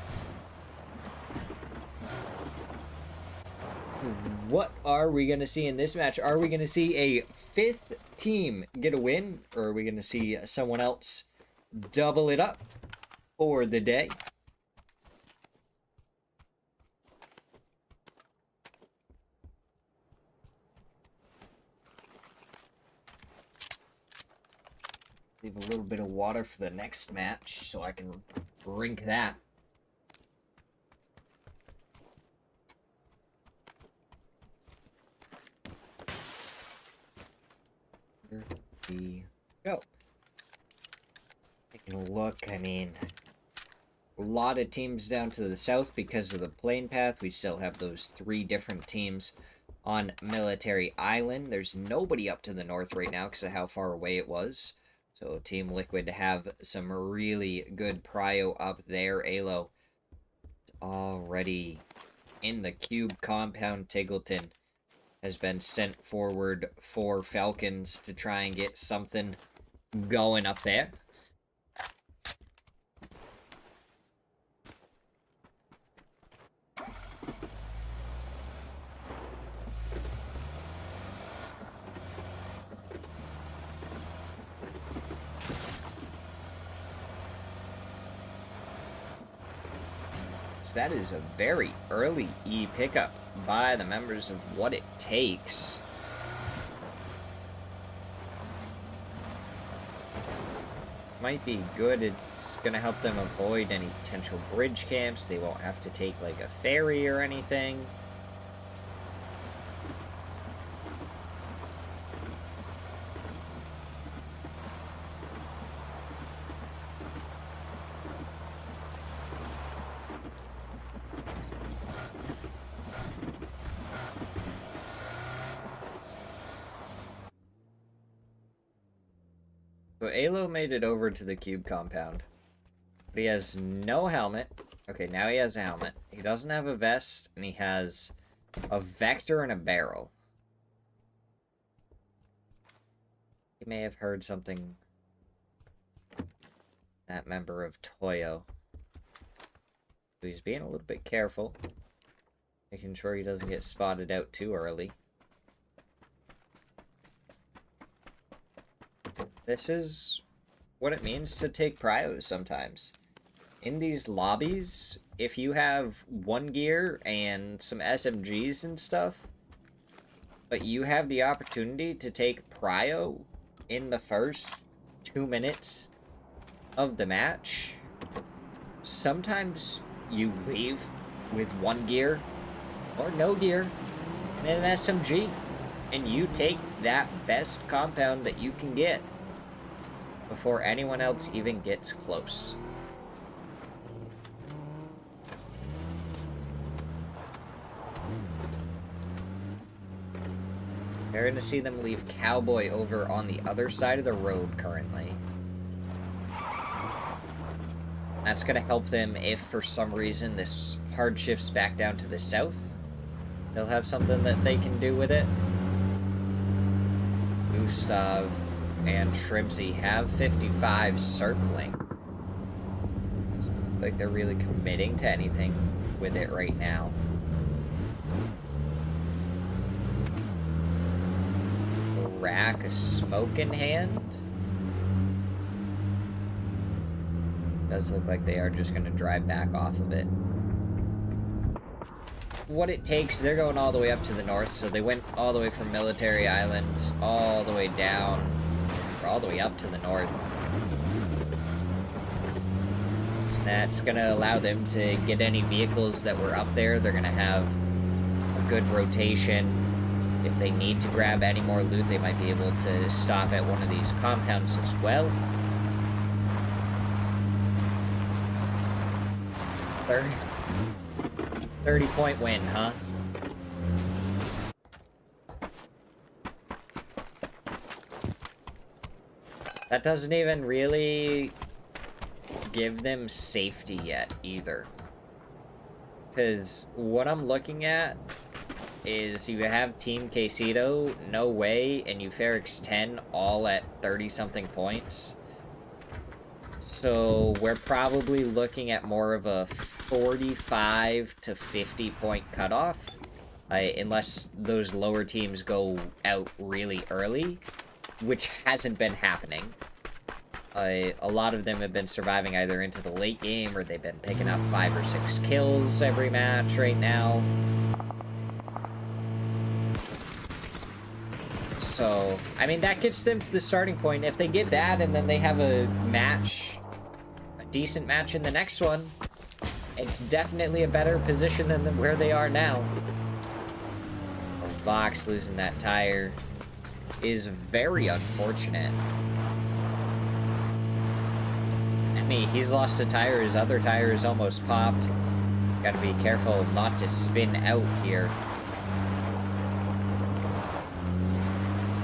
What are we going to see in this match? Are we going to see a 5th team get a win? Or are we going to see someone else double it up for the day? Leave a little bit of water for the next match so I can drink that. Here we go. Taking a look, I mean, a lot of teams down to the south because of the plane path. We still have those 3 different teams on Military Island. There's nobody up to the north right now because of how far away it was. So Team Liquid have some really good prio up there. Alo already in the cube compound. Tiggleton has been sent forward for Falcons to try and get something going up there. So that is a very early E pickup by the members of What It Takes. Might be good. It's going to help them avoid any potential bridge camps. They won't have to take like a ferry or anything. So Alo made it over to the cube compound. But he has no helmet. Okay, now he has a helmet. He doesn't have a vest, and he has a vector and a barrel. He may have heard something. That member of Toyo. So he's being a little bit careful. Making sure he doesn't get spotted out too early. This is what it means to take pryos sometimes. In these lobbies, if you have one gear and some SMGs and stuff, but you have the opportunity to take prio in the first 2 minutes of the match, sometimes you leave with one gear or no gear and an SMG, and you take that best compound that you can get before anyone else even gets close. You're going to see them leave Cowboy over on the other side of the road currently. That's going to help them if for some reason this hard shifts back down to the south. They'll have something that they can do with it. Gustav and Shrimpsy have 55 circling. Doesn't look like they're really committing to anything with it right now. Rack a smoke in hand. Does look like they are just going to drive back off of it. What It Takes, they're going all the way up to the north, so they went all the way from Military Island all the way down, or all the way up to the north. That's going to allow them to get any vehicles that were up there. They're going to have a good rotation. If they need to grab any more loot, they might be able to stop at one of these compounds as well. 30-point win, huh? That doesn't even really give them safety yet, either. Because what I'm looking at is you have Team Quesito, No Way, and Euphorix 10 all at 30-something points. So we're probably looking at more of a 45 to 50 point cutoff. Unless those lower teams go out really early, which hasn't been happening. A lot of them have been surviving either into the late game, or they've been picking up 5 or 6 kills every match right now. So, I mean, that gets them to the starting point. If they get that and then they have a match, a decent match in the next one, it's definitely a better position than where they are now. Vox losing that tire is very unfortunate. I mean, he's lost a tire, his other tire is almost popped. Gotta be careful not to spin out here.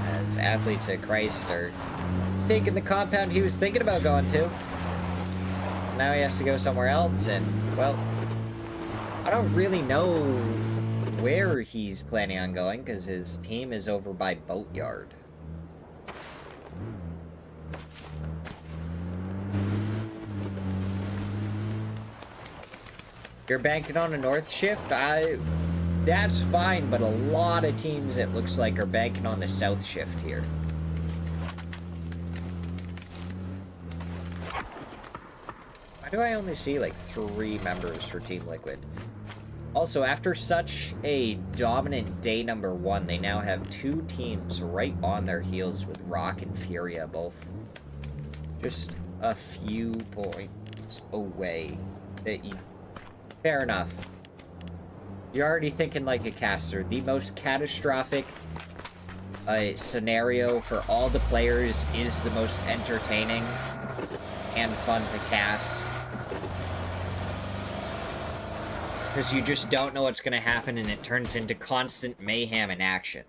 As Athletes of Christ are taking the compound he was thinking about going to. Now he has to go somewhere else, and, well, I don't really know where he's planning on going, because his team is over by Boatyard. You're banking on a north shift? That's fine, but a lot of teams, it looks like, are banking on the south shift here. Why do I only see like 3 members for Team Liquid? Also, after such a dominant day number 1, they now have 2 teams right on their heels with Rock and Furia both just a few points away. Fair enough. You're already thinking like a caster. The most catastrophic scenario for all the players is the most entertaining and fun to cast. Because you just don't know what's going to happen and it turns into constant mayhem and action.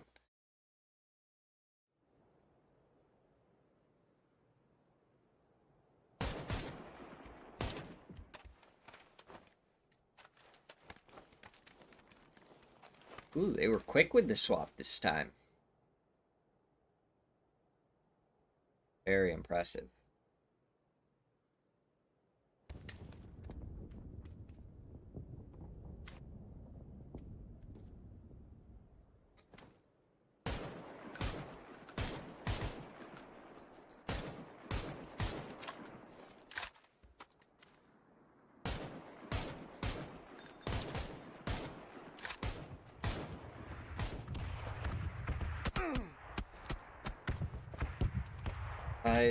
Ooh, they were quick with the swap this time. Very impressive.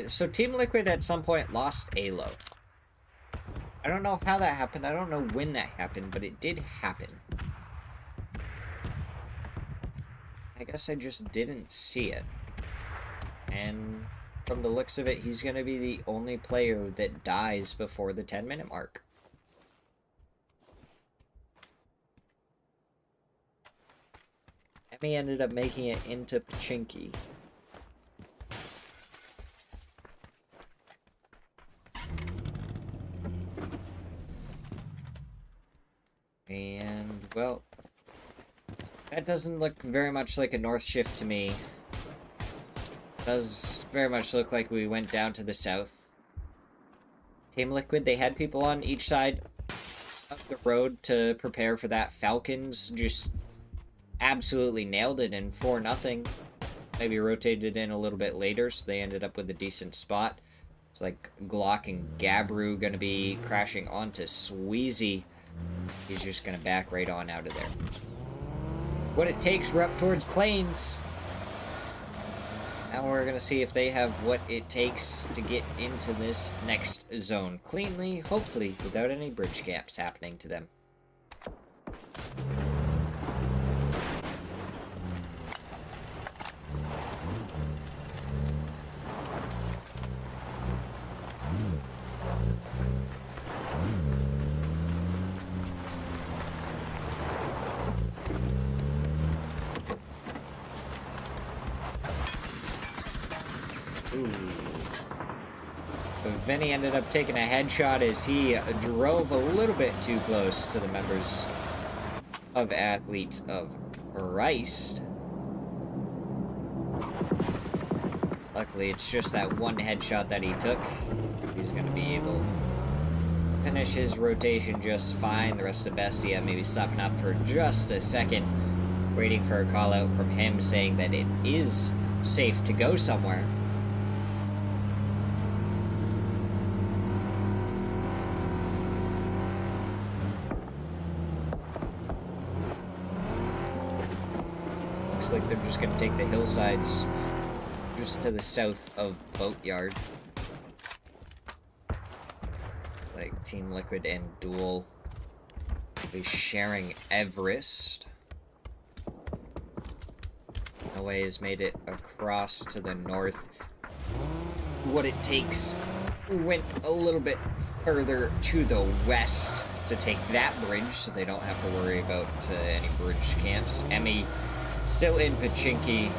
So Team Liquid at some point lost Alo. I don't know how that happened. I don't know when that happened, but it did happen. I guess I just didn't see it. And from the looks of it, he's going to be the only player that dies before the 10-minute mark. Emmy ended up making it into Pachinki. And, well, that doesn't look very much like a north shift to me. It does very much look like we went down to the south. Team Liquid, they had people on each side of the road to prepare for that. Falcons just absolutely nailed it in 4-0. Maybe rotated in a little bit later, so they ended up with a decent spot. It's like Glock and Gabru going to be crashing onto Sweezy. He's just going to back right on out of there. What it takes, we're up towards Plains. Now we're going to see if they have what it takes to get into this next zone cleanly, hopefully without any bridge gaps happening to them. Vinny ended up taking a headshot as he drove a little bit too close to the members of Athletes of Christ. Luckily, it's just that one headshot that he took. He's going to be able to finish his rotation just fine. The rest of Bestia maybe stopping up for just a second, waiting for a call out from him saying that it is safe to go somewhere. Like they're just going to take the hillsides just to the south of Boatyard. Like Team Liquid and Duel will be sharing Everest. No way has made it across to the north. What it takes went a little bit further to the west to take that bridge, so they don't have to worry about any bridge camps. Emmy still in Pachinki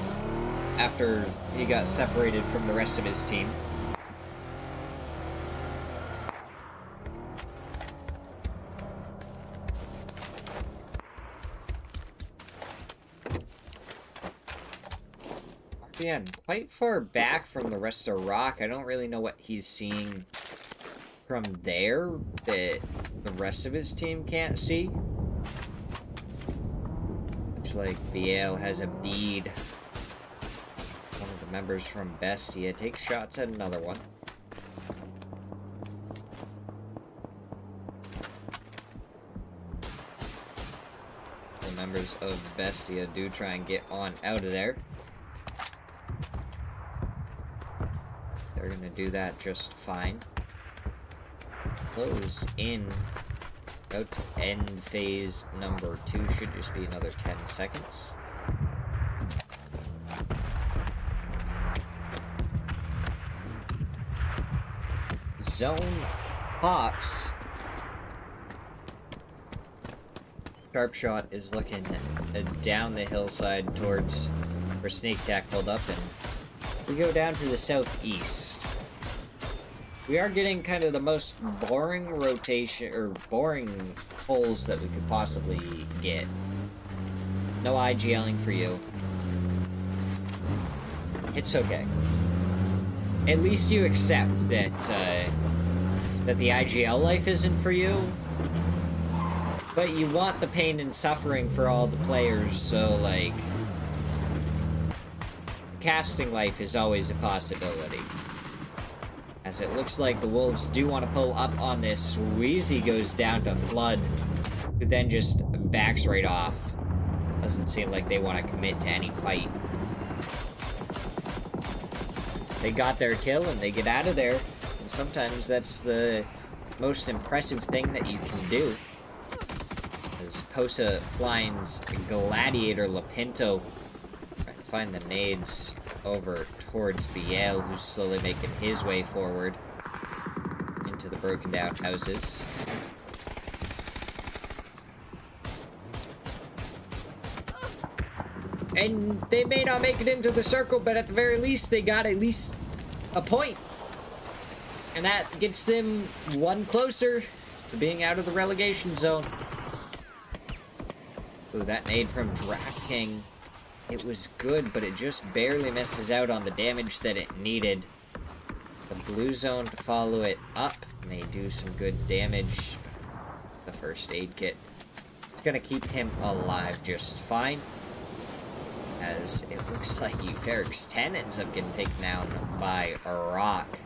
after he got separated from the rest of his team. Again, quite far back from the rest of Rock. I don't really know what he's seeing from there that the rest of his team can't see. Looks like Biel has a bead. One of the members from Bestia takes shots at another one. the members of Bestia do try and get on out of there. They're gonna do that just fine. Close in. About to end phase number 2. Should just be another 10 seconds. Zone pops. Sharp Shot is looking down the hillside towards where Sneak Attack pulled up, and we go down to the southeast. We are getting kind of the most boring rotation, or boring pulls that we could possibly get. No IGLing for you. It's okay. At least you accept that, that the IGL life isn't for you. But you want the pain and suffering for all the players, so, like... casting life is always a possibility. As it looks like the Wolves do want to pull up on this. Wheezy goes down to Flood, who then just backs right off. Doesn't seem like they want to commit to any fight. They got their kill and they get out of there. And sometimes that's the most impressive thing that you can do. As Posa finds Gladiator Lapinto trying to find the nades over towards Biel, who's slowly making his way forward into the broken down houses. And they may not make it into the circle, but at the very least, they got at least a point. And that gets them one closer to being out of the relegation zone. Ooh, that nade from Draft King. It was good, but it just barely misses out on the damage that it needed. The blue zone to follow it up may do some good damage. The first aid kit is gonna keep him alive just fine. As it looks like Euphoric's 10 ends up getting taken down by a rock.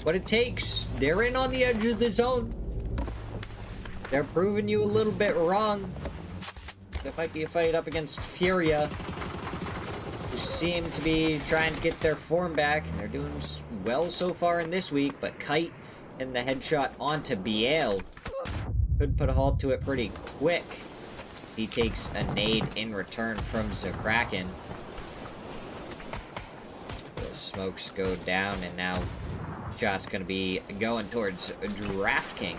What it takes, they're in on the edge of the zone. They're proving you a little bit wrong. There might be a fight up against Furia, who seem to be trying to get their form back, and they're doing well so far in this week, but Kite and the headshot onto Biel could put a halt to it pretty quick, as he takes a nade in return from Zakraken. The smokes go down, and now shot's gonna be going towards Draft King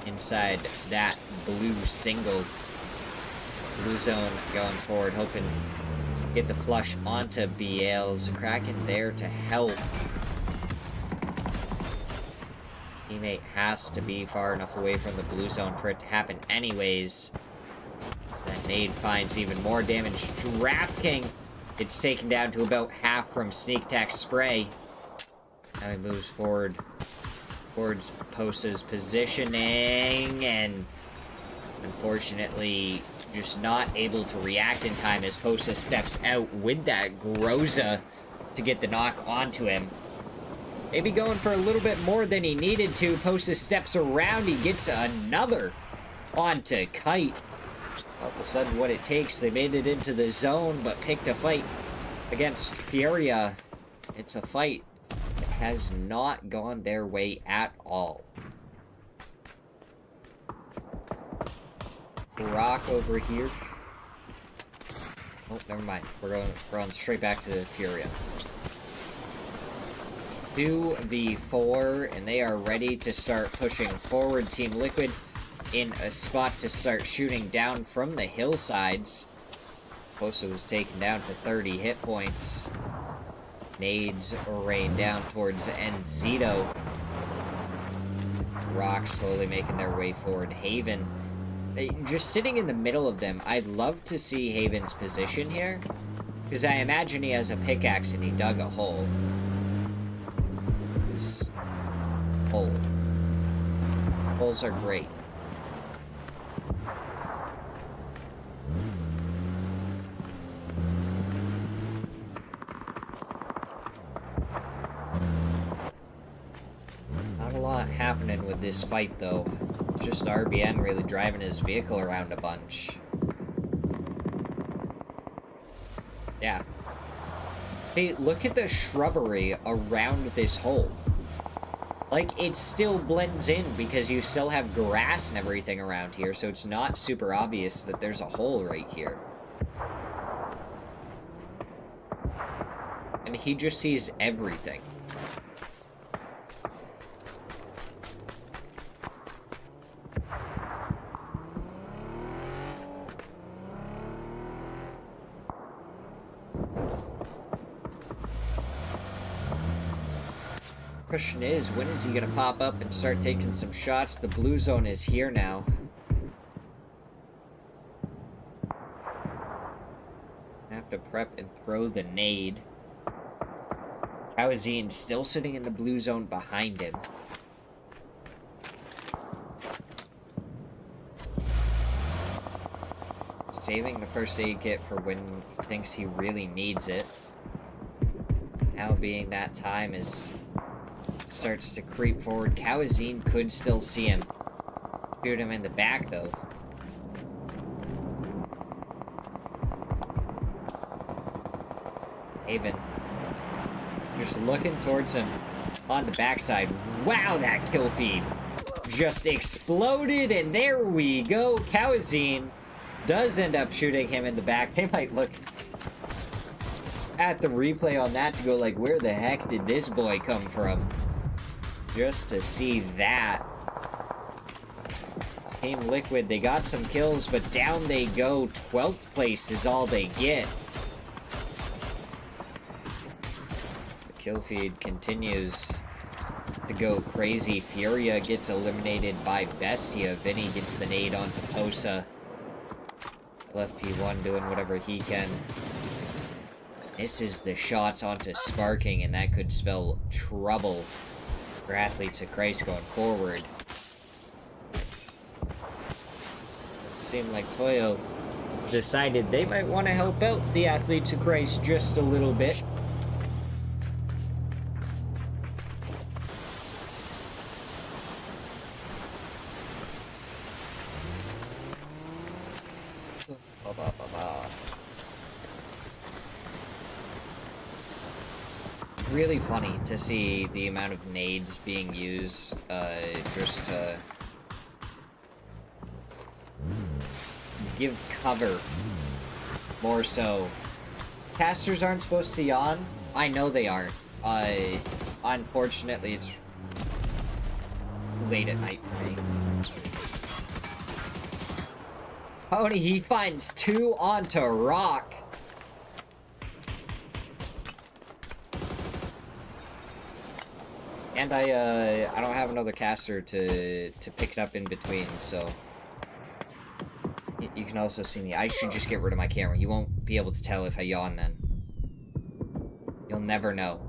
inside that blue single. Blue zone going forward, hoping to get the flush onto Biel. Zakraken there to help. Teammate has to be far enough away from the blue zone for it to happen anyways. As that nade finds even more damage. Draft King, it's taken down to about half from Sneak Attack Spray. Now he moves forward towards Posa's positioning, and unfortunately just not able to react in time as Posa steps out with that Groza to get the knock onto him. Maybe going for a little bit more than he needed to. Posa steps around, he gets another onto Kite. All of a sudden what it takes, they made it into the zone, but picked a fight against Furia. It's a fight has not gone their way at all. Rock over here. Oh, never mind. We're going straight back to the Furia. 2v4, and they are ready to start pushing forward. Team Liquid in a spot to start shooting down from the hillsides. Posa was taken down to 30 hit points. Nades rain down towards Enzito. Rocks slowly making their way forward. Haven, just sitting in the middle of them. I'd love to see Haven's position here, because I imagine he has a pickaxe and he dug a hole. This hole. Holes are great. happening with this fight, though. It's just RBN really driving his vehicle around a bunch. Yeah. See, look at the shrubbery around this hole. Like, it still blends in because you still have grass and everything around here, so it's not super obvious that there's a hole right here. And he just sees everything. Question is, when is he gonna pop up and start taking some shots? The blue zone is here now. I have to prep and throw the nade. Kawazine still sitting in the blue zone behind him. Saving the first aid kit for when he thinks he really needs it. Now being that time is starts to creep forward. Kawazine could still see him. Shoot him in the back though. Haven just looking towards him on the backside. Wow, that kill feed just exploded, and there we go. Kawazine does end up shooting him in the back. They might look at the replay on that to go like, where the heck did this boy come from? Just to see that. Team Liquid, they got some kills, but down they go. 12th place is all they get. The kill feed continues to go crazy. Furia gets eliminated by Bestia. Vinny gets the nade onto Posa. LFP1 doing whatever he can. Misses the shots onto Sparking, and that could spell trouble for Athletes of Christ going forward. It seemed like Toyo decided they might want to help out the Athletes of Christ just a little bit. Really funny to see the amount of nades being used just to give cover more so. Casters aren't supposed to yawn. I know they aren't. Unfortunately, it's late at night for me. Tony, he finds two onto Rock. And I don't have another caster to pick it up in between, so you can also see me. I should just get rid of my camera. You won't be able to tell if I yawn then. You'll never know.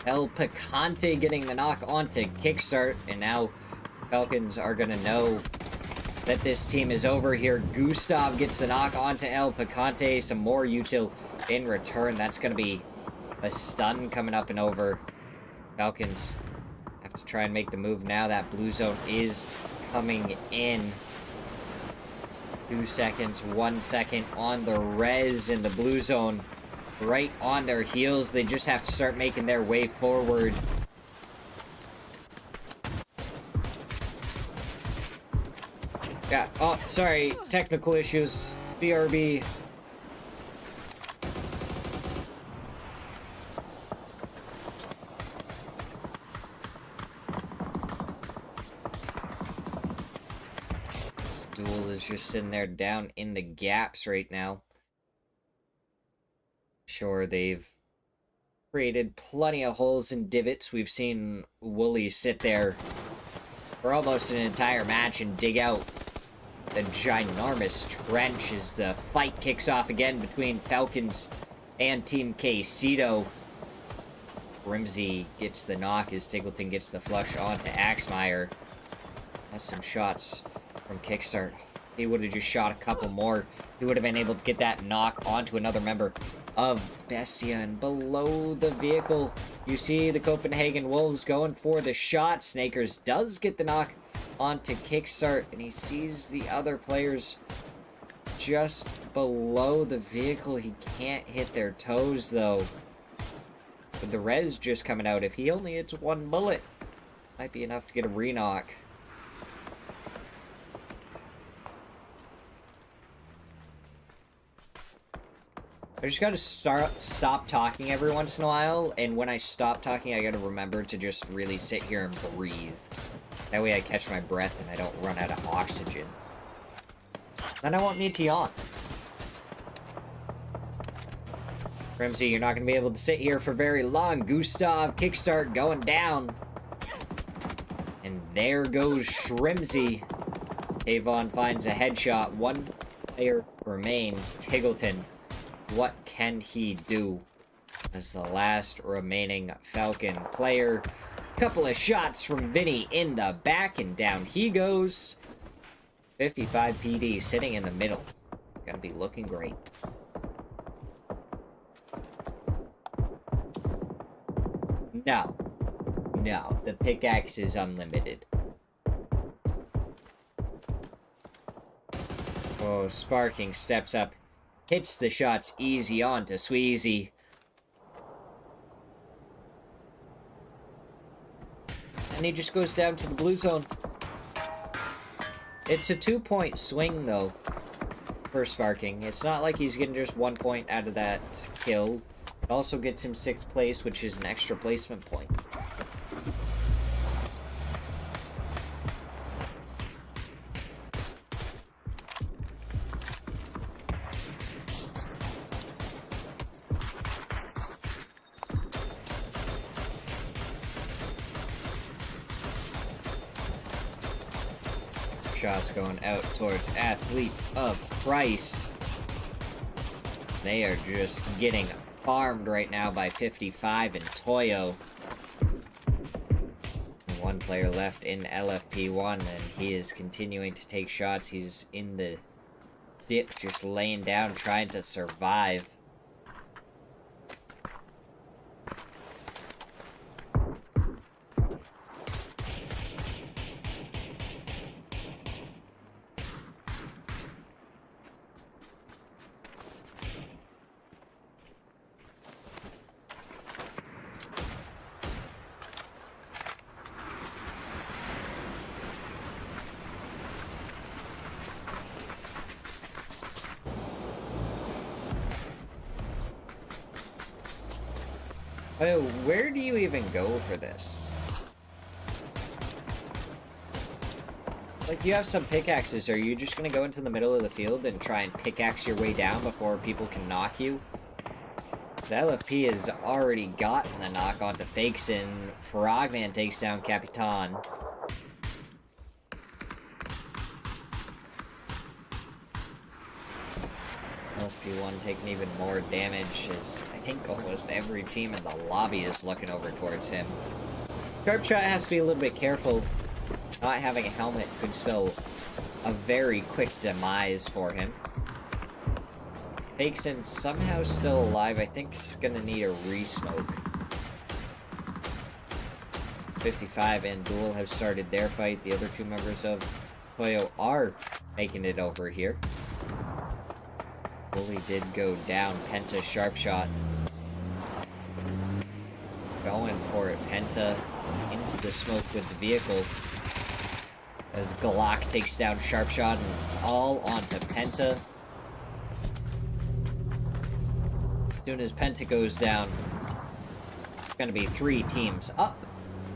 El Picante getting the knock onto Kickstart, and now Falcons are gonna know that this team is over here. Gustav gets the knock onto El Picante. Some more util in return. That's gonna be a stun coming up and over. Falcons have to try and make the move now. That blue zone is coming in. 2 seconds, 1 second on the res in the blue zone. Right on their heels. They just have to start making their way forward. Yeah, oh, sorry. Technical issues. BRB. Duel is just sitting there down in the gaps right now. Sure, they've created plenty of holes and divots. We've seen Wooly sit there for almost an entire match and dig out the ginormous trench as the fight kicks off again between Falcons and Team K-Cito. Grimsey gets the knock as Tiggleton gets the flush onto Axmeyer. That's some shots from Kickstart. He would have just shot a couple more. he would have been able to get that knock onto another member of Bestia. And below the vehicle, you see the Copenhagen Wolves going for the shot. Snakers does get the knock onto Kickstart, and he sees the other players just below the vehicle. He can't hit their toes, though. With the res just coming out, if he only hits one bullet, might be enough to get a re-knock. I just gotta stop talking every once in a while, and when I stop talking, I gotta remember to just really sit here and breathe. That way I catch my breath and I don't run out of oxygen. Then I won't need to yawn. Rimsey, you're not gonna be able to sit here for very long. Gustav, Kickstart going down. And there goes Shrimsy. Tavon finds a headshot. One player remains. Tiggleton. What can he do as the last remaining Falcon player? Couple of shots from Vinny in the back, and down he goes. 55 PD sitting in the middle. It's gonna be looking great. No. No, the pickaxe is unlimited. Oh, Sparking steps up. Hits the shots easy on to Sweezy. And he just goes down to the blue zone. It's a 2-point swing, though, for Sparking. It's not like he's getting just 1 point out of that kill. It also gets him 6th place, which is an extra placement point. Shots going out towards Athletes of Christ. They are just getting farmed right now by 55 and Toyo. One player left in LFP1, and he is continuing to take shots. He's in the dip, just laying down, trying to survive. Oh, where do you even go for this? Like, you have some pickaxes. Are you just gonna go into the middle of the field and try and pickaxe your way down before people can knock you? The LFP has already gotten the knock onto Fakeson. Frogman takes down Capitan. LFP1 taking even more damage, as I think almost every team in the lobby is looking over towards him. Sharpshot has to be a little bit careful. Not having a helmet could spell a very quick demise for him. Fakeson somehow still alive. I think he's gonna need a re-smoke. 55 and Duel have started their fight. The other two members of Toyo are making it over here. Bully did go down. Penta Sharpshot. Going for it. Penta into the smoke with the vehicle. As Glock takes down Sharpshot, and it's all onto Penta. As soon as Penta goes down, it's going to be 3 teams up.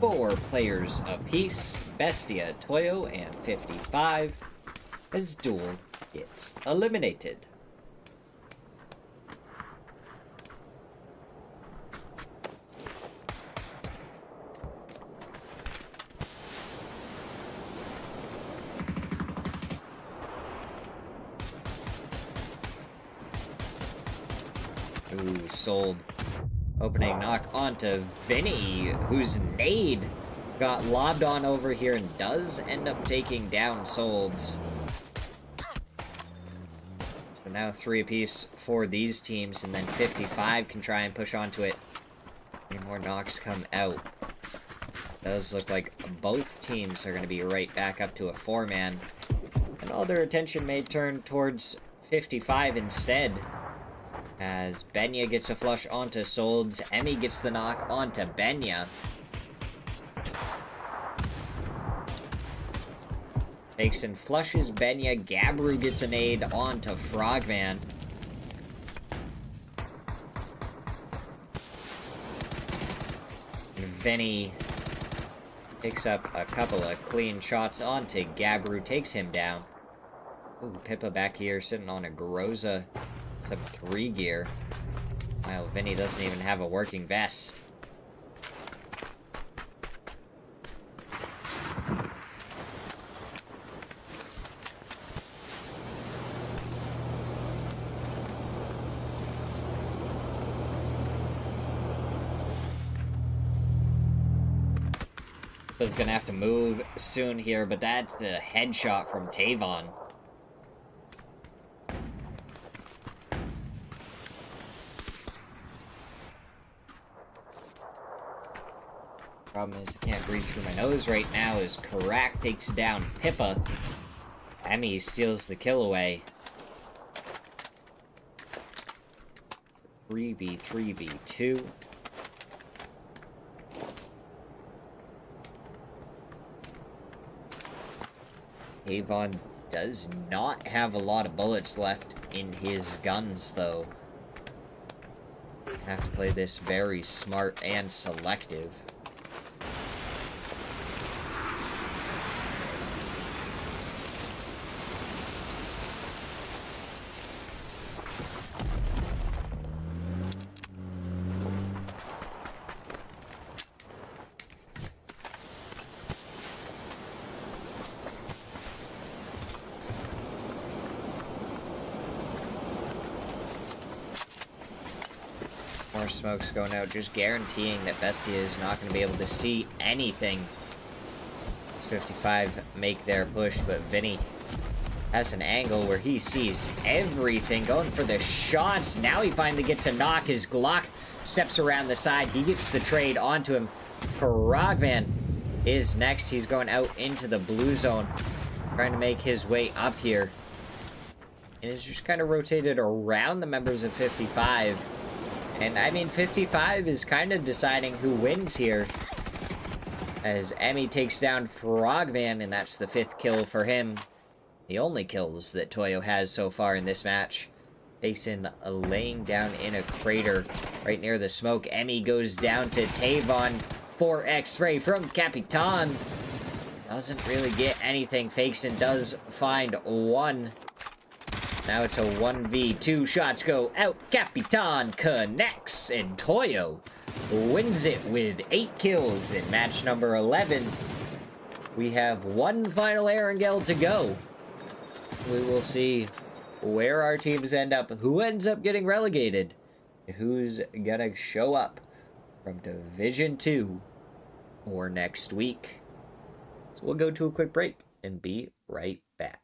4 players apiece. Bestia, Toyo, and 55. As Duel gets eliminated. Ooh, sold. Opening knock onto Vinny, whose nade got lobbed on over here and does end up taking down Solds. So now 3 apiece for these teams, and then 55 can try and push onto it. Any more knocks come out. Does look like both teams are going to be right back up to a 4-man. And all their attention may turn towards 55 instead. As Benya gets a flush onto Solds, Emmy gets the knock onto Benya. Takes and flushes Benya. Gabru gets a nade onto Frogman. And Vinny picks up a couple of clean shots onto Gabru, takes him down. Ooh, Pippa back here sitting on a Groza, some 3 gear. While Vinny doesn't even have a working vest. Is gonna have to move soon here, but that's the headshot from Tavon. Problem is I can't breathe through my nose right now as Karak takes down Pippa. Emmy steals the kill away. 3v2. Avon does not have a lot of bullets left in his guns, though. Have to play this very smart and selective. More smokes going out, just guaranteeing that Bestia is not going to be able to see anything. As 55 make their push, but Vinny has an angle where he sees everything, going for the shots. Now he finally gets a knock. His Glock steps around the side. He gets the trade onto him. Frogman is next. He's going out into the blue zone, trying to make his way up here. And it's just kind of rotated around the members of 55. And, I mean, 55 is kind of deciding who wins here. As Emmy takes down Frogman, and that's the 5th kill for him. The only kills that Toyo has so far in this match. Faison laying down in a crater right near the smoke. Emmy goes down to Tavon. 4x ray from Capitan. Doesn't really get anything. Faison does find 1. Now it's a 1v2. Shots go out. Capitan connects. And Toyo wins it with 8 kills in match number 11. We have 1 final Erangel to go. We will see where our teams end up. Who ends up getting relegated? Who's gonna show up from Division 2 for next week? So we'll go to a quick break and be right back.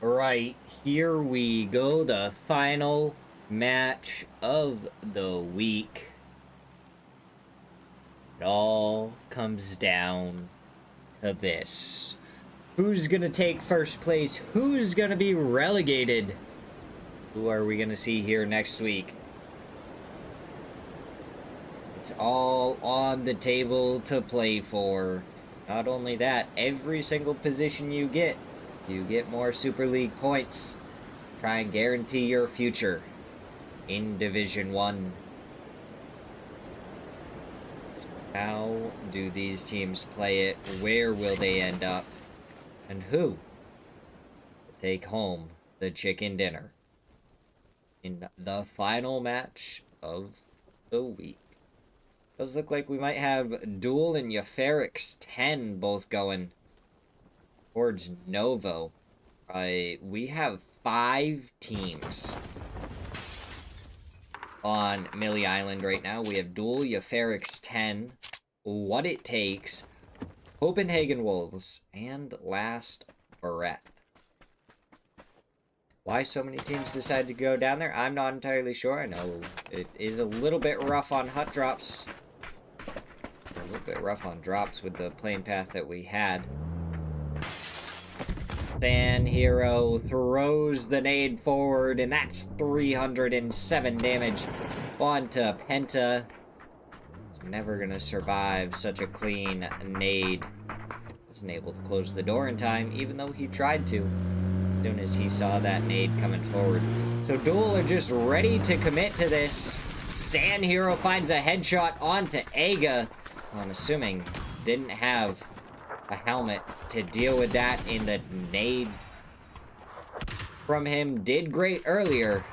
Right, here we go, the final match of the week. It all comes down to this. Who's gonna take first place? Who's gonna be relegated? Who are we gonna see here next week? It's all on the table to play for. Not only that, every single position you get more Super League points. Try and guarantee your future in Division 1. So how do these teams play it? Where will they end up? And who will take home the chicken dinner in the final match of the week? Does look like we might have Duel and Euphorix 10 both going towards Novo. We have 5 teams on Millie Island right now. We have Duel, Euphorix 10, What It Takes, Copenhagen Wolves, and Last Breath. Why so many teams decided to go down there, I'm not entirely sure. I know it is a little bit rough on hut drops. A little bit rough on drops with the plane path that we had. Fan Hero throws the nade forward, and that's 307 damage onto Penta. He's never gonna survive such a clean nade. Wasn't able to close the door in time, even though he tried to, as soon as he saw that nade coming forward. So Duel are just ready to commit to this. Sand Hero finds a headshot onto Aga. I'm assuming didn't have a helmet to deal with that in the nade from him. Did great earlier,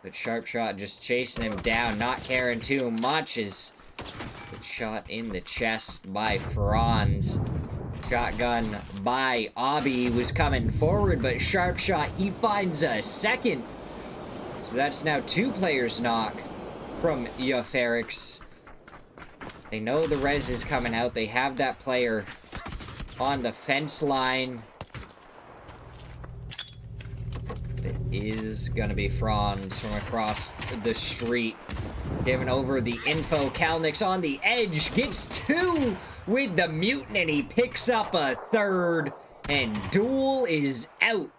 but Sharpshot just chasing him down, not caring too much. Is shot in the chest by Franz. Shotgun by Obby was coming forward, but Sharpshot, he finds a second. So that's now 2 players knock from Euphorix. They know the res is coming out. They have that player on the fence line. It is gonna be Franz from across the street, giving over the info. Kalnick's on the edge, gets 2 with the mutant, and he picks up a 3rd. And Duel is out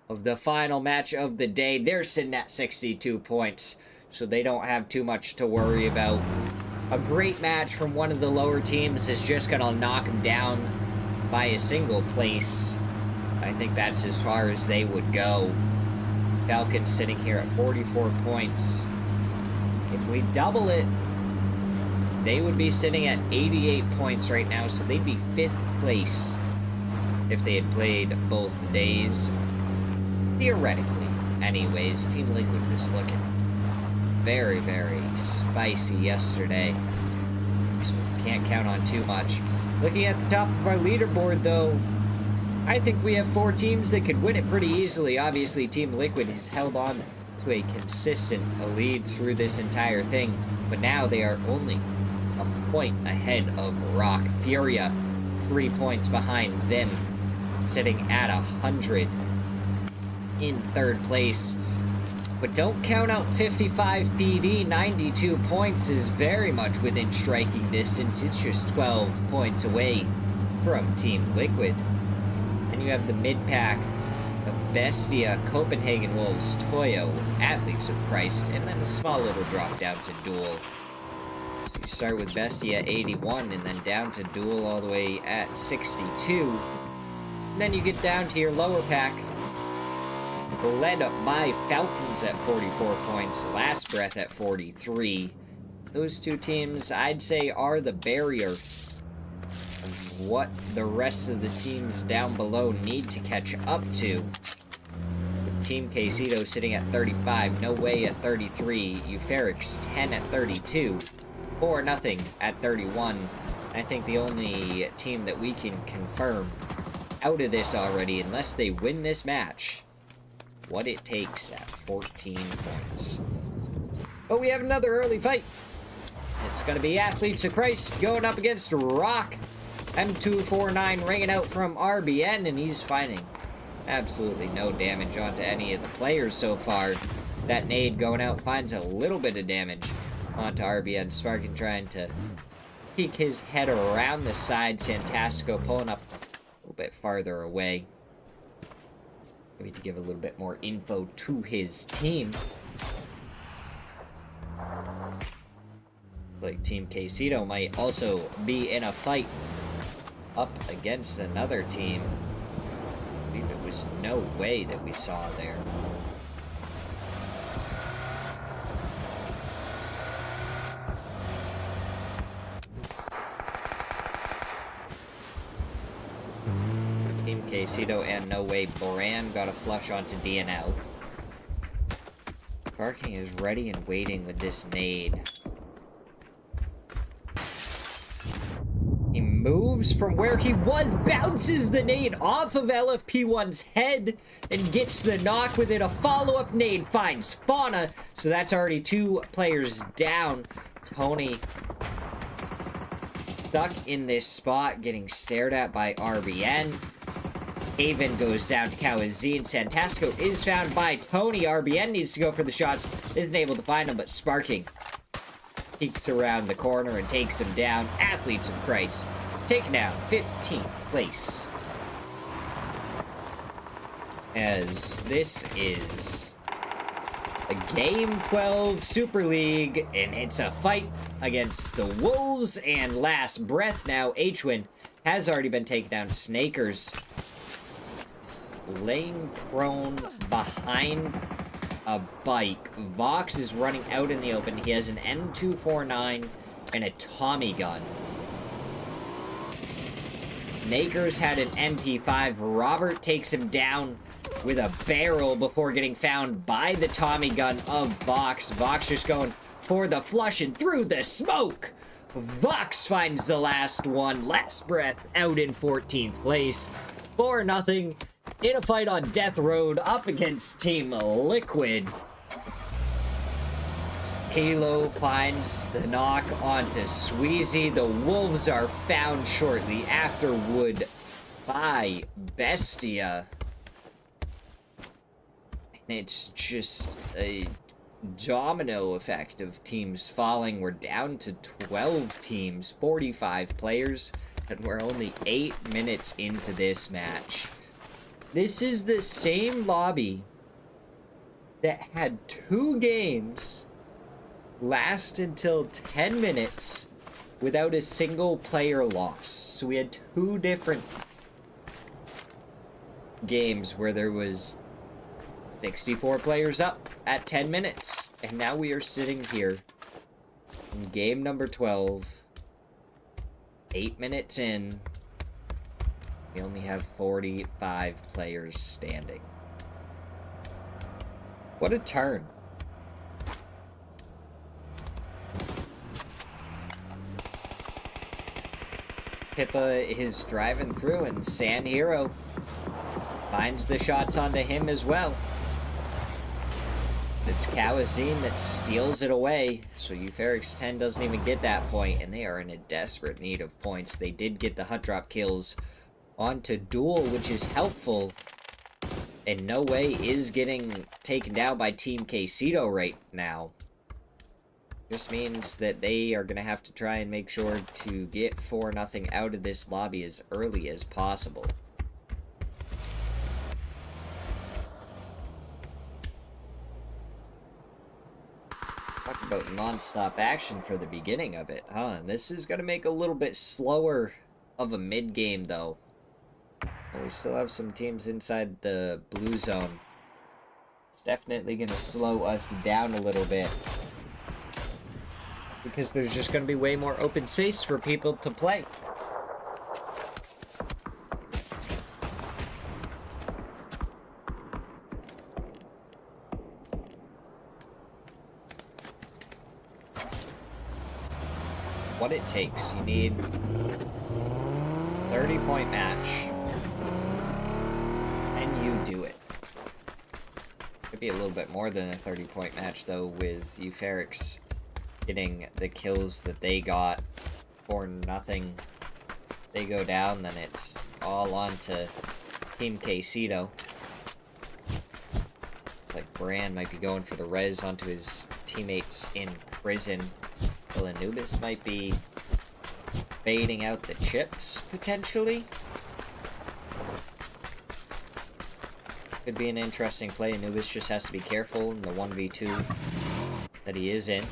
of the final match of the day. They're sitting at 62 points, so they don't have too much to worry about. A great match from one of the lower teams is just gonna knock them down by a single place. I think that's as far as they would go. Falcons sitting here at 44 points. If we double it, they would be sitting at 88 points right now, so they'd be 5th place if they had played both days. Theoretically, anyways. Team Liquid was looking very, very spicy yesterday, so can't count on too much. Looking at the top of our leaderboard, though, I think we have 4 teams that could win it pretty easily. Obviously, Team Liquid has held on to a consistent lead through this entire thing, but now they are only a point ahead of Rock. Furia, 3 points behind them, sitting at 100 in 3rd place. But don't count out 55 PD. 92 points is very much within striking distance. It's just 12 points away from Team Liquid. And you have the mid-pack of Bestia, Copenhagen Wolves, Toyo, Athletes of Christ, and then a small little drop down to Duel. So you start with Bestia 81, and then down to Duel all the way at 62. And then you get down to your lower pack, led up by Falcons at 44 points, Last Breath at 43. Those 2 teams, I'd say, are the barrier of what the rest of the teams down below need to catch up to. With Team Quesito sitting at 35, No Way at 33, Euphorix 10 at 32, 4-0 at 31. I think the only team that we can confirm out of this already, unless they win this match, What It Takes at 14 points. But we have another early fight. It's going to be Athletes of Christ going up against Rock. M249 ringing out from RBN, and he's finding Absolutely no damage onto any of the players so far. That nade going out finds a little bit of damage onto RBN. Sparkin trying to peek his head around the side. Santastico pulling up a little bit farther away. Maybe to give a little bit more info to his team. Like Team Quesito might also be in a fight up against another team. I believe it was No Way that we saw there. Team Quesito and No Way Brand got a flush onto DNL. Barking is ready and waiting with this nade. He moves from where he was, bounces the nade off of LFP1's head, and gets the knock with it. A follow-up nade finds Fauna, so that's already 2 players down. Tony stuck in this spot, getting stared at by RBN. Haven goes down to Kawazine. Santastico is found by Tony. RBN needs to go for the shots, isn't able to find him, but Sparking peeks around the corner and takes him down. Athletes of Christ taken down 15th place. As this is a Game 12 Super League, and it's a fight against the Wolves and Last Breath. Now H-Win has already been taken down. Snakers laying prone behind a bike. Vox is running out in the open. He has an M249 and a Tommy gun. Snakers had an MP5. Robert takes him down with a barrel before getting found by the Tommy gun of Vox. Vox just going for the flush and through the smoke. Vox finds the last one. Last Breath out in 14th place. 4-0. In a fight on Death Road up against Team Liquid. Halo finds the knock onto Sweezy. The Wolves are found shortly afterward by Bestia. And it's just a domino effect of teams falling. We're down to 12 teams, 45 players, and we're only 8 minutes into this match. This is the same lobby that had 2 games last until 10 minutes without a single player loss. So we had 2 different games where there was 64 players up at 10 minutes. And now we are sitting here in game number 12, 8 minutes in. We only have 45 players standing. What a turn. Pippa is driving through, and San Hero finds the shots onto him as well. It's Kawazine that steals it away, so Euphorix 10 doesn't even get that point, and they are in a desperate need of points. They did get the hut drop kills onto Duel, which is helpful, and No Way is getting taken down by Team Quesito right now. Just means that they are going to have to try and make sure to get 4-0 out of this lobby as early as possible. Talk about non-stop action for the beginning of it, huh? This is going to make a little bit slower of a mid-game, though. We still have some teams inside the blue zone. It's definitely going to slow us down a little bit, because there's just going to be way more open space for people to play. What it takes, you need 30-point match. And you do it. Could be a little bit more than a 30-point match, though, with Euphorix getting the kills that they got for nothing. They go down, then it's all on to Team Quesito. Like Brand might be going for the res onto his teammates in prison. Well, Anubis might be baiting out the chips, potentially. Could be an interesting play. Anubis just has to be careful in the 1v2 that he is in.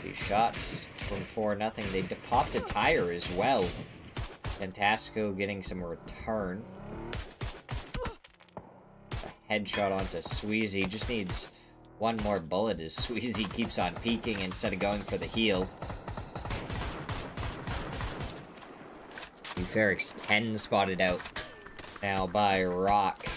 These shots from 4-0. They popped a tire as well. Fantastico getting some return. A headshot onto Sweezy. Just needs one more bullet as Sweezy keeps on peeking instead of going for the heal. Ferrex 10 spotted out now by Rock.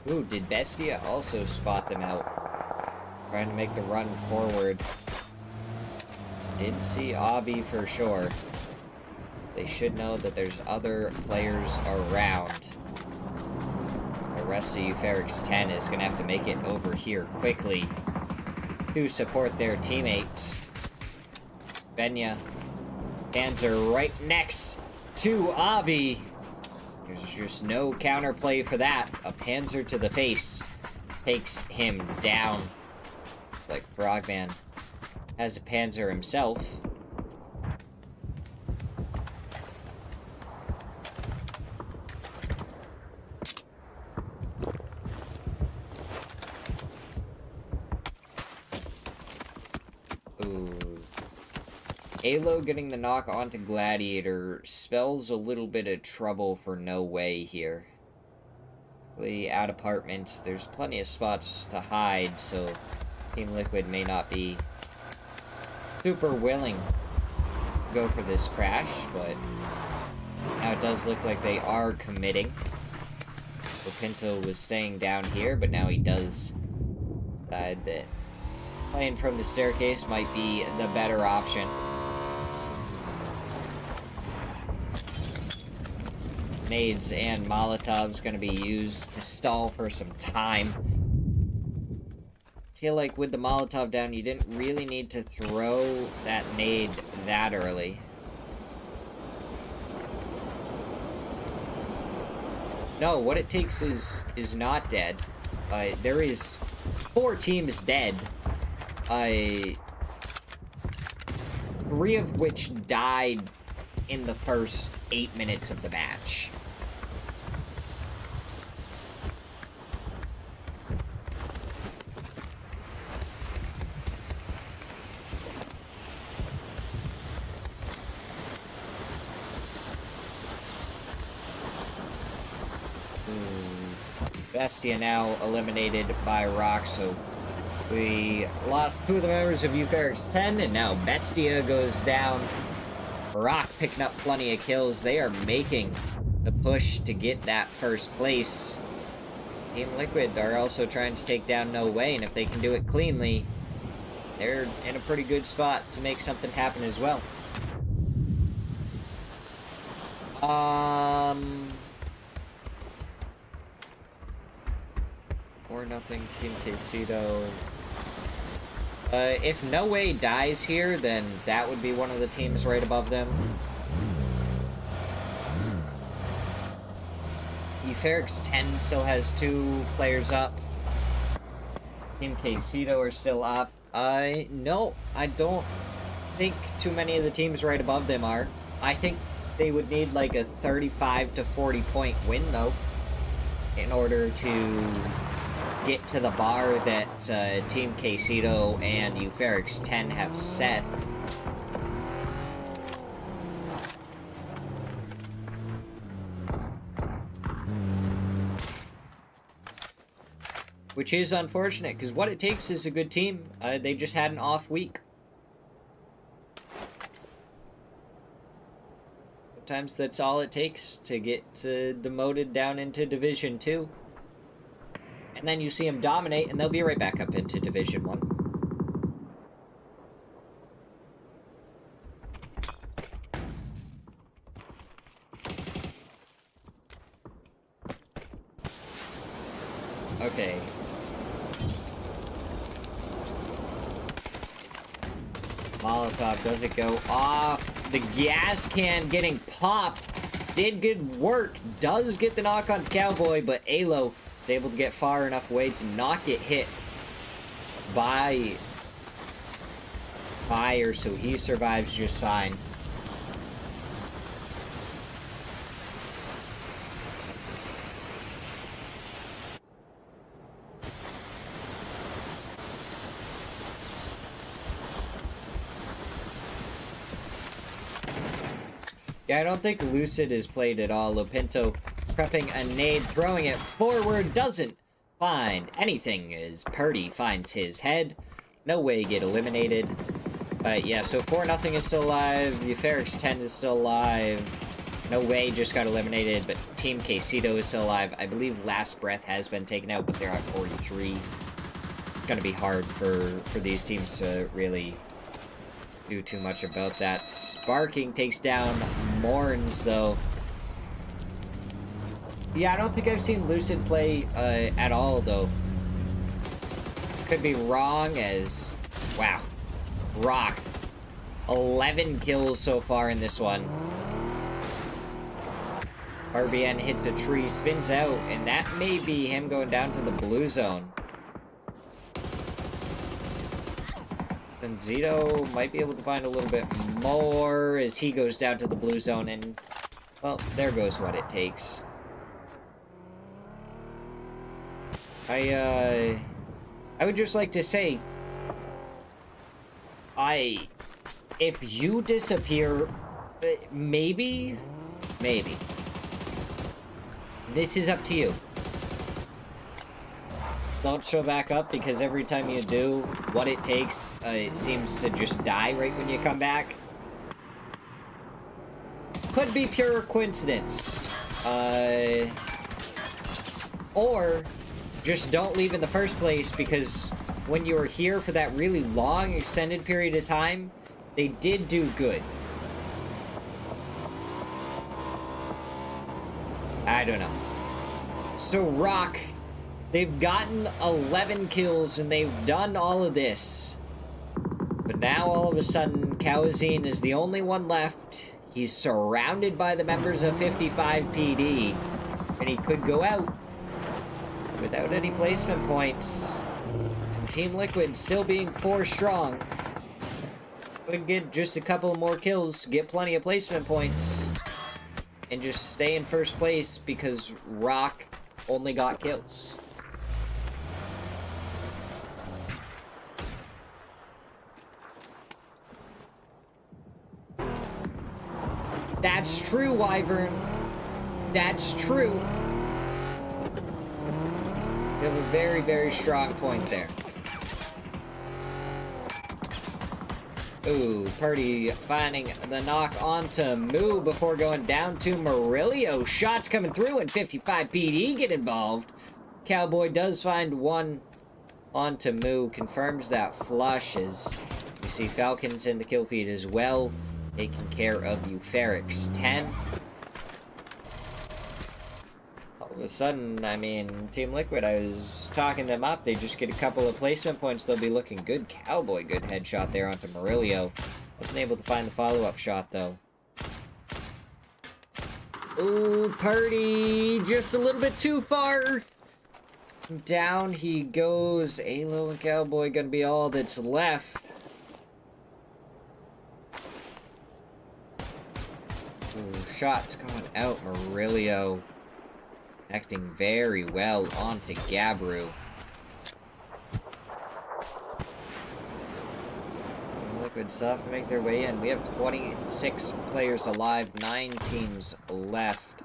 Ooh, did Bestia also spot them out? Trying to make the run forward. Did see Avi for sure. They should know that there's other players around. The rest of Ferrex 10 is going to have to make it over here quickly to support their teammates. Benya. Panzer right next to Avi. There's just no counterplay for that. A Panzer to the face takes him down. Like Frogman has a Panzer himself. Ooh. Halo getting the knock onto Gladiator spells a little bit of trouble for No Way here. At apartments, there's plenty of spots to hide, so Team Liquid may not be super willing to go for this crash, but now it does look like they are committing. Pinto was staying down here, but now he does decide that playing from the staircase might be the better option. Nades and Molotovs going to be used to stall for some time. I feel like with the Molotov down, you didn't really need to throw that nade that early. No, what it takes is not dead. There is 4 teams dead. 3 of which died in the first 8 minutes of the match. Bestia now eliminated by Rock, so we lost 2 of the members of Ferrex 10, and now Bestia goes down. Rock picking up plenty of kills. They are making the push to get that first place. Team Liquid are also trying to take down No Way, and if they can do it cleanly, they're in a pretty good spot to make something happen as well. 4-0 Team Quesito. If No Way dies here, then that would be one of the teams right above them. Ferrex 10 still has 2 players up. Team Quesito are still up. No, I don't think too many of the teams right above them are. I think they would need like a 35 to 40 point win, though, in order to get to the bar that Team Quesito and Ferrex 10 have set. Which is unfortunate, because what it takes is a good team. They just had an off week. Sometimes that's all it takes to get demoted down into Division 2. And then you see them dominate, and they'll be right back up into Division 1. Okay. Molotov doesn't go off. The gas can getting popped. Did good work. Does get the knock on Cowboy, but Alo is able to get far enough away to not get hit by fire, so he survives just fine. Yeah, I don't think Lucid is played at all. Lopinto prepping a nade, throwing it forward, doesn't find anything as Purdy finds his head. No way get eliminated. Yeah, so 4-0 is still alive. Euphorix 10 is still alive. No way just got eliminated, but Team Quesito is still alive. I believe Last Breath has been taken out, but they're at 43. It's gonna be hard for these teams to really do too much about that. Sparking takes down Morns, though. Yeah, I don't think I've seen Lucid play at all, though. Could be wrong, as... Wow. Rock. 11 kills so far in this one. RBN hits a tree, spins out, and that may be him going down to the blue zone. And Zito might be able to find a little bit more as he goes down to the blue zone, and, well, there goes what it takes. I would just like to say, if you disappear, maybe, this is up to you. Don't show back up, because every time you do, what it takes, it seems to just die right when you come back. Could be pure coincidence. Or just don't leave in the first place, because when you were here for that really long, extended period of time, they did do good. I don't know. So Rock... They've gotten 11 kills, and they've done all of this. But now, all of a sudden, Kawazine is the only one left. He's surrounded by the members of 55 PD, and he could go out without any placement points. And Team Liquid still being 4 strong. Could get just a couple more kills, get plenty of placement points, and just stay in first place because Rock only got kills. That's true, Wyvern. That's true. You have a very, very strong point there. Ooh, Purdy finding the knock onto Moo before going down to Murillo. Shots coming through, and 55 PD get involved. Cowboy does find one onto Moo. Confirms that flush as you see Falcons in the kill feed as well. Taking care of Euphorix 10. All of a sudden, I mean, Team Liquid, I was talking them up. They just get a couple of placement points. They'll be looking good. Cowboy, good headshot there onto Murillo. Wasn't able to find the follow-up shot, though. Ooh, Purdy, just a little bit too far. Down he goes. Alo and Cowboy gonna be all that's left. Ooh, shots going out. Murillo connecting very well onto Gabru. Liquid still have to make their way in. We have 26 players alive, 9 teams left.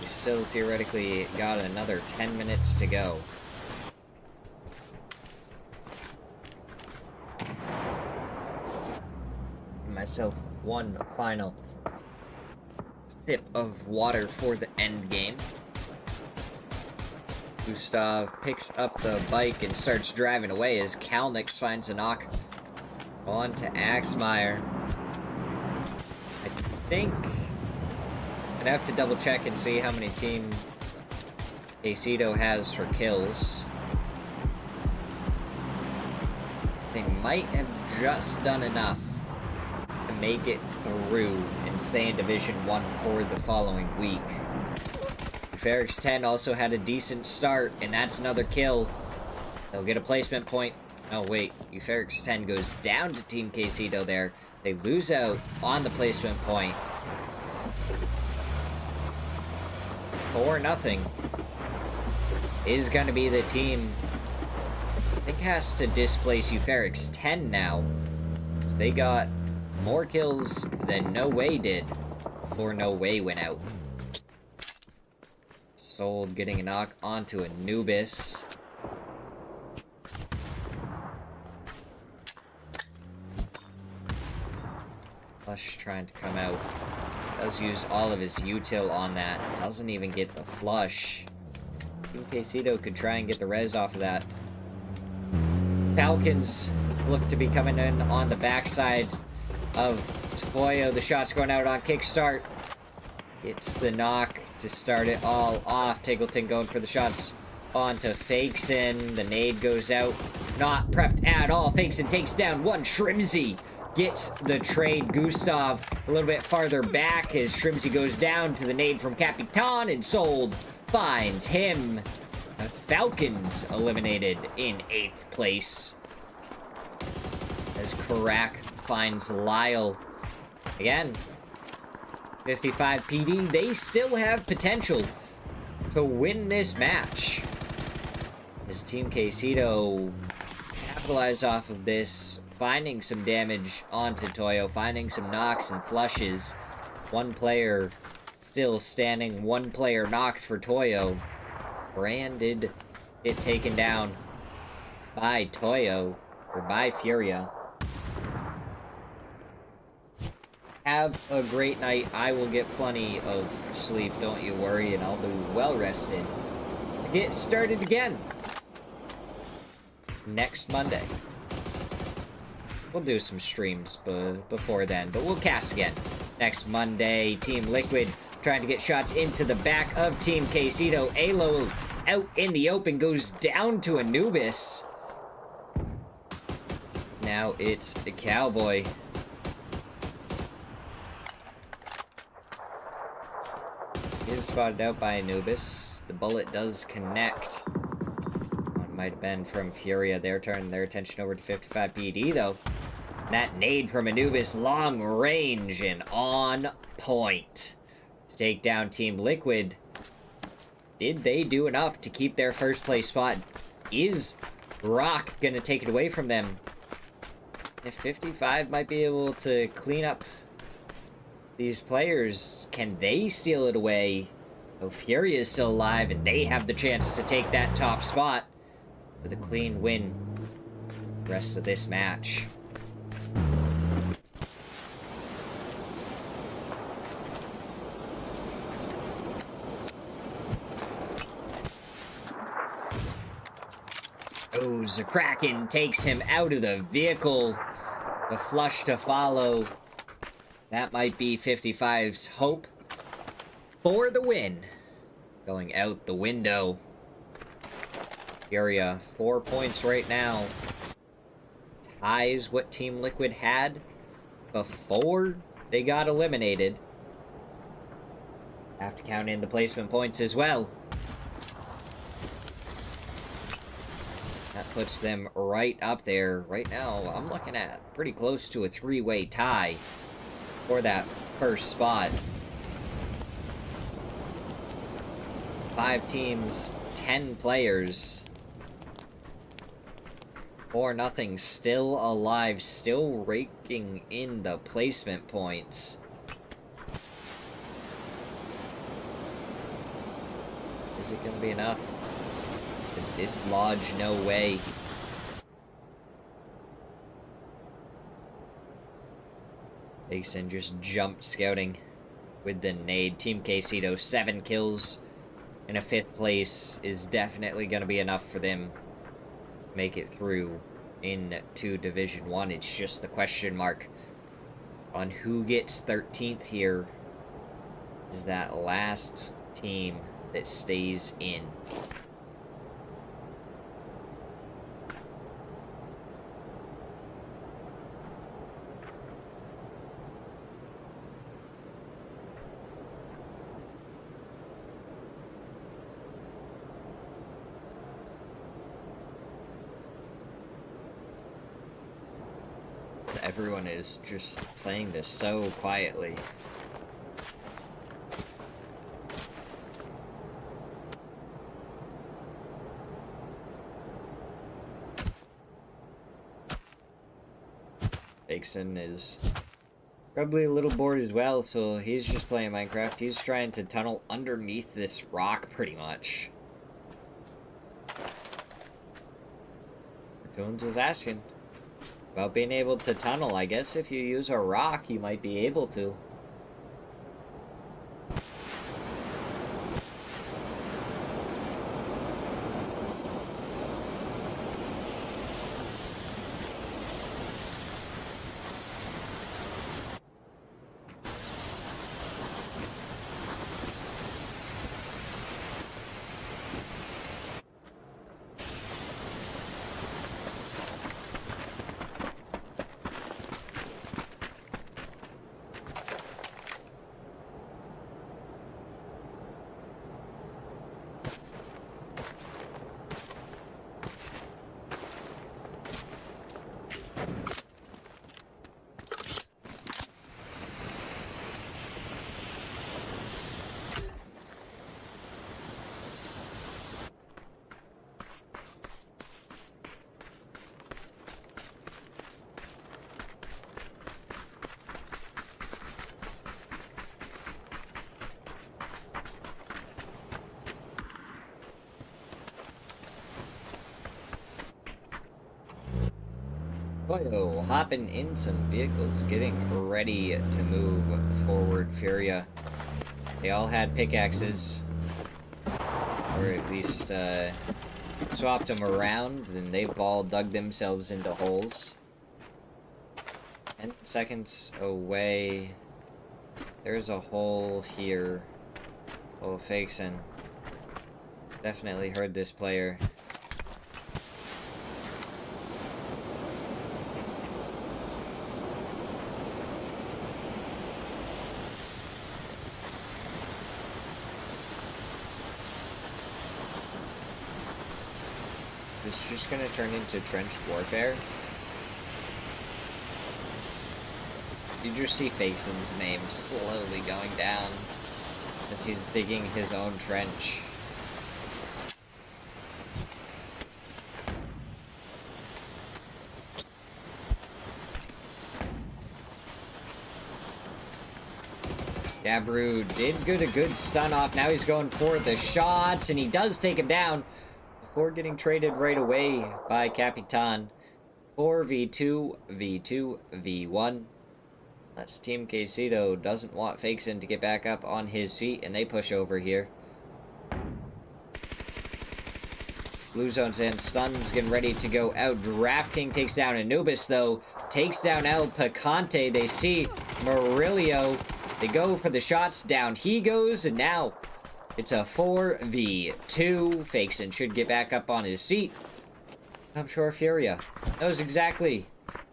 We still theoretically got another 10 minutes to go. Myself one final sip of water for the end game. Gustav picks up the bike and starts driving away as Kalnix finds a knock on to Axmeyer. I'd have to double check and see how many Team Quesito has for kills. They might have just done enough to make it through and stay in Division 1 for the following week. Ferrix 10 also had a decent start, and that's another kill. They'll get a placement point. Oh wait, Ferrix 10 goes down to Team Quesito there. They lose out on the placement point. 4-0 is going to be the team, I think, has to displace Ferrix 10 now. So they got more kills than No Way did before No Way went out. Sold getting a knock onto Anubis. Flush trying to come out. Does use all of his util on that. Doesn't even get the flush. Team Quesito could try and get the res off of that. Falcons look to be coming in on the backside of Toyo. The shot's going out on kickstart. It's the knock to start it all off. Tiggleton going for the shots onto Fakeson. The nade goes out. Not prepped at all. Fakeson takes down one. Shrimsy gets the trade. Gustav a little bit farther back as Shrimsy goes down to the nade from Capitan, and Sold finds him. The Falcons eliminated in 8th place. As Karak finds Lyle. Again, 55 PD, they still have potential to win this match. As Team Quesito capitalize off of this, finding some damage onto Toyo, finding some knocks and flushes. One player still standing, one player knocked for Toyo. Brand did get taken down by Toyo, or by Furia. Have a great night. I will get plenty of sleep, don't you worry, and I'll be well rested to get started again next Monday. We'll do some streams before then, but we'll cast again next Monday. Team Liquid trying to get shots into the back of Team Quesito. Alo out in the open, goes down to Anubis. Now it's the Cowboy. Is spotted out by Anubis. The bullet does connect. One might have been from Furia. They're turning their attention over to 55 PD though. That nade from Anubis, long range and on point to take down Team Liquid. Did they do enough to keep their first place spot? Is Rock gonna take it away from them? If 55 might be able to clean up these players, can they steal it away? Oh, Fury is still alive, and they have the chance to take that top spot with a clean win the rest of this match. Oh, Zakraken takes him out of the vehicle. The flush to follow. That might be 55's hope for the win. Going out the window. Furia, 4 points right now. Ties what Team Liquid had before they got eliminated. Have to count in the placement points as well. That puts them right up there. Right now, I'm looking at pretty close to a 3-way tie for that first spot. 5 teams, 10 players. 4-0, still alive, still raking in the placement points. Is it going to be enough to dislodge No Way? Jason just jumped scouting with the nade. Team Quesito, 7 kills in a 5th place is definitely going to be enough for them to make it through into Division 1. It's just the question mark on who gets 13th here. is that last team that stays in. Everyone is just playing this so quietly. Dixon is probably a little bored as well, so he's just playing Minecraft. He's trying to tunnel underneath this rock, pretty much. Tones was asking about being able to tunnel. I guess if you use a rock, you might be able to. Koyo hopping in some vehicles, getting ready to move forward. Furia. They all had pickaxes, or at least swapped them around, and they've all dug themselves into holes. 10 seconds away. There's a hole here. Oh, Fakeson. Definitely heard this player. It's just gonna turn into trench warfare. You just see Fakeson's name slowly going down as he's digging his own trench. Gabru did get a good stun off. Now he's going for the shots, and he does take him down before getting traded right away by Capitan. 4v2, v2, v1. That's Team Quesito doesn't want Fakeson to get back up on his feet, and they push over here. Blue Zone's in, Stun's getting ready to go out. Draft King takes down Anubis, though. Takes down El Picante. They see Murillo. They go for the shots. Down he goes, and now it's a 4v2. Fakeson should get back up on his feet. I'm sure Furia knows exactly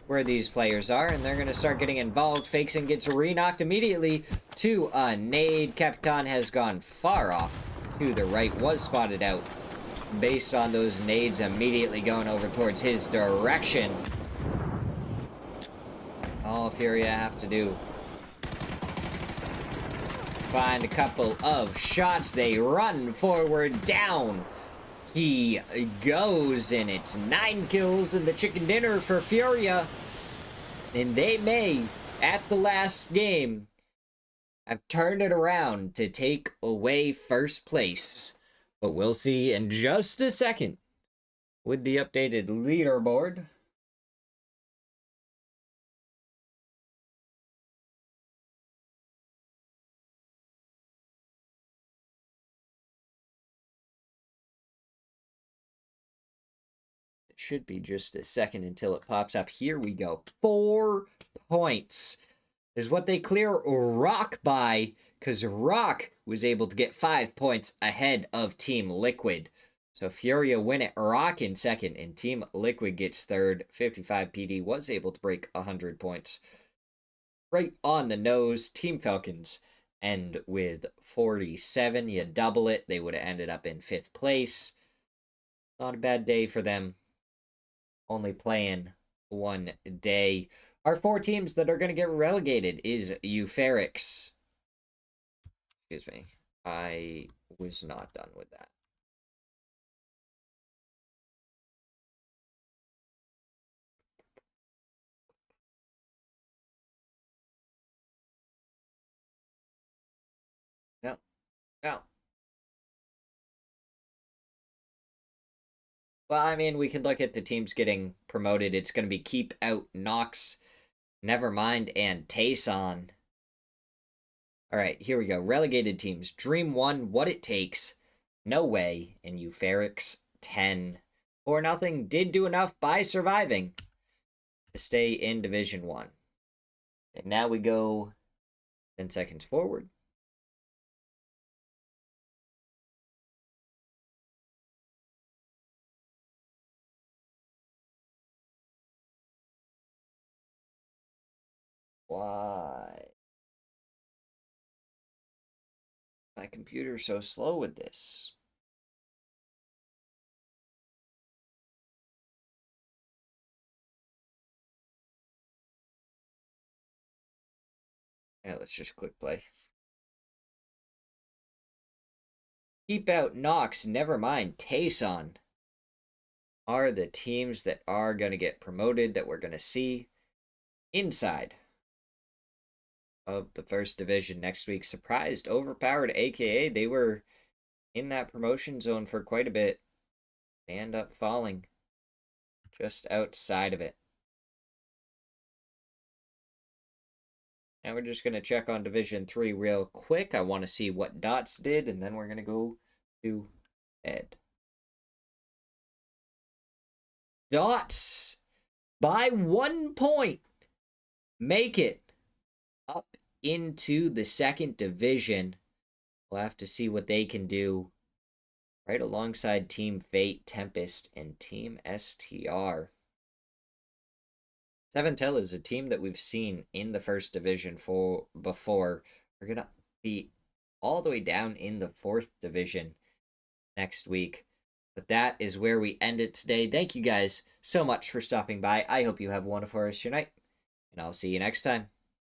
where these players are, and they're going to start getting involved. Fakeson gets re-knocked immediately to a nade. Capitan has gone far off to the right, was spotted out based on those nades immediately going over towards his direction. All Furia have to do, find a couple of shots. They run forward, down he goes, and it's 9 kills in the chicken dinner for Furia. And they may, at the last game, have turned it around to take away first place. But we'll see in just a second with the updated leaderboard. Should be just a second until it pops up. Here we go. 4 points is what they clear Rock by. because Rock was able to get 5 points ahead of Team Liquid. So Furia win it, Rock in second, and Team Liquid gets third. 55 PD was able to break 100 points. Right on the nose, Team Falcons end with 47. You double it, they would have ended up in 5th place. Not a bad day for them. Only playing one day. Our 4 teams that are going to get relegated is Euphorix. Excuse me. I was not done with that. No. No. Well, I mean, we can look at the teams getting promoted. It's going to be Keep Out, Nox, Nevermind, and Tayson. All right, here we go. Relegated teams. Dream 1, What It Takes, No Way, and Euphorix 10. 4-0 did do enough by surviving to stay in Division 1. And now we go 10 seconds forward. Why? My computer's so slow with this. Yeah, let's just click play. Keep Out, Nox, Nevermind, Tayson are the teams that are going to get promoted that we're going to see inside of the first division next week. Surprised, overpowered, aka they were in that promotion zone for quite a bit. They end up falling just outside of it. Now we're just going to check on Division 3 real quick. I want to see what Dots did, and then we're going to go to Ed. Dots, by 1 point, make it up into the second division. We'll have to see what they can do right alongside Team Fate, Tempest, and Team STR. Seventel is a team that we've seen in the first division before. We're going to be all the way down in the 4th division next week. But that is where we end it today. Thank you guys so much for stopping by. I hope you have a wonderful rest of your night, and I'll see you next time.